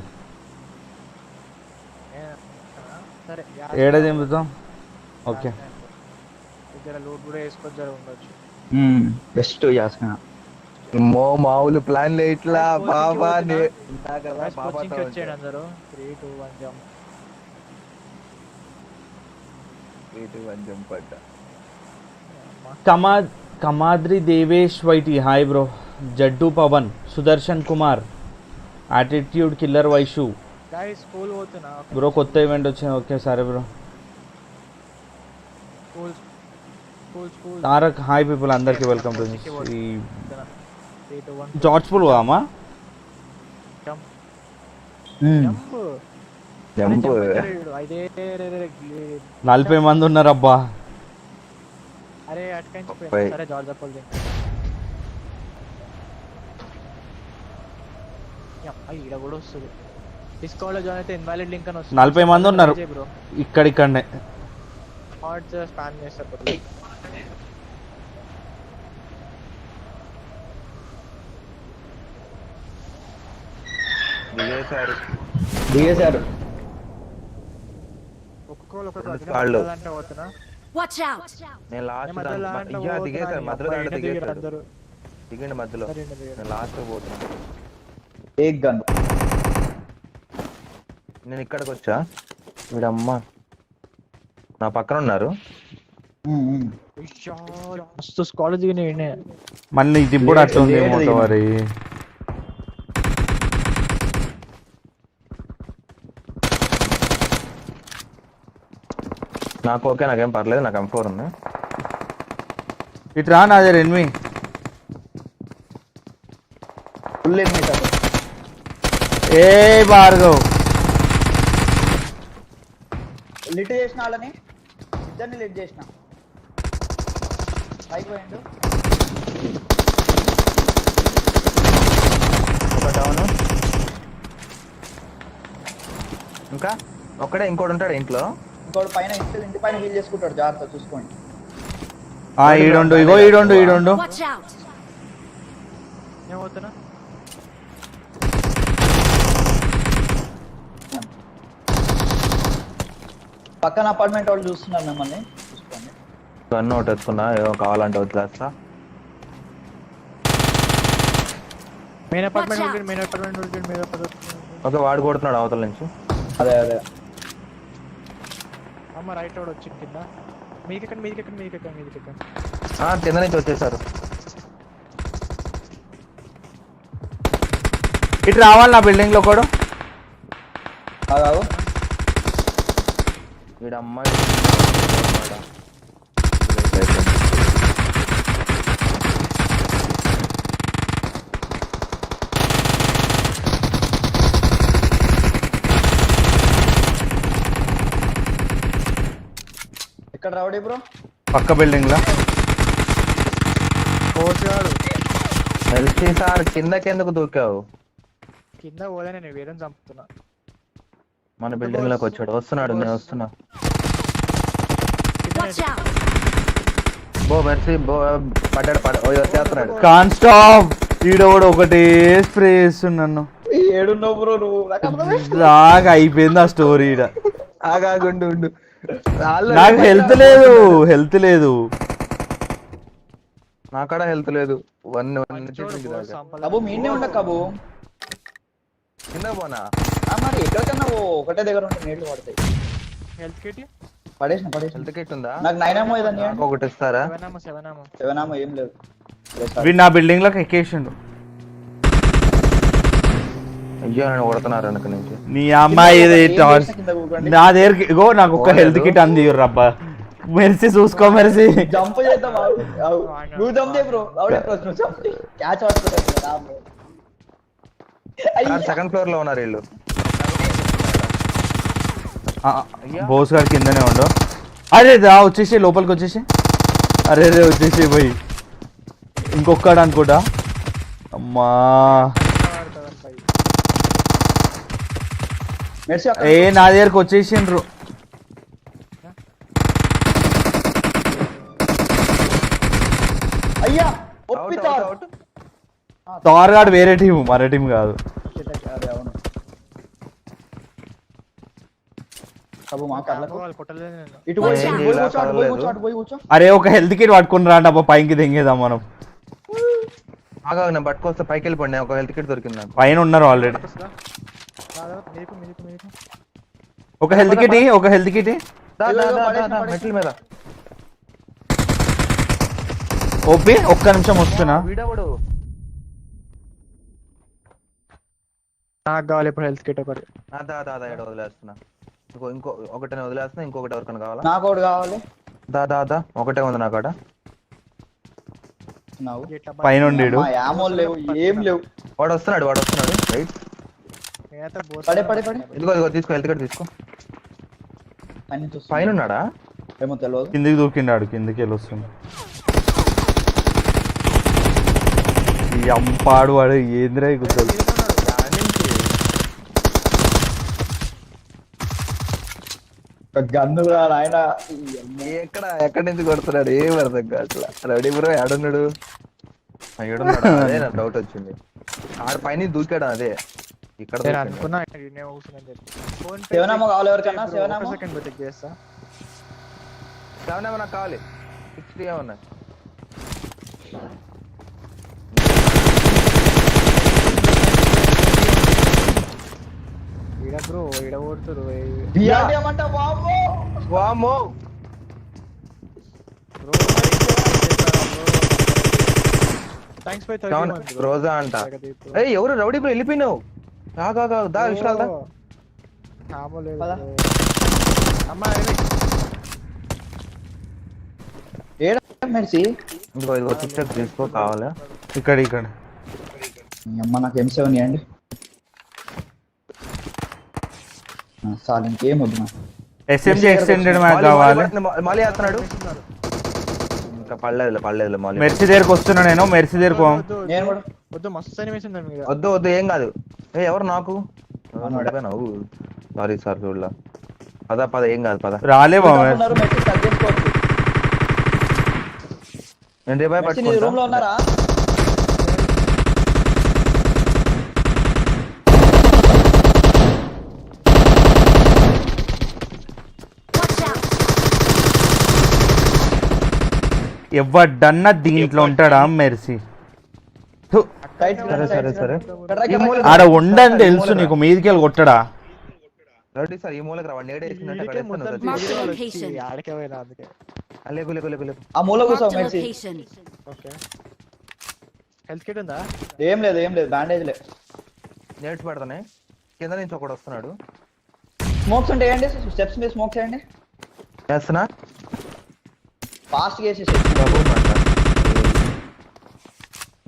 Speaker 2: సరే
Speaker 3: ఏడ దింపుతాం. ఓకే
Speaker 2: లూట్ కూడా వేసుకొని ఉండొచ్చు.
Speaker 6: బెస్ట్ చేస్తున్నా
Speaker 7: మామూలు ప్లాన్ ఇట్లా బాబా
Speaker 2: వచ్చేయండి అందరూ. 3, 2, 1 జంప్.
Speaker 7: 3, 2, 1 జంప్ అడ్డ.
Speaker 3: కమాద్రి Devesh YT hi bro. Jaddu Pavan, Sudarshan Kumar, attitude killer Vaishu
Speaker 2: guys school పోతున్నా
Speaker 3: బ్రో. కొత్త ఈవెంట్ వచ్చింది. ఓకే సరే bro.
Speaker 2: School
Speaker 3: Tarak hi people అందరికి వెల్కమ్ టు
Speaker 2: 3, 2, 1
Speaker 3: జార్జ్ పూల్ పోదామా?
Speaker 2: జంప్.
Speaker 7: జంప్
Speaker 3: 40 మంది ఉన్నారు అబ్బా.
Speaker 2: అరే అటుకంచి సరే జార్జ్ అప్పల్ ఈడ కూడా వస్తుంది. డిస్కౌంట్ లో జాయిన్ అయితే ఇన్వాలిడ్ లింక్ అని వస్తుంది.
Speaker 3: 40 మంది ఉన్నారు ఇక్కడిక్కడనే.
Speaker 2: హాట్ స్పాన్ చేస్తారు.
Speaker 6: దిగేశారు.
Speaker 7: కాళ్ళు.
Speaker 4: Watch out!
Speaker 7: నేను లాస్ట్ దిగేశారు, మధ్యలో దాంట్లో దిగేశారు. దిగండి మధ్యలో, నేను లాస్ట్ పోతున్నా.
Speaker 6: ఏ గన్
Speaker 7: నేను ఇక్కడికి వచ్చా, వీడమ్మ నా పక్కన ఉన్నారు.
Speaker 2: మస్తు స్క్వాడ్ దిగినాయి.
Speaker 3: మళ్ళీ ఇది ఇప్పుడు అట్లా ఉంది
Speaker 6: లేట్
Speaker 3: మోతవరి.
Speaker 7: నాకు ఓకే, నాకేం పర్లేదు, నాకు M4 ఉంది.
Speaker 3: ఇటు రా నాదే ఎనిమి.
Speaker 6: Full enemy sir.
Speaker 3: ఏ భార్గవ్
Speaker 6: లిట్ చేసిన వాళ్ళని ఇద్దరిని లిట్ చేసిన. పైకి పోయిండు.
Speaker 7: ఒక డౌన్. ఇంకా ఒక్కడే ఇంకోటి ఉంటాడు ఇంట్లో.
Speaker 6: ఇంకోటి పైన ఇంటి పైన హీల్ చేసుకుంటాడు, జాగ్రత్త చూసుకోండి.
Speaker 3: ఈడుండు, ఇగో ఈడుండు.
Speaker 4: Watch out!
Speaker 2: ఏమవుతున్నా
Speaker 6: పక్కన అపార్ట్మెంట్ వాళ్ళు చూస్తున్నారు మిమ్మల్ని, చూసుకోండి.
Speaker 7: గన్ను ఒకటి ఎత్తుకున్నా, ఏదో కావాలంటే వదిలేస్తా.
Speaker 2: Main apartment.
Speaker 7: ఓకే, వాడు కొడుతున్నాడు అవతల నుంచి.
Speaker 6: అదే
Speaker 2: అమ్మ రైట్ వాడు వచ్చి కింద. మీదికెక్కండి.
Speaker 7: కింద నుంచి వచ్చేసారు.
Speaker 3: ఇటు రావాలి నా బిల్డింగ్ లో కూడా.
Speaker 6: కాదు
Speaker 7: వీడు అమ్మాయి
Speaker 6: ఎక్కడ రావడే బ్రో?
Speaker 3: పక్క బిల్డింగ్ లో.
Speaker 2: కోర్టుగాడు
Speaker 7: ఎల్సీ సార్ కిందకెందుకు దూకావు?
Speaker 2: కింద పోదానే నేను వేరే చంపుతున్నా.
Speaker 7: మన బిల్డింగ్ లోకి వచ్చాడు. వస్తున్నాడు, నేను వస్తున్నా.
Speaker 4: Watch out!
Speaker 7: బో మెర్సీ బో పడ్డాడు. వచ్చేస్తున్నాడు.
Speaker 3: కాన్ స్టాప్. ఈడోడు ఒకటే స్ప్రే చేస్తుంది నన్ను.
Speaker 6: ఏడున్నావు బ్రో నువ్వు?
Speaker 3: రాగా అయిపోయింది ఆ స్టోరీ. ఈడ
Speaker 7: ఆగాగుండు.
Speaker 3: నాకు హెల్త్ లేదు.
Speaker 7: నాకాడ హెల్త్ లేదు. వన్
Speaker 6: కబు మీనే ఉండ కబు.
Speaker 7: కింద పోనా?
Speaker 6: మరి ఎక్కడికన్నా ఒకటే దగ్గర ఉంటే నీళ్లు పడతాయి.
Speaker 2: హెల్త్ కిట్
Speaker 6: పడేసిన
Speaker 7: హెల్త్ కిట్ ఉందా?
Speaker 6: నాకు 9 ఏమో ఏదన్నా
Speaker 7: నాకు ఒకటి ఇస్తారా?
Speaker 2: 7
Speaker 6: ఏమో ఏం లేదు.
Speaker 3: వీడు నా బిల్డింగ్ లోకి ఎక్కేసిండు.
Speaker 7: అయ్యో నన్ను కొడుతున్నారు వెనక నుంచి.
Speaker 3: నీ అమ్మాయి నా దగ్గరికి ఇగో నాకు ఒక్క హెల్త్ కిట్ అంది రబ్బా. మెరిసి చూసుకో మెరిసి.
Speaker 6: జంప్ చేద్దాం. నువ్వు జంప్ చేయ బ్రో. నువ్వు జంప్ క్యాచ్ అవుతుంది.
Speaker 7: సెకండ్ ఫ్లోర్ లో ఉన్నారు వీళ్ళు.
Speaker 3: బోస్ గారి కిందనే ఉండు. అరే రా వచ్చేసి లోపలికి వచ్చేసి. అరే వచ్చేసి పోయి ఇంకొకడు అనుకుంటా. అమ్మా ఏ నా దగ్గరకు వచ్చేసిండ్రు.
Speaker 6: అయ్యా
Speaker 3: తార్ గాడు వేరే టీం, మన టీం కాదు.
Speaker 6: అదే అవును. ఇటు పోయి కూర్చో.
Speaker 3: అరే ఒక హెల్త్ కిట్ పట్టుకుని రాండి అబ్బా, పైకి తెంగేదాం మనం.
Speaker 7: ఆగా నేను పట్టుకొస్తే పైకి వెళ్ళిపోండి. ఒక హెల్త్ కిట్ దొరికింది నాకు.
Speaker 3: పైన ఉన్నారు ఆల్రెడీ. ఒక హెల్త్ కిట్
Speaker 7: మెట్ల మీద.
Speaker 3: ఓపి ఒక్క నిమిషం వస్తున్నా.
Speaker 7: వీడవడు
Speaker 2: నాకు కావాలి ఇప్పుడు హెల్త్ కిట్ ఒకటి.
Speaker 7: దాదా వదిలేస్తున్నా. ఇంకో ఒకటి వదిలేస్తున్నా. ఇంకొకటి ఎవరికైనా కావాలా?
Speaker 6: నాకు ఒకటి కావాలి.
Speaker 7: దాదా ఒకటే ఉంది నా కాడ.
Speaker 3: పైన ఉండేడు.
Speaker 6: లేవు ఏం లేవు.
Speaker 7: వాడు వస్తున్నాడు రైట్.
Speaker 6: పడే
Speaker 7: ఇదిగో తీసుకో, హెల్త్ కిట్ తీసుకో. పైన ఉన్నాడా?
Speaker 6: ఏమో తెలియదు.
Speaker 3: కిందికి దూకిండాడు, కిందికి వెళ్ళి వస్తుంది. ఈ అంపాడు వాడు ఏంద్రా కూర్చోదు.
Speaker 6: గన్ను ఆయన
Speaker 7: ఎక్కడి నుంచి కొడుతున్నాడు ఏం అర్థం కావట్లా. రెడీ బ్రో ఏడున్నాడు? అదే నాకు డౌట్ వచ్చింది. ఆడ పైన దూకాడు. అదే ఇక్కడ
Speaker 2: అనుకున్నా.
Speaker 6: శివనామో కావాలి ఎవరికన్నా? శివనామో
Speaker 7: నాకు కావాలి. 60 ఏమన్నా?
Speaker 2: బ్రో ఈడ ఓడుతురు.
Speaker 7: వామ్మో
Speaker 2: థ్యాంక్స్ బై
Speaker 7: రోజా అంట. ఏయ్ ఎవరు రౌడీ బ్రో వెళ్ళిపోయినావు? దా విషయాలు దా.
Speaker 6: ఏడా మెర్సీ?
Speaker 7: ఇదిగో టికెట్ తీసుకో కావాలా?
Speaker 3: ఇక్కడ
Speaker 6: అమ్మ నాకు M7 ఇవ్వండి. చాలు ఇంకేం వద్దు నాకు.
Speaker 3: ఎస్ఎంజీ ఎక్స్టెండెడ్ మ్యాచ్ కావాలి.
Speaker 7: మాలి వేస్తున్నాడు. ఇంకా పడలేదు మాలి.
Speaker 3: మెర్సీ దగ్గరకు వస్తున్నా నేను. మెర్సీ దగ్గరకు
Speaker 6: నేను కూడా
Speaker 2: వద్దు, మస్తు అనిమేషన్ దాని మీద.
Speaker 7: వద్దు ఏం కాదు. ఎవరు నాకు సారీ చూడలా. పద ఏం కాదు పద.
Speaker 3: రాలే బాబు.
Speaker 6: మెర్సీ స్టార్ట్ చేసుకోవచ్చు.
Speaker 7: నేను రేపు
Speaker 6: మెర్సీ నీ రూమ్ లో ఉన్నారా?
Speaker 3: ఎవడన్నా దీంట్లో ఉంటాడా మెర్సీ?
Speaker 7: సరే
Speaker 3: ఆడ ఉండని తెలుసు నీకు, మీదికి వెళ్ళి కొట్టడా?
Speaker 7: రెడీ సార్ ఈ మూలకి రా. నేడే
Speaker 4: Marked a location.
Speaker 2: ఆడికే పోయినా అందుకే.
Speaker 6: ఆ మూల కూర్చో
Speaker 4: Marked a
Speaker 6: mercy.
Speaker 4: location.
Speaker 2: Okay, health kit ఉందా?
Speaker 6: ఏం లేదు బ్యాండేజ్ లే.
Speaker 7: నేడ్స్ పెడతానే. కింద నుంచి ఒకడు వస్తున్నాడు.
Speaker 6: స్మోక్స్ ఉంటే వేయండి. స్టెప్స్ మీద స్మోక్స్ వేయండి.
Speaker 7: వేస్తున్నా
Speaker 6: ఫాస్ట్ గా వేసేసి.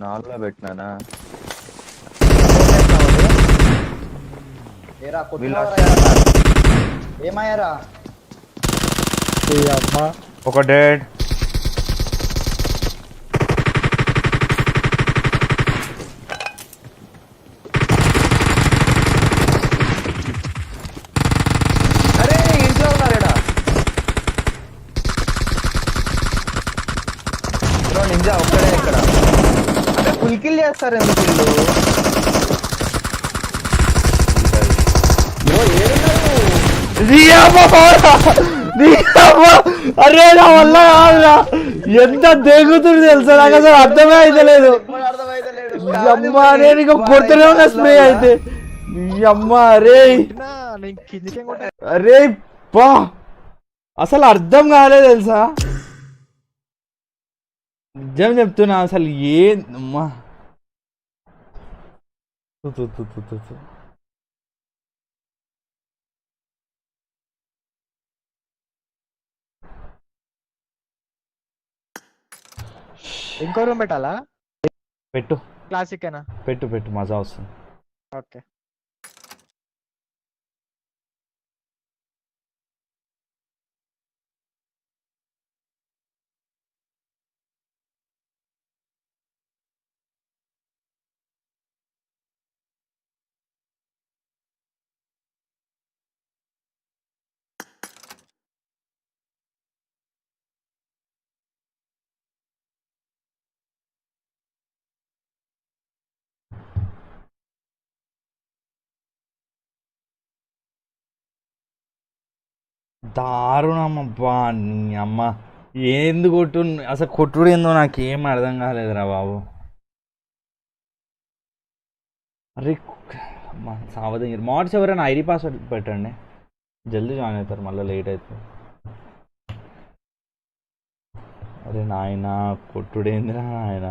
Speaker 7: నాలుగులో పెట్టినానా?
Speaker 6: ఏరా ఏమయ్యారా?
Speaker 3: ఒక డెడ్.
Speaker 7: అరే ఇంట్లో ఉన్నారేడా? నింజా ఒక్కడే ఇక్కడ. అంటే ఫుల్ కిల్ చేస్తారు ఎందుకు
Speaker 3: అరే నా వల్ల కాదురా. ఎంత దేగుతుంది తెలుసా నాకు, అసలు అర్థమే అయితే లేదు. అమ్మా నేను ఇక కొడుతూనే ఉన్నా స్ప్రే అయితే. అమ్మా అరే అరే పా, అసలు అర్థం కాలేదు తెలుసా. నిజం చెప్తున్నా అసలు అమ్మా.
Speaker 2: ఇంకో రూమ్ పెట్టాలా?
Speaker 3: పెట్టు
Speaker 2: క్లాసిక్ ఏనా?
Speaker 3: పెట్టు మజా వస్తుంది.
Speaker 2: ఓకే.
Speaker 3: దారుణం అబ్బా. నీ అమ్మ ఏంది కొట్టు, అసలు కొట్టుడు ఏందో నాకేం అర్థం కాలేదురా బాబు. అరే సావదంగి మాడ్స్ ఎవరైనా ఐడి పాస్వర్డ్ పెట్టండి, జల్దీ జాయిన్ అవుతారు, మళ్ళీ లేట్ అవుతుంది. అరే నాయన కొట్టుడేందిరా నాయన.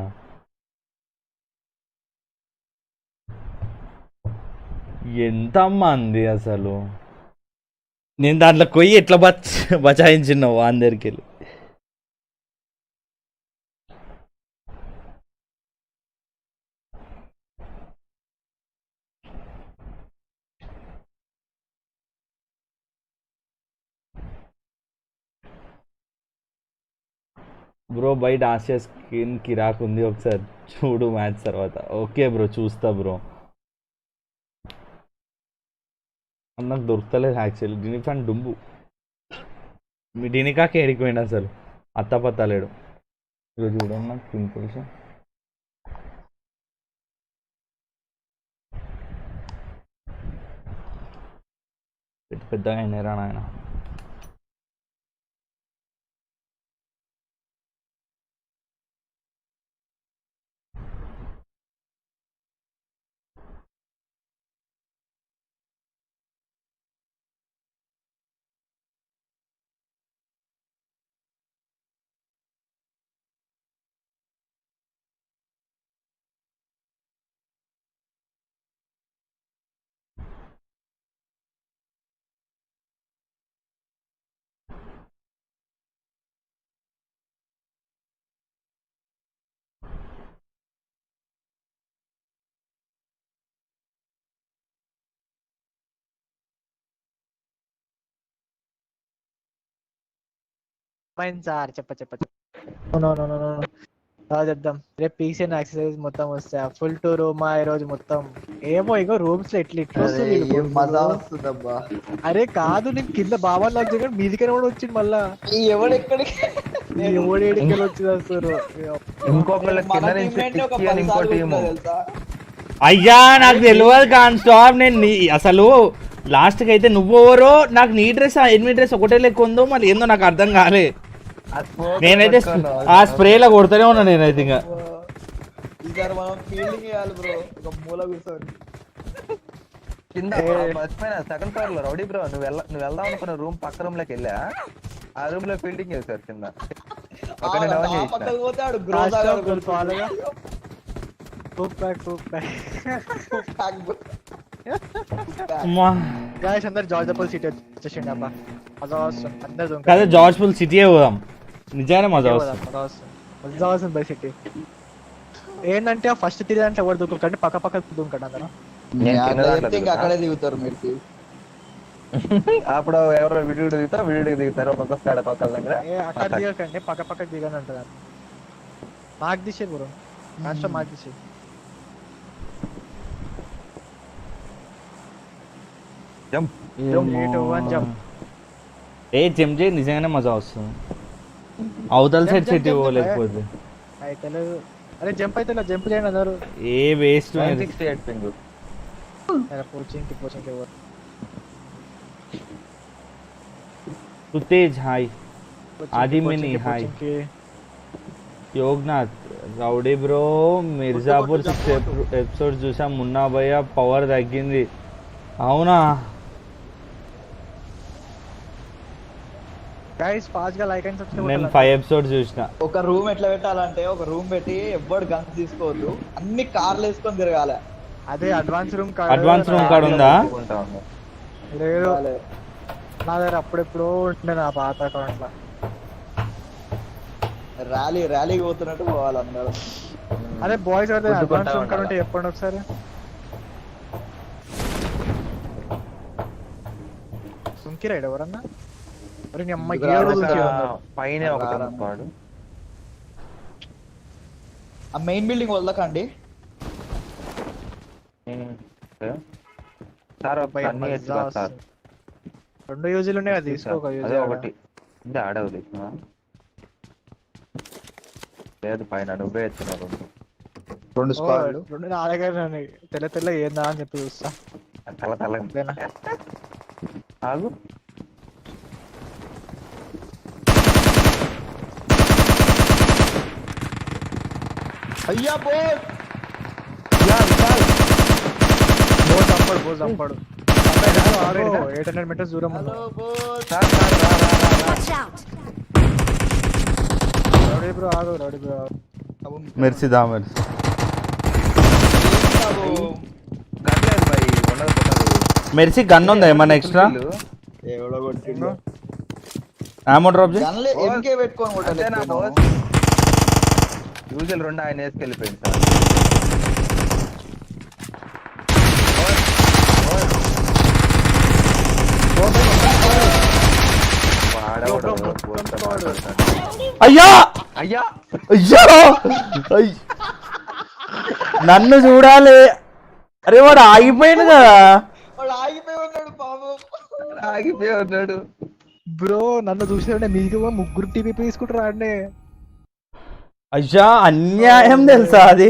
Speaker 3: ఎంత మంది అసలు. నేను దాంట్లో కొయ్యి ఎట్లా బచాయించినావు అందరికి వెళ్ళి. బ్రో బయట ఆసియా స్కిన్ కిరాక్ ఉంది, ఒకసారి చూడు మ్యాచ్ తర్వాత. ఓకే బ్రో చూస్తా బ్రో. నాకు దొరుకుతలేదు యాక్చువల్లీ. డినిఫాన్ డుంబు మీ డినికాకి ఎడికిపోయింది అసలు, అత్తపత్తలేడు. ఈరోజు చూడండి నాకు పింపుల్స్. పెద్దగా అయినారా నాయన.
Speaker 2: ఫైన్ సార్ చెప్ప చెప్దాం రేపు పీసీ ఎక్సర్సైజ్ మొత్తం వస్తాయి ఫుల్ టూర్ మా ఈ రోజు మొత్తం ఏమో ఇగో రూమ్స్ లో ఎట్లా వస్తుంది వీళ్ళు
Speaker 6: ఏం మజా
Speaker 2: కొడుకులు.
Speaker 6: వస్తుందబ్బా.
Speaker 2: అరే కాదు నేను కింద బాబా లాక్ చేయడం మీదికైనా కూడా వచ్చింది మళ్ళా
Speaker 6: ఈ ఎవడెక్కడికి
Speaker 2: ఎవడేడికెళ్ళి వచ్చింది అసలు
Speaker 7: ఇంకొకళ్ళ
Speaker 6: మన
Speaker 7: కింద నుంచి
Speaker 6: teammate ని ఒక
Speaker 7: టిక్కీ అని
Speaker 6: 10
Speaker 7: ఇంకో
Speaker 6: సార్లు
Speaker 7: టీము
Speaker 6: కొట్టినా తెలుసా?
Speaker 3: అయ్యా నాకు తెలియదు కాన్ స్టాప్ నేను అసలు లాస్ట్కి అయితే నువ్వెవరో నాకు నీ డ్రెస్ ఎనిమిది డ్రెస్ ఒకటే లెక్క ఉందో మరి ఏందో నాకు అర్థం కాలే. నేనైతే ఆ స్ప్రేలో కొడుతూనే ఉన్నా నేనైతే ఇంకా
Speaker 6: ఈసారి మనం ఫీల్డింగ్ చేయాలి బ్రో, ఒక మూల కూర్చొని.
Speaker 7: కింద మర్చిపోయిన సెకండ్ ఫ్లోర్ లో రౌడీ బ్రో నువ్వు వెళ్దాం అనుకున్న రూమ్ పక్క రూమ్ లోకి వెళ్ళా ఆ రూమ్ లో ఫీల్డింగ్ చేశారు కింద అక్కడ
Speaker 6: ఆ
Speaker 7: డౌన్ చేసిన
Speaker 6: పక్కకు పోతే ఆడు గ్రోత్
Speaker 3: అమ్మా.
Speaker 2: గాయస్ అందరు జార్జ్ పల్ సిటీ వచ్చేసిండి అబ్బా మజా వస్తుంది అందరు దొంగ
Speaker 3: కదా జార్జ్ ఫుల్ సిటీయే పోదాం నిజానే మజా వస్తుంది.
Speaker 2: మజా వస్తుంది బై సిటీ ఏంటంటే ఆ ఫస్ట్ తిరిగి అంటే ఎవరు దూకండి పక్క పక్క దుంకండి అందరం
Speaker 6: ఇంకా అక్కడే దిగుతారు మీరు.
Speaker 7: అప్పుడు ఎవరో విడివిడి దిగుతారు విడివిడికి దిగుతారు ఒక్కొక్క స్కాడ పక్కల దగ్గర
Speaker 2: అక్కడ దిగకండి పక్క పక్క దిగని ఉంటుంది మాకు దిశే బ్రో కాస్త మాకు దిశే
Speaker 7: జంప్
Speaker 3: ఏ జంప్ చేయి నిజంగానే మజా వస్తుంది. అవతల సైడ్ సిటీ పోలేకపోతే
Speaker 2: అయితే అరే జంప్ అయితే జంప్ చేయండి అందరు
Speaker 3: ఏ వేస్ట్
Speaker 7: 968 పింగ్
Speaker 2: పోచింగ్ ఎవరు
Speaker 3: సుతేజ్ హాయ్ ఆదిమిని hi Yognath rowdy bro Mirzapur 6 episodes చూసాం మున్నా భయ్య పవర్ తగ్గింది అవునా
Speaker 2: గైస్ ఫాస్ట్ గా లైక్ అండ్ సబ్స్క్రైబ్
Speaker 3: నేను 5 ఎపిసోడ్స్ చూసిన.
Speaker 6: ఒక రూమ్ ఎట్లా పెట్టాలంటే ఒక రూమ్ పెట్టి ఎవ్వడు గన్స్ తీసుకోవద్దు, అన్ని కార్లు వేసుకొని తిరగాలి.
Speaker 2: అదే advance room
Speaker 3: advance room card ఉందా?
Speaker 2: లేదు నా దగ్గర అప్పుడెప్పుడో ఉండే నా పాత అకౌంట్ లో.
Speaker 6: ర్యాలీకి పోతున్నట్టు పోవాలి అందరూ.
Speaker 2: అదే బాయ్స్ అయితే అడ్వాన్స్ రూమ్ కార్డ్ ఉంటే చెప్పండి ఒకసారి. సుంకి రైడ్ ఎవరన్నా నీ అమ్మాయి
Speaker 7: పైన ఒకటి వాడు
Speaker 6: ఆ మెయిన్ బిల్డింగ్ వదలకండి.
Speaker 7: సార్ అన్ని సార్
Speaker 2: 2 యూజీలు ఉన్నాయి కదా తీసుకో ఒక యూజీ
Speaker 7: ఒకటి ఇది ఆడవుది లేదు పైన నువ్వే ఎత్తున్నావు
Speaker 6: 2 స్క్వాడ్లు
Speaker 2: నా దగ్గర తెల్ల ఏందా అని చెప్పి చూస్తా.
Speaker 7: తల ఆగు
Speaker 6: అయ్యా బోట్
Speaker 2: చంపాడు 800 మీటర్స్ దూరం ఉంది.
Speaker 4: Watch out!
Speaker 2: రౌడీ బ్రో ఆగు.
Speaker 3: మెర్సీ దా మెర్సీ
Speaker 7: గన్లేదు భయ్ ఉండదు
Speaker 3: మెర్సీ గన్ ఉందా ఏమన్నా ఎక్స్ట్రా
Speaker 6: ఎవడో కొట్టిండు.
Speaker 3: ఆమో డ్రాప్ చేయి.
Speaker 6: గన్లే ఎంకే పెట్టుకొని
Speaker 7: అంతేనా
Speaker 6: కొట్టాలి.
Speaker 7: బాస్ యూజువల్ 2 ఆయన వేసుకెళ్ళిపోయింది సార్
Speaker 3: అయ్యా
Speaker 7: అయ్యా
Speaker 3: అయ్యో నన్ను చూడాలి. అరే వాడు ఆగిపోయాడు కదా.
Speaker 6: వాడు ఆగిపోయి ఉన్నాడు పాపం.
Speaker 7: ఆగిపోయి ఉన్నాడు
Speaker 2: బ్రో నన్ను చూసాడే మీకు 3 టీపీ తీసుకుంటారా అండి.
Speaker 3: అయ్యా అన్యాయం తెలుసా అది.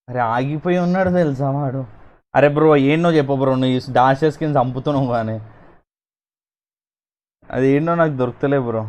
Speaker 3: అరే ఆగిపోయి ఉన్నాడు తెలుసా వాడు. అరే బ్రో ఏంటో చెప్పు బ్రో నువ్వు డాన్సర్స్ కింద చంపుతున్నావు కానీ అది ఏంటో నాకు దొరుకుతలే బ్రో.